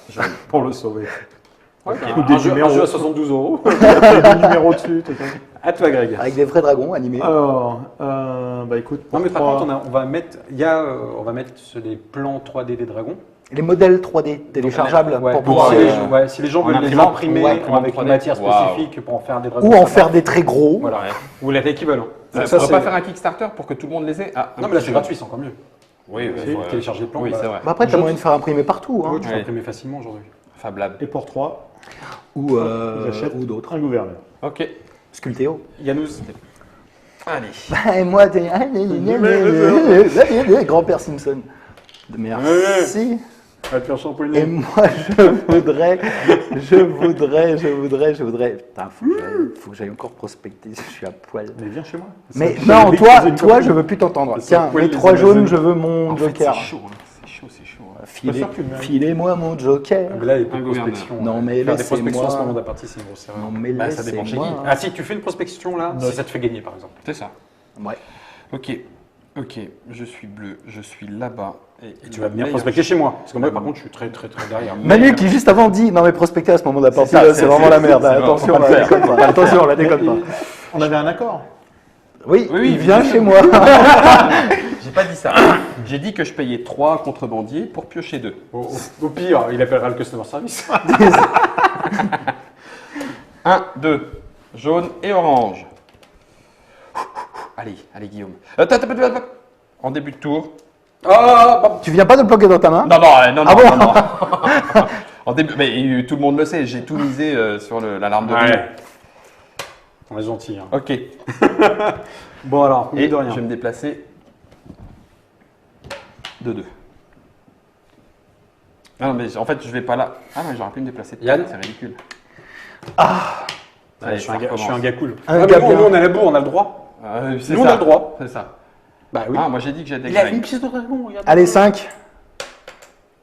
D: Pour le sauver.
B: Ok.
D: Ou des
B: Un jeu
D: numéros.
B: à 72 €.
D: Des numéros dessus, tout ça.
B: À toi, Greg.
C: Avec des vrais dragons animés.
D: Alors, bah écoute,
B: Non, mais par
D: pour
B: contre, on va mettre, on va mettre les plans 3D des dragons.
C: Les modèles 3D téléchargeables
B: Ouais,
C: pour
B: pour
C: pouvoir.
B: si les gens
A: en
B: veulent les
A: imprimant,
B: imprimer
C: ouais,
B: avec une
A: 3D.
B: matière
A: Waouh.
B: spécifique pour en faire des dragons.
C: Ou en
B: ça
C: faire
B: va.
C: des très gros.
B: Voilà.
A: Ouais.
B: Ou l'équivalent.
A: On
B: Ça,
A: va
B: c'est-
A: pas faire un Kickstarter pour que tout le monde les ait? Ah,
B: Non, mais là, c'est gratuit, c'est encore mieux.
A: Oui,
B: C'est télécharger le plan.
A: Oui,
B: bah,
A: c'est vrai.
C: Bah après, tu as moyen de faire imprimer partout. Hein.
B: ouais, tu peux
A: Ouais.
B: imprimer facilement aujourd'hui.
A: Fab Lab.
D: Et pour 3,
C: Ou,
D: ils achètent
C: ou d'autres.
D: un gouverneur.
A: Ok.
C: Sculptéo.
B: Yanous.
A: Allez.
C: Bah, et moi, t'es. Grand-père Simpson. Merci.
B: Va te faire
C: Et
B: champonner.
C: moi, je voudrais. Putain, faut que j'aille encore prospecter, je suis à poil.
D: Mais viens chez moi.
C: Mais
D: Ça,
C: non,
D: j'ai
C: toi,
D: posé une
C: toi,
D: copie.
C: je veux plus t'entendre.
B: C'est
C: Tiens,
B: poil
C: les
B: les
C: 3 jaunes,
B: Amazones.
C: je veux mon
A: En fait,
C: joker.
A: c'est chaud, hein. C'est chaud.
C: Filez-
D: sûr que tu le mérites.
C: Filez-moi mon joker.
B: Mais là, il y a plus
A: Un
B: de
A: gouverneur.
B: prospection.
C: Non, mais
B: faire des prospections
C: laissez-moi.
B: à ce moment de la partie, c'est une grosse erreur.
C: Non, mais
A: Bah, ça dépend chez
C: laissez-moi.
A: qui.
B: Ah, si tu fais une prospection là, si ça te fait gagner par exemple.
A: C'est ça.
C: Ouais.
A: Ok. Ok. Je suis bleu. Je suis là-bas.
B: Et tu vas venir prospecter chez moi. Parce que moi, par contre, je suis très derrière.
C: Manu qui juste avant dit non mais prospecter à ce moment de la partie,
A: ça,
C: là,
A: c'est-
C: c'est vraiment
A: c'est-
C: la merde.
A: c'est-
C: Attention,
A: faut pas
C: là,
A: le faire.
C: déconne pas. Attention, là, déconne pas.
D: On avait un accord.
C: Oui,
A: Oui,
C: il vient
A: oui.
C: chez moi.
A: J'ai pas dit ça. J'ai dit que je payais 3 contrebandiers pour piocher 2.
B: Au pire, il appellera le customer service.
A: 1, 2. Jaune et orange. Allez, Guillaume. En début de tour.
C: Tu viens pas de le bloquer dans ta main?
A: Non, non,
C: Ah bon
A: non. En début, mais tout le monde le sait, j'ai tout misé sur l'alarme de Rio.
B: On est gentil. Hein.
A: Ok.
B: Bon alors,
A: Et
B: de rien.
A: je vais me déplacer de 2. Ah non, mais en fait, je vais pas là. Ah non, j'aurais pu me déplacer.
B: Yann
A: C'est ridicule.
B: Ouais, je suis un gars cool.
C: Un
B: Ah,
C: gars
B: mais nous,
C: bien.
B: on a la bourre, on a le droit.
A: C'est
B: Nous,
A: ça.
B: on a le droit.
A: C'est ça.
B: Bah oui.
A: Ah, moi j'ai dit que j'étais
B: Il a
A: Greg.
B: une pièce de dragon, regarde.
C: Allez, 5.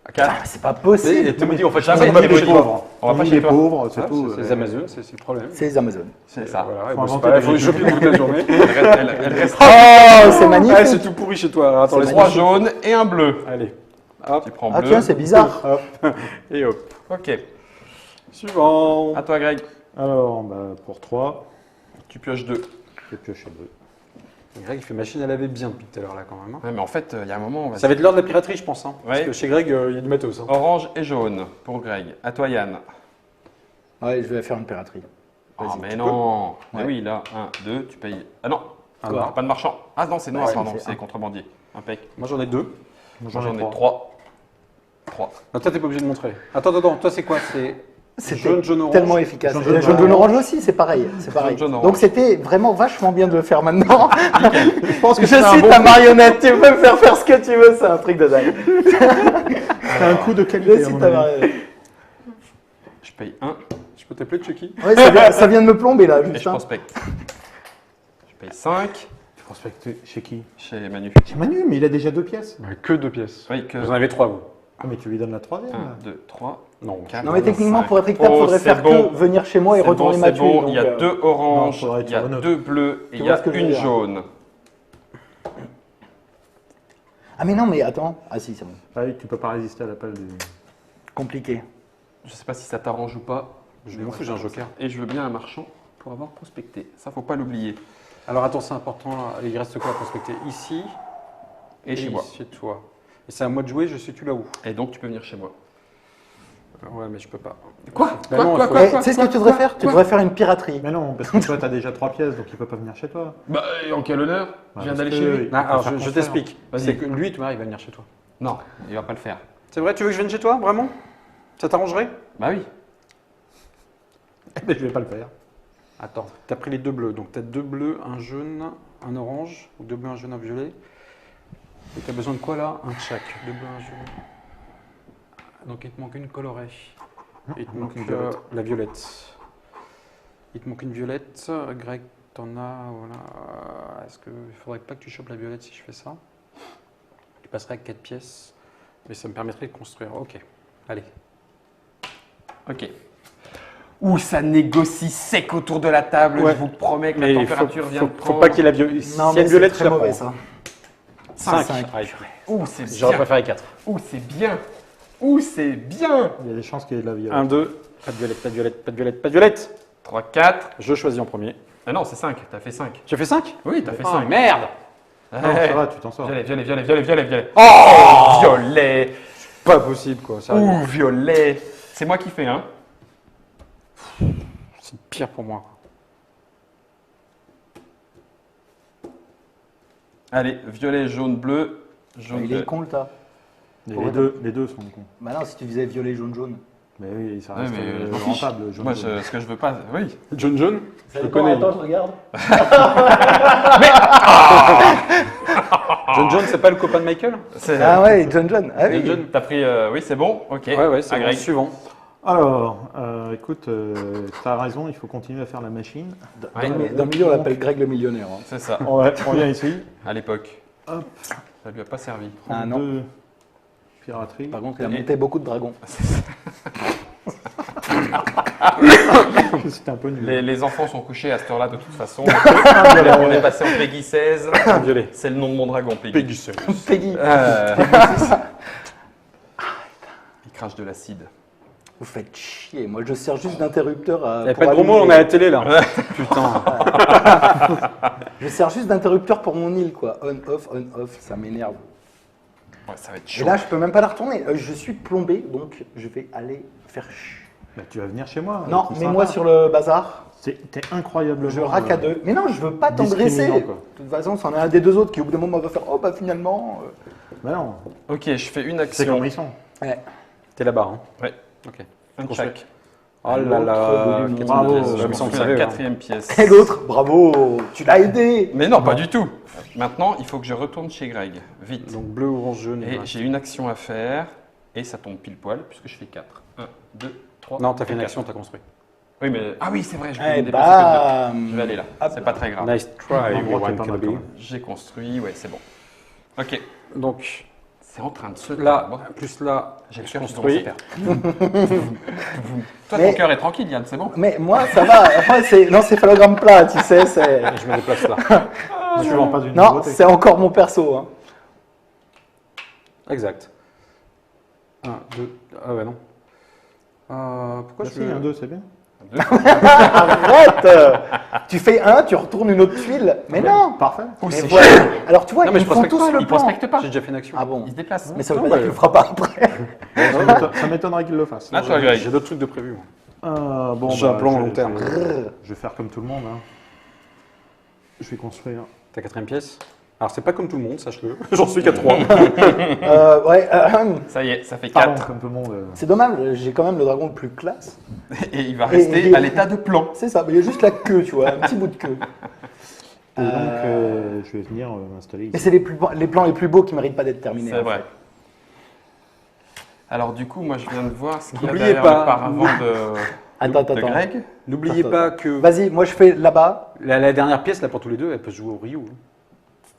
A: À 4.
C: C'est pas possible.
B: Et tu me dis, on fait
A: Jamais
B: jamais
A: dit
B: chez
A: les
B: toi.
A: pauvres. On va pas
D: Il
A: chez
D: est
A: toi.
D: pauvre, c'est
B: Ah,
D: tout.
B: C'est les Amazones, c'est le problème.
C: C'est les Amazones.
A: C'est ça.
B: Voilà,
D: Faut
B: bon, c'est
D: inventer
B: pas grave,
D: des
B: faut
D: jeux
B: choper toute la journée.
A: Elle reste
C: Oh, c'est
B: Ah,
C: magnifique.
B: c'est tout pourri chez toi. Attends,
A: les
B: laisse
A: 3 jaunes et un bleu.
B: Allez.
A: Tu prends
C: Ah
A: bleu.
C: tiens, c'est bizarre.
B: Et hop.
A: Ok.
B: Suivant.
A: À toi, Greg.
D: Alors, bah, pour 3,
A: Tu pioches 2.
D: je vais piocher 2.
B: Greg, il fait machine à laver bien depuis tout à l'heure là quand même. hein.
A: Ouais, mais en fait, il y a un moment, on va
B: Ça va être l'heure de la piraterie, je pense. Hein. Parce
A: Ouais.
B: que chez Greg, il y a du matos. Hein.
A: Orange et jaune pour Greg. À toi, Yann.
C: Ouais, je vais faire une piraterie.
A: Ah,
C: Vas-y,
A: mais
C: tu
A: non. Mais
C: Ouais.
A: oui, là, 1, 2, tu payes. Ah non.
B: Ah,
C: Quoi
B: non.
A: Pas de marchand. Ah non, c'est noir,
C: Ouais,
A: pardon.
C: c'est
A: C'est
C: un.
A: contrebandier. Impec.
B: Moi j'en ai deux.
A: Moi, j'en ai 3. 3.
B: Non, toi, t'es pas obligé de montrer. Attends, toi, c'est quoi? C'est
C: C'était
B: jaune, orange.
C: tellement efficace.
D: Jaune,
C: Et le
D: jaune,
C: jaune, orange aussi, c'est pareil. C'est pareil.
A: jaune, orange.
C: Donc c'était vraiment vachement bien de le faire maintenant.
A: Je pense
C: Je suis ta marionnette, tu peux me faire ce que tu veux, c'est un truc de dingue.
D: C'est un coup de
C: Je
D: qualité. à
C: suis
D: mon
C: ta
D: avis.
C: marionnette.
A: Je paye 1
B: Je peux t'appeler Chucky?
C: Ouais, ça vient de me plomber là,
A: et
C: juste.
A: je
C: hein.
A: prospecte. Je paye 5
D: Tu prospectes chez qui?
A: chez Manu.
D: Chez Manu, mais il a déjà 2 pièces.
B: Que deux pièces.
A: Oui, que
B: Vous en avez trois, vous?
D: Ah, mais tu lui donnes la troisième.
A: 1, 2, 3,
B: Non.
A: 4.
C: Non mais techniquement pour être hectare, il faudrait faire que venir chez moi et retourner ma
A: C'est
C: tuile.
A: bon,
C: donc,
A: il y a 2 oranges,
D: Non, faudrait
A: il y a
D: être
A: 2 bleus et
C: Tu
A: il y
C: vois
A: a
C: ce que je veux
A: une
C: dire.
A: jaune.
C: Ah mais non mais attends. Ah si, c'est bon.
D: Ah oui, tu peux pas résister à l'appel du.
C: Compliqué.
A: Je sais pas si ça t'arrange ou pas.
B: Je m'en fous, j'ai un joker.
A: Et je veux bien un marchand pour avoir prospecté. Ça, faut pas l'oublier.
B: Alors attends, c'est important. Il reste quoi à prospecter? Ici
A: Et chez moi.
B: chez toi. Et c'est à moi de jouer, je suis-tu là où?
A: Et donc, tu peux venir chez moi.
B: Ouais, mais je peux pas.
A: Quoi
B: Bah non, il faut-
C: Eh, tu sais ce que tu devrais faire? Tu devrais faire une piraterie.
D: Mais non, parce que toi, t'as déjà 3 pièces, donc il peut pas venir chez toi.
A: Bah, et en quel honneur Je viens
D: parce
A: d'aller
D: que-
A: chez lui.
B: Ah, alors,
D: faire
B: je
D: confiance.
B: t'explique.
A: Vas-y.
B: C'est que lui, tu vois, il va venir chez toi.
A: Non, il va pas le faire.
B: C'est vrai, tu veux que je vienne chez toi, vraiment? Ça t'arrangerait?
A: Bah oui.
D: Mais je vais pas le faire.
B: Attends, t'as pris les deux bleus. Donc t'as deux bleus, un jaune, un orange, ou deux bleus, un jaune, un violet. Et t'as besoin de quoi là? Un de chaque. Deux bleus, un jaune. Donc il te manque une colorée. Il te manque
D: une violette.
B: la violette. Il te manque une violette. Greg, t'en as, voilà. Est-ce qu'il faudrait pas que tu chopes la violette si je fais ça? passerai à 4 pièces, mais ça me permettrait de construire. Ok, allez.
A: Ok. Ouh, ça négocie sec autour de la table.
B: Ouais.
A: Je vous promets que la
B: Mais
A: température vient de
B: faut
A: prendre.
B: pas qu'il y ait la violette.
C: Non,
B: S'il y a
C: mais
B: une
C: c'est
B: violette,
C: très
B: je la
C: mauvais
B: prends.
C: ça.
B: 5.
A: Ouh, c'est
B: J'aurais
A: bien.
B: préféré 4.
A: Ouh, c'est bien. Ouh, c'est bien.
D: Il y a des chances qu'il y ait de la violette.
B: 1, 2, pas de violette, pas de violette, pas de violette, pas de violette.
A: 3, 4.
B: Je choisis en premier.
A: Ah non, c'est 5. T'as fait 5.
B: J'ai fait 5?
A: Oui, t'as fait
B: Ah,
A: 5.
B: merde.
D: Non, ça va, tu t'en sors.
A: Violet, violet, violet, violet, violet, violet. Oh, violet.
B: Pas possible, quoi. Sérieux.
A: Ouh, violet. C'est moi qui fais, hein.
B: C'est pire pour moi.
A: Allez, violet, jaune, bleu. Jaune,
C: Il est
A: bleu.
C: con le tas.
D: Les deux sont cons.
C: Bah non, si tu disais violet, jaune, jaune.
D: Mais oui, ça
A: Ouais,
D: reste
A: mais je m'en fiche.
D: rentable. jaune,
A: Moi,
D: jaune.
A: ce que je veux pas. Oui.
B: John John.
C: Ça
B: Je
C: dépend,
B: connais.
C: attends, je regarde.
B: John John, c'est pas le copain de Michael?
C: Ah ouais, John John. Ah oui.
B: John.
A: T'as pris. Oui, c'est bon. Ok.
B: Ouais, c'est
A: Ah,
B: bon.
A: Greg.
B: Suivant.
D: Alors, écoute, t'as raison, il faut continuer à faire la machine.
A: Ouais,
C: Dans le milieu, on l'appelle Greg le millionnaire. hein.
A: c'est ça.
D: On revient ici.
A: À l'époque.
D: Hop.
A: Ça lui a pas servi.
C: Ah non.
D: 2 piraterie.
C: Par contre, il a monté beaucoup de dragons.
D: C'était un peu nul.
A: Les enfants sont couchés à cette heure-là de toute façon. On est passé en Peggy 16.
B: Violet.
A: C'est le nom de mon dragon, Peggy.
B: Peggy 16.
C: Peggy,
A: Il crache de l'acide.
C: vous faites chier. Moi, je sers juste d'interrupteur.
B: Il n'y a
C: pour
B: pas de gros mots,
C: allumer.
B: on est à la télé là. Putain.
C: Je sers juste d'interrupteur pour mon île, quoi. On, off, ça m'énerve.
A: Ouais, ça va être
C: Et
A: chaud.
C: là, je peux même pas la retourner. Je suis plombé, donc je vais aller faire ch.
D: Bah, tu vas venir chez moi.
C: Non,
D: c'est
C: mets-moi
D: sympa.
C: sur le bazar.
D: T'es incroyablement.
C: Je rack à deux. Mais non, je veux pas t'engraisser.
D: discriminant, quoi.
C: De toute façon, c'en est un des deux autres qui, au bout d'un moment, va faire oh, bah finalement.
D: Bah non,
A: Ok, je fais une
D: c'est
A: action.
D: comme ils sont.
C: Ouais.
B: T'es là-bas, hein.
A: Ouais.
B: Ok.
A: Un
B: Construit.
A: check.
B: Oh là là.
C: L'autre bout du
B: quatrième
D: monde.
B: pièce.
D: Bravo.
B: Je me sens
A: Construis
B: sérieux,
A: la
B: hein.
A: quatrième pièce.
C: Et l'autre, bravo, tu l'as aidé.
A: Mais non, pas du tout. Maintenant, il faut que je retourne chez Greg. Vite.
B: Donc bleu, orange, jaune.
A: Et j'ai une action à faire. Et ça tombe pile poil, puisque je fais 4. 1, 2, 3.
B: Non, t'as fait une
A: 4.
B: action, t'as construit.
A: Oui, mais. Ah oui, c'est vrai, je peux
C: Eh
A: me déplacer que deux.
C: bam.
A: Je vais aller là.
C: Hop.
A: C'est pas très grave.
B: Nice try,
D: L'endroit qui est
B: everyone
D: pas
B: can
D: mal,
B: be.
D: quand même.
A: J'ai construit, ouais, c'est bon. Ok.
B: Donc
A: C'est en train de se.
B: là,
A: Bon,
B: plus là,
A: j'ai le
B: je
A: cœur qui
B: construis.
A: commence à faire. Toi,
C: Mais-
A: ton cœur est tranquille, Yann, c'est bon.
C: Mais moi, ça va. Moi, c'est l'encéphalogramme plat, tu sais. C'est
B: Je me déplace là.
D: Tu vends pas une
C: non,
D: nouveauté.
C: c'est encore mon perso. Hein.
B: Exact. 1, 2. Ah ouais, non. Pourquoi
D: Bah
B: je
D: si, un 2, c'est bien.
C: Arrête. Tu fais un, tu retournes une autre tuile. Mais non.
D: Parfait.
C: Mais
A: c'est
C: voilà. Alors tu vois,
B: Non, mais
C: ils
B: je
C: font
B: prospecte
C: tous
B: pas,
C: le
A: Il
C: plan.
A: prospecte pas.
B: J'ai déjà fait une action.
C: Ah bon.
A: Il se déplace.
C: Mais ça veut
B: Non,
C: pas dire
B: bah,
C: qu'il le fera pas après.
D: Ça m'étonnerait qu'il le fasse.
A: Ah, toi, Greg.
B: J'ai d'autres trucs de prévu. moi.
D: Bon,
B: J'ai un plan à long terme.
D: Je vais faire comme tout le monde. Hein. Je vais construire.
B: Ta quatrième pièce. Alors c'est pas comme tout le monde, sache-le. J'en suis qu'à 3.
C: Ouais.
A: Ça y est, ça fait
D: Pardon,
A: 4.
D: comme tout le monde.
C: C'est dommage. J'ai quand même le dragon le plus classe.
A: Et il va rester à l'état de plan.
C: C'est ça. Mais il y a juste la queue, tu vois, un petit bout de queue.
D: Et donc, je vais venir m'installer
C: Mais
D: ici.
C: c'est les plans les plus beaux qui méritent pas d'être terminés.
A: C'est
C: en
A: vrai.
C: fait.
A: Alors du coup, moi je viens de voir ce qu'il y a
B: N'oubliez
A: derrière
B: pas.
A: le paravent
C: Attends.
A: de Greg.
B: N'oubliez
C: Attends,
B: pas que
C: Vas-y, moi je fais là-bas.
B: la dernière pièce, là pour tous les deux, elle peut se jouer au Ryu.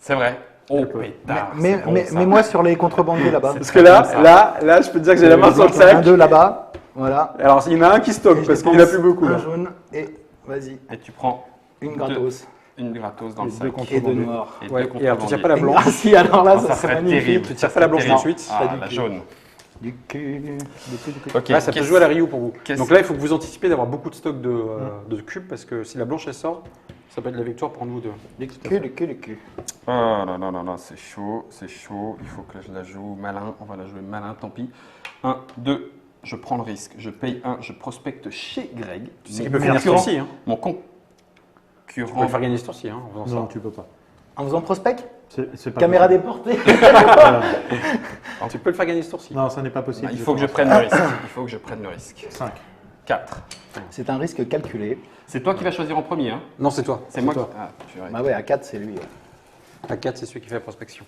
A: C'est vrai. Oh
D: peut.
A: pétard.
C: Mais
A: c'est bon, ça.
C: moi sur les contrebandiers là-bas.
B: Parce que là,
A: ça.
B: là, je peux te dire que j'ai la main sur le
C: Un,
B: sac.
C: deux là-bas. Voilà.
B: Alors il y en a un qui stocke
C: Et je
B: parce qu'il
C: dépense
B: a plus beaucoup
C: Un
B: là.
C: jaune et vas-y,
A: Et tu prends
C: une gratos.
A: une gratos dans le
D: Les
A: sac.
D: deux
C: Et deux
D: contrebandiers.
C: noirs.
A: Et
B: Ouais,
A: deux
B: et alors tu tires pas
A: contrebandiers.
B: la
C: Ah
B: blanche.
C: si, alors là,
A: Ah,
C: ça
A: ça
C: serait
A: serait
C: magnifique.
A: terrible.
B: Tu tires pas la blanche
A: Terrible.
B: ensuite.
A: Ah,
C: Pas du
A: la
C: cul.
A: jaune.
C: Du cul.
A: Ok.
B: Là, ça peut
A: qu'est-ce-
B: jouer à la Ryu pour vous.
A: qu'est-ce-
B: Donc là, il faut que vous anticipiez d'avoir beaucoup de stock de cubes parce que si la blanche elle sort, ça peut être la victoire pour nous deux.
C: Du cul.
A: Oh là là là là, c'est chaud, c'est chaud. Il faut que je la joue malin. On va la jouer malin, tant pis. 1, 2, je prends le risque. Je paye 1, je prospecte chez Greg.
B: Tu sais qu'il peut finir ce tour-ci. Hein.
A: Mon
B: Tu peux
A: concurrent.
B: le faire gagner ce tour-ci hein, en faisant
D: Non,
B: ça.
D: tu peux pas.
C: En faisant prospect,
D: C'est pas
C: caméra
D: possible.
C: déportée.
D: Voilà.
B: Tu peux le faire gagner ce tour-ci.
D: Non, ça n'est pas possible.
A: Il faut que je prenne le risque. Il faut que je prenne le risque.
D: 5.
A: 4.
C: C'est un risque calculé.
A: C'est toi qui vas choisir en premier. Hein.
B: Non, c'est toi.
A: C'est moi
B: toi.
A: qui. Ah, purée.
C: Bah ouais, à 4, c'est lui.
B: À 4, c'est celui qui fait la prospection.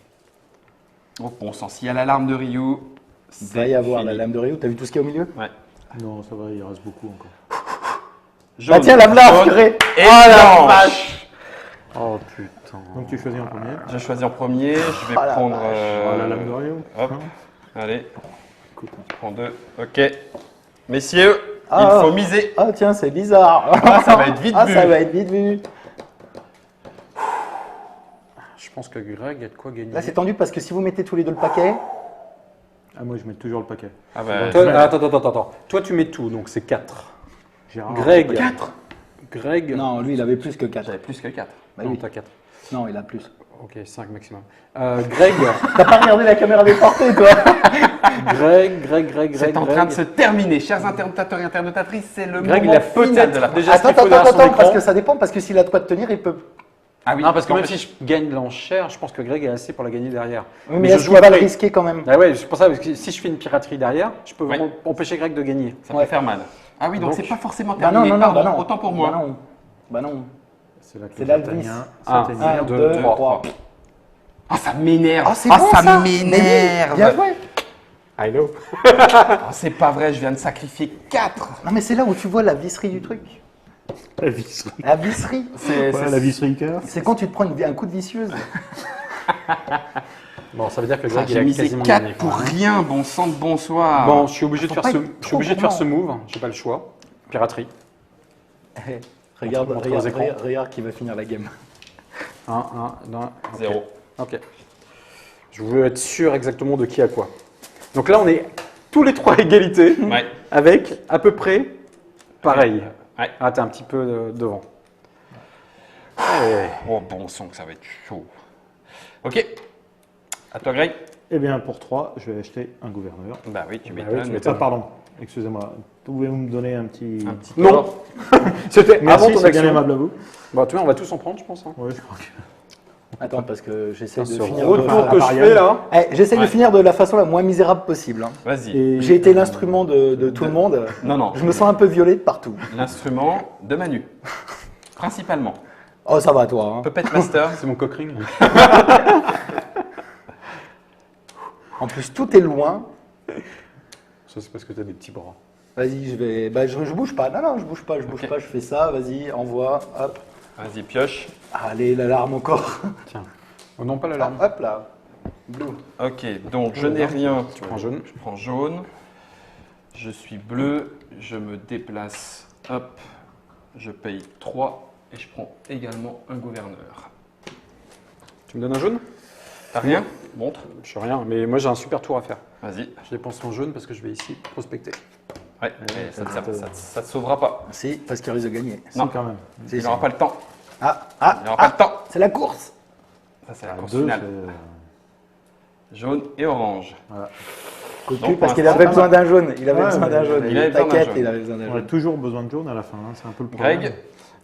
A: Oh, bon sang, s'il y a l'alarme de Ryu,
C: Il va y avoir
A: fini.
C: la lame de Rio. T'as vu tout ce qu'il y a au milieu?
A: Ouais.
D: Non, ça va, il reste beaucoup encore.
C: Bah tiens, la
A: jaune
C: blanche, purée.
A: et
C: Oh la
A: blanche.
C: vache.
D: Oh putain. Donc tu choisis en premier.
A: Je choisis en premier. Je vais
C: Oh la
A: prendre.
D: Oh, la lame de Rio.
A: Hop.
D: Hein.
A: Allez,
D: Écoute,
A: je prends 2. Ok. Messieurs,
C: Ah.
A: il faut miser.
C: Ah tiens, c'est bizarre.
A: Ah, ça va être vite vu.
C: Ça va être vite vu.
B: Je pense que Greg a de quoi gagner.
C: Là, c'est tendu parce que si vous mettez tous les deux le paquet,
D: Ah, moi je mets toujours le paquet.
A: Ah bah,
B: Toi, attends. Toi, tu mets tout, donc c'est 4.
D: Gérard.
B: Greg.
A: 4.
B: Greg.
C: non, lui, il avait plus que 4.
A: J'avais plus que 4.
C: Bah
B: non,
C: oui.
B: t'as 4.
C: Non, il a plus.
B: Ok, 5 maximum. Greg.
C: T'as pas regardé la caméra des portées, toi?
B: Greg.
A: C'est en train de se terminer. Chers internautateurs et internautatrices, c'est le
B: Greg, il
A: moment
B: a
A: final
B: peut-être
A: de la
B: déjà ce
C: Attends,
B: qu'il faut derrière son
C: parce
B: écran.
C: que ça dépend, parce que s'il a de quoi te tenir, il peut.
A: Ah oui,
B: Non, parce que même
A: n'empêche-
B: si je gagne l'enchère, je pense que Greg a assez pour la gagner derrière.
C: Oui, mais
B: je
C: est-ce
B: joue
C: qu'il va le
B: après.
C: risquer quand même?
B: Ah ouais, c'est pour ça, parce que si je fais une piraterie derrière, je peux
A: Oui.
B: vraiment empêcher Greg de gagner.
A: ça peut
C: Ouais.
A: faire mal. Ah oui, donc
B: Donc-
A: c'est pas forcément
C: Bah
A: terminé.
C: non,
A: Pardon,
C: bah non.
A: autant pour moi.
C: Bah non. Bah non.
D: C'est là que
C: C'est
D: le
C: l'Alvis.
D: D'Artagnan,
B: Un,
D: Saint-Émile.
C: 1,
B: 2,
C: 2,
B: 3.
C: 3.
A: Ah, ça m'énerve.
C: Ah, c'est
A: Ah,
C: bon,
A: ça
C: ça. Mais oui,
A: m'énerve.
C: bien joué.
B: I know.
A: Ah, c'est pas vrai, je viens de sacrifier 4.
C: Non, mais c'est là où tu vois la visserie du truc.
D: La visserie.
C: La visserie.
D: Voilà, la visserie cœur.
C: C'est quand tu te prends un coup de visseuse.
B: Bon, ça veut dire que Greg, il
A: J'ai
B: a
A: misé
B: quasiment
A: 4
B: gagné.
A: pour rien, bon sang de bonsoir.
B: Bon, je suis obligé de
C: Faut
B: faire
C: pas
B: ce,
C: être
B: je suis obligé de
C: trop
B: faire ce move. J'ai pas le choix. Piraterie.
C: Regarde,
B: Montre
C: regarde,
B: aux écrans.
C: regarde qui va finir la game.
B: 1, 1,
A: 0.
B: Ok. Je veux être sûr exactement de qui a quoi. Donc là, on est tous les trois à égalité,
A: Ouais.
B: avec à peu près pareil.
A: Ouais.
B: Ah, t'es un petit peu devant. Allez.
A: Oh, bon sang, que ça va être chaud. Ok. À toi, Greg.
D: Eh bien, pour 3, je vais acheter un gouverneur.
A: Bah oui, tu
B: Bah
A: m'étonnes.
B: oui, tu
D: Ah,
B: m'étonnes.
D: pardon, excusez-moi. Pouvez-vous me donner un petit.
A: Un petit
B: Non.
A: corps.
B: C'était
D: Merci,
B: avant ton
D: c'est bien
B: action.
D: aimable à vous.
B: Bon, tu vois, on va tous en prendre, je pense. Hein.
D: Oui, je crois que.
C: Attends, parce que j'essaie de
B: Ce
C: finir.
B: retour
C: de...
B: que je fais là.
C: J'essaie de
A: Ouais.
C: finir de la façon la moins misérable possible. hein.
A: Vas-y.
D: Et-
C: J'ai été l'instrument de tout le monde.
A: Non, non.
C: Je me sens un peu violé de partout.
A: L'instrument de Manu. Principalement.
C: Oh, ça va, toi. hein.
A: Puppet Master.
B: C'est mon coq ring.
C: En plus, tout est loin.
B: Ça, c'est parce que t'as des petits bras.
C: Vas-y, je vais. Bah, je bouge pas. Non, je bouge pas,
A: Ok.
C: Je fais ça. Vas-y, envoie. Hop.
A: Vas-y, pioche.
C: Allez, l'alarme encore.
B: Tiens. Oh non, pas l'alarme.
C: Hop là. Blue.
A: Ok, donc je n'ai rien.
B: Tu prends jaune.
A: Je prends jaune. Je suis bleu. Je me déplace. Hop. Je paye 3. Et je prends également un gouverneur.
B: Tu me donnes un jaune?
A: T'as rien? Montre.
B: Je sais rien, mais moi j'ai un super tour à faire.
A: Vas-y.
B: Je dépense en jaune parce que je vais ici prospecter.
A: Ouais, mais ça te sauvera pas.
C: Si, parce qu'il risque de gagner.
A: Non.
D: Si, quand même.
C: Si,
A: Il
C: si.
A: n'aura pas le temps.
C: Ah,
A: Il n'aura pas le temps.
C: c'est la course.
A: Ça, c'est la course
D: 2,
A: finale. Jaune et orange.
C: Coup de
A: Donc,
C: cul, parce
A: pour
C: qu'il
A: l'instant,
C: avait
A: ça
C: besoin
A: va.
C: d'un jaune. Il avait
D: Ouais,
C: besoin
D: mais
C: d'un jaune.
A: il avait besoin d'un
C: T'inquiète,
A: jaune.
C: il avait besoin d'un
D: On a
C: jaune.
D: toujours besoin de jaune à la fin, hein, c'est un peu le problème.
A: Greg,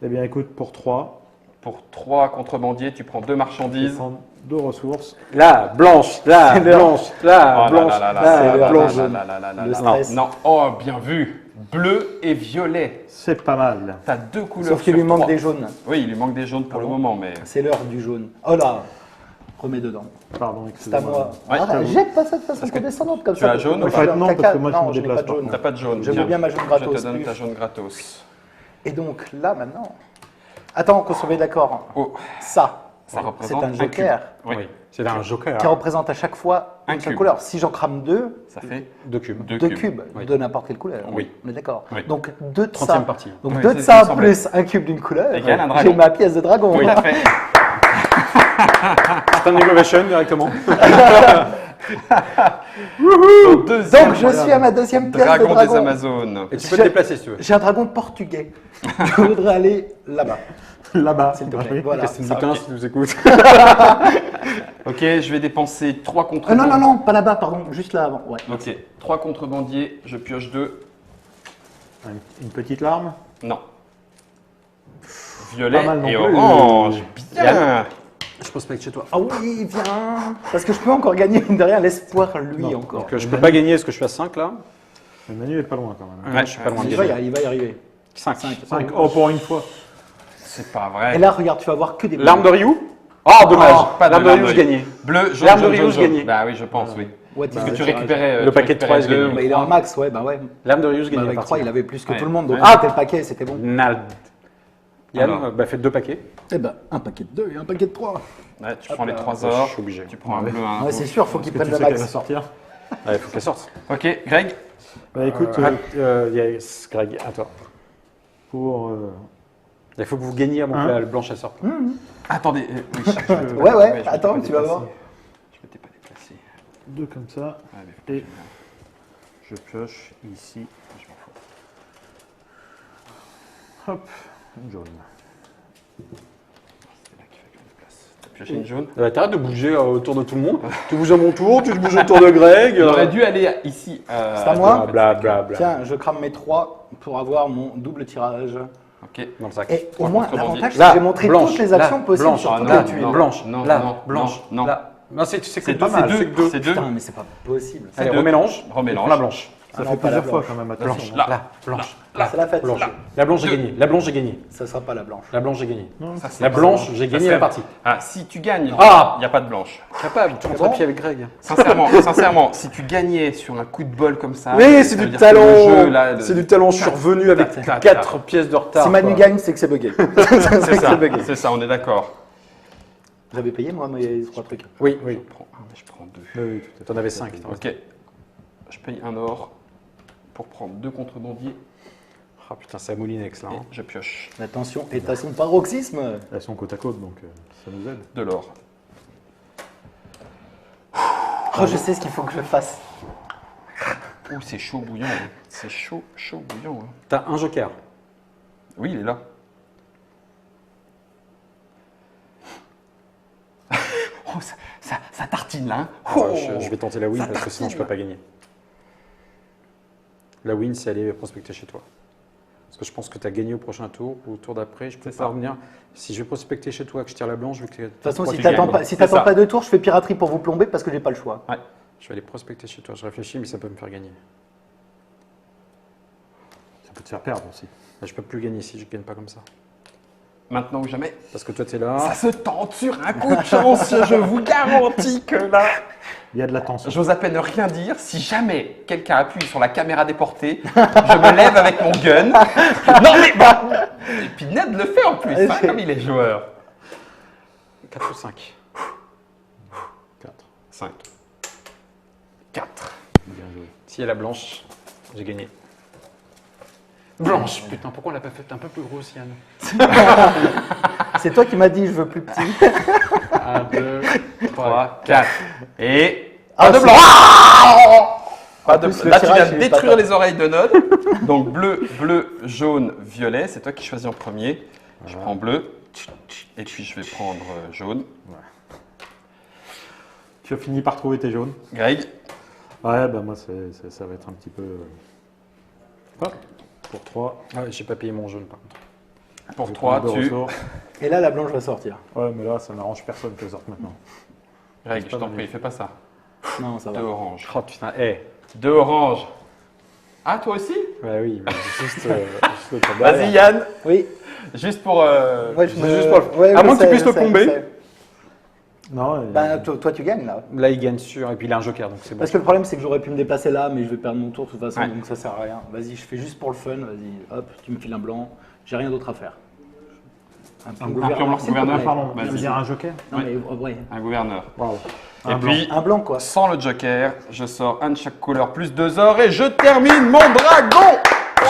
D: Eh bien, écoute, pour 3,
A: pour 3 contrebandiers, tu prends 2
D: je vais
A: marchandises.
D: prendre 2 ressources.
B: Là, blanche, là,
C: C'est l'heure.
B: blanche, là,
A: Oh
B: blanche,
A: là là là
B: là,
C: c'est l'heure.
B: blanche.
C: Le stress.
A: Non, oh, bien vu. Bleu et violet.
D: C'est pas mal.
A: T'as 2 couleurs.
C: Sauf qu'il
A: sur
C: lui manque
A: 3.
C: des jaunes.
A: Oui, il lui manque des jaunes pour
D: Ah
A: le
D: bon
A: moment, mais.
C: C'est l'heure du jaune. Oh là. Remets dedans.
D: Pardon,
C: C'est à
D: excusez-moi.
C: moi.
A: Ouais,
C: Ah, jette pas ça de façon
A: Parce que
C: condescendante comme
A: tu
C: ça.
A: as jaune
C: Parce
A: ou pas
C: que
D: Non,
C: caca-
D: parce que moi, je me
C: je n'ai
D: déplace
C: pas de jaune.
A: T'as pas de jaune.
C: Je veux
A: Tiens,
C: bien ma jaune
A: Je
C: gratos,
A: te donne
C: plus.
A: ta jaune gratos.
C: Et donc là maintenant. Attends, qu'on soit bien d'accord.
A: Oh,
C: Ça,
A: ça
C: c'est
A: représente
C: un joker
A: Oui,
B: Oui, c'est un joker.
C: qui représente à chaque fois
A: Un
C: une seule
A: cube.
C: couleur. Si j'en crame deux,
A: ça fait
B: 2 cubes.
A: 2
C: cubes
B: Oui.
C: de n'importe quelle couleur.
A: Oui.
C: On est d'accord.
A: Oui.
C: Donc deux de
B: 30e
C: ça.
B: partie.
C: Donc
A: Oui,
C: deux de
A: c'est ce qui me
C: ça
A: semblait.
C: plus un cube d'une couleur.
A: Égale un dragon.
C: J'ai ma pièce de dragon.
A: Tout à fait.
B: Standing ovation directement.
A: Donc, deuxième
C: Donc je suis à ma deuxième pièce de
A: dragon des
C: dragon.
A: Amazones.
B: Et tu peux te déplacer si tu veux.
C: J'ai un dragon portugais. Je voudrais aller là-bas,
D: Là-bas.
C: s'il te
D: bah
C: plaît.
D: oui.
C: Voilà.
B: Christine
C: ça.
B: Boutin, si tu nous écoutes.
A: Ok, je vais dépenser 3
C: Non,
A: contrebandiers.
C: non, non, pas là-bas, pardon, juste là avant. Ouais.
A: Ok, 3 contrebandiers, je pioche 2.
D: Une petite larme.
A: Non. Violet
D: Pas mal non
A: et
D: plus.
A: orange. Bien.
B: Je prospecte chez toi.
C: Ah oui, viens. Parce que je peux encore gagner une derrière l'espoir, lui
D: Non,
C: encore.
B: Donc je peux pas gagner parce que je suis à 5 là.
D: Le menu est pas loin quand même.
B: Ouais, je suis pas loin de
C: Il va
B: gagner.
C: y arriver.
B: 5.
D: 5. Oh, pour une fois.
A: C'est pas vrai.
C: Et là, regarde, tu vas voir que des
B: L'arme de Ryu. Oh, dommage.
A: pas de
B: L'arme de
A: l'arme
B: Ryu,
A: de
B: je
A: Ryu.
B: gagnais.
A: Bleu, jaune,
B: L'arme de
A: jaune,
B: Ryu,
A: jaune,
B: je
A: jaune.
B: gagnais.
A: Bah oui, je pense, oui.
C: What is
A: Parce que
C: the
A: tu
C: tirage?
A: récupérais.
B: Le
A: tu
B: paquet de
A: récupérais
B: 3, je
A: deux
B: gagnais.
A: ou
C: Bah, il est
A: trois.
C: en max, ouais, bah ouais.
B: L'arme de Ryu, je
C: Bah,
B: gagnais.
C: avec 3, il avait plus que
A: Ouais.
C: tout le monde, donc
A: Ouais.
C: ah, c'était le paquet, c'était bon.
B: Nald. Yann,
A: Alors.
B: faites 2 paquets.
C: Eh ben, un paquet de 2 et un paquet de 3.
A: Ouais, tu
C: Hop
A: prends les
C: là.
A: 3
B: Je
A: ors,
B: suis obligé.
A: tu prends un bleu, un
C: Ouais, c'est
A: rouge.
C: sûr, faut qu'il
D: Est-ce que
C: prenne
D: tu
C: le
D: sais qu'elle va
C: max.
D: sortir?
B: Il faut qu'elle sorte.
A: Ok, Greg.
D: Bah écoute,
B: Yes, Greg, à toi.
D: pour...
B: Il faut que vous gagniez avant que la blanche elle sorte.
A: Attendez, oui,
C: Ouais,
A: je
C: attends,
A: m'étais
C: tu vas
A: pas
C: voir.
A: déplacé. Je m'étais pas déplacé.
D: 2 comme ça.
A: Ouais, mais faut pas
D: Et
A: que
D: je pioche ici.
A: je m'en fous.
D: Hop, une jaune.
A: C'est là qu'il faut que je me déplace. T'as pioché une jaune.
B: T'arrêtes de bouger autour de tout le monde. Tu bouges à mon tour, tu te bouges autour de Greg.
A: Il aurait dû aller ici.
C: C'est à moi
B: Blablabla.
C: Tiens, je crame mes 3 pour avoir mon double tirage.
A: Ok.
B: Dans le sac.
C: Et au
A: Trois
C: moins,
A: contrebandiers.
C: l'avantage, c'est
B: Là,
C: que j'ai montré
B: blanche,
C: toutes les actions
B: là,
C: possibles
B: blanche,
C: sur
A: Ah,
C: toutes
A: non,
C: les tuiles.
A: non.
B: Blanche,
A: non,
B: là,
A: non,
B: blanche,
A: non.
B: là. Non, c'est
A: C'est
B: pas
A: deux,
B: mal,
A: c'est
B: c'est
A: deux.
B: que 2.
A: C'est deux.
C: Putain, mais c'est pas possible.
B: Allez,
A: deux.
B: remélange.
A: Remélange.
B: Prends la blanche.
D: Ça
C: non,
D: fait
C: pas la
D: plusieurs fois
C: blanche.
D: quand même, attention.
A: Blanche, là.
B: Là, blanche.
C: C'est la fête.
B: Blanche.
C: là.
B: La blanche j'ai
A: Deux.
B: gagné. La blanche j'ai gagné.
C: Ça sera pas la blanche.
B: La blanche j'ai gagné.
D: Non,
A: Ça, c'est
B: La
A: pas
B: blanche
A: ça.
B: j'ai
A: Ça,
B: gagné
A: c'est-
B: la partie.
A: Ah, si tu gagnes,
B: Ah
A: il n'y a pas de blanche.
B: Capable, tu
C: bon
B: pied avec Greg.
A: Sincèrement, si tu gagnais sur un coup de bol comme ça.
B: Oui,
A: ça
B: c'est
A: veut
B: du
A: dire que le
B: talent.
A: jeu, là,
B: C'est du talent. Je suis revenu avec
A: tac,
B: 4 pièces de retard.
C: Si Manu
B: quoi.
C: gagne, c'est que c'est bugué.
A: C'est
C: c'est que
A: ça,
C: c'est bugué.
A: c'est ça, on est d'accord.
C: J'avais payé, moi, mes 3 trucs.
B: Oui,
A: Je
B: oui.
A: prends un, mais je prends deux.
D: Oui, tout à fait.
B: T'en avais 5.
A: Ok. Je paye un or pour prendre 2 contrebandiers
B: Ah putain, c'est à Moulinex là.
A: et
B: hein.
A: je pioche
C: La tension est à son paroxysme.
D: Elles sont côte à côte, donc ça nous aide.
A: de l'or.
C: Oh, je sais ce qu'il faut que je fasse.
A: Ouh, c'est chaud bouillant. Hein. C'est chaud bouillant. Hein.
B: T'as un joker.
A: Oui, il est là. Oh, ça tartine là. Hein.
B: Oh,
A: Oh,
B: je vais tenter la win
A: ça
B: parce que sinon je peux
A: tartine.
B: pas gagner. La win, c'est aller prospecter chez toi. Parce que je pense que tu as gagné au prochain tour ou au tour d'après. Je peux
A: C'est
B: pas
A: ça.
B: revenir. Si je vais prospecter chez toi, que je tire la blanche, je vais que.
C: De toute façon,
A: Toi,
C: si
A: tu
C: t'attends
A: gagnes.
C: pas, si
A: C'est
C: t'attends
A: ça.
C: pas 2 tours, je fais piraterie pour vous plomber parce que j'ai pas le choix.
B: Je vais aller prospecter chez toi. Je réfléchis, mais ça peut me faire gagner.
D: Ça peut te faire perdre aussi.
B: Là, je peux plus gagner si je gagne pas comme ça.
A: Maintenant ou jamais.
B: Parce que toi, tu es là.
A: Ça se tente sur un coup de chance. Je vous garantis que là.
D: Il y a de la tension.
A: J'ose à peine rien dire. Si jamais quelqu'un appuie sur la caméra déportée, je me lève avec mon gun. Non mais bon. Et puis Ned le fait en plus, hein, comme il est joueur.
B: 4 ou 5.
D: 4.
A: 5. 4.
D: Bien joué.
B: S'il y a la blanche, j'ai gagné. Blanche, putain, pourquoi on l'a pas fait un peu plus grosse, Yann?
C: C'est toi qui m'as dit je veux plus petit.
B: 1, 2,
A: 3, 4. Et.
C: Ah,
A: Pas de
C: c'est-
A: blanc. Pas
C: En
A: de
C: plus, le
A: Là, tu viens
C: tirage,
A: de
C: il est pas
A: détruire
C: top.
A: les oreilles de Nod. Donc bleu, bleu, jaune, violet. C'est toi qui choisis en premier. Je prends bleu. Et puis je vais prendre jaune.
D: Tu as fini par trouver tes jaunes.
A: Greg.
D: Ouais, bah moi, ça va être un petit peu... Hop, pour 3.
B: Ouais, j'ai pas payé mon jaune par contre.
A: Pour 3, tu.
C: Et là, la blanche va sortir.
D: Ouais, mais là, ça n'arrange personne qu'elle sorte maintenant.
A: Greg,
D: C'est
A: je
D: pas
A: t'en
D: mal.
A: prie, fais pas ça.
C: Non, ça
A: 2
C: va.
A: oranges.
B: Oh putain, eh.
A: 2 oranges. Ah, toi aussi?
B: Ouais, oui, mais juste pour
A: Vas-y, Yann.
C: Oui.
A: Juste pour.
C: Ouais, je
B: c'est
C: me-
B: juste pour le-
C: ouais,
B: à
C: je
B: moins que tu
C: sais,
B: puisses
C: je
B: le
C: sais,
B: plomber.
C: je sais.
D: Non,
C: Bah, toi, tu gagnes là.
B: Là, il gagne sûr, et puis il a un joker, donc c'est bon.
C: Parce que le problème, c'est que j'aurais pu me déplacer là, mais je vais perdre mon tour de toute façon,
A: Ouais.
C: donc ça sert à rien. Vas-y, je fais juste pour le fun. Vas-y, hop, tu me files un blanc. J'ai rien d'autre à faire.
A: un gouverneur,
C: s'il te
A: gouverneur,
C: plaît.
D: pardon,
A: Vas-y.
D: tu veux dire un joker?
C: Non, mais ouais.
A: un gouverneur.
D: Bravo.
A: Et puis,
C: Un blanc, quoi.
A: sans le joker, je sors un de chaque couleur plus 2 or et je termine mon dragon.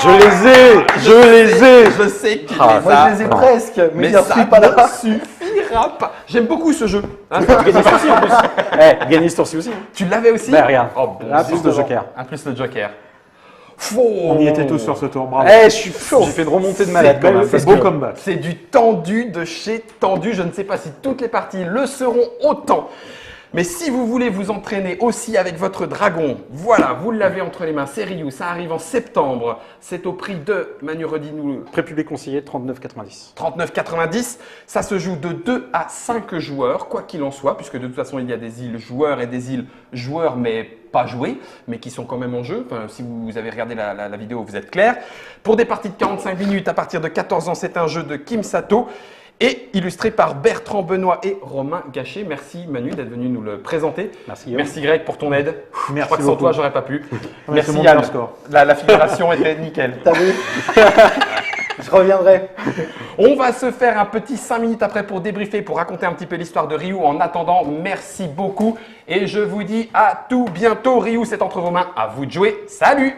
B: Je les ai.
A: Je sais qu'il
B: Ah,
A: les
C: Moi,
A: a,
C: je les ai presque, mais,
A: mais
C: il
A: ça
C: suis pas là.
A: ne suffira pas. J'aime beaucoup ce jeu. Hein,
B: Gagner ce tour-ci en plus. Eh, gagner ce tour-ci aussi. hein.
A: tu l'avais aussi?
B: Bah, regarde.
A: Oh, bon,
B: Là, plus de joker.
A: Un plus le joker.
D: On y était tous sur ce tour, bravo.
B: Eh, je suis chaud. J'ai fait une remontée de malade quand même.
D: C'est
B: parce
D: beau
B: que-
D: comeback.
A: C'est du tendu de chez tendu. Je ne sais pas si toutes les parties le seront autant. Mais si vous voulez vous entraîner aussi avec votre dragon, voilà, vous l'avez entre les mains. C'est Ryu, ça arrive en septembre. C'est au prix de, Manu, redis-nous,
B: Prépubé conseillé 39,90.
A: 39,90. Ça se joue de 2 à 5 joueurs, quoi qu'il en soit, puisque de toute façon, il y a des îles joueurs et des îles joueurs, mais pas joués, mais qui sont quand même en jeu. Enfin, si vous avez regardé la vidéo, vous êtes clair. Pour des parties de 45 minutes à partir de 14 ans, c'est un jeu de Kim Sato et illustré par Bertrand Benoît et Romain Gachet. Merci Manu d'être venu nous le présenter.
B: Merci, Guillaume.
A: Merci Greg pour ton aide. Je
D: Merci
A: crois que sans
D: beaucoup.
A: toi, j'aurais pas pu.
D: mais
A: Merci
D: c'est mon
A: Yann.
D: meilleur score.
A: La figuration était nickel.
C: T'as vu Je reviendrai.
A: On va se faire un petit 5 minutes après pour débriefer, pour raconter un petit peu l'histoire de Ryu. En attendant, merci beaucoup et je vous dis à tout bientôt. Ryu, c'est entre vos mains. À vous de jouer. Salut!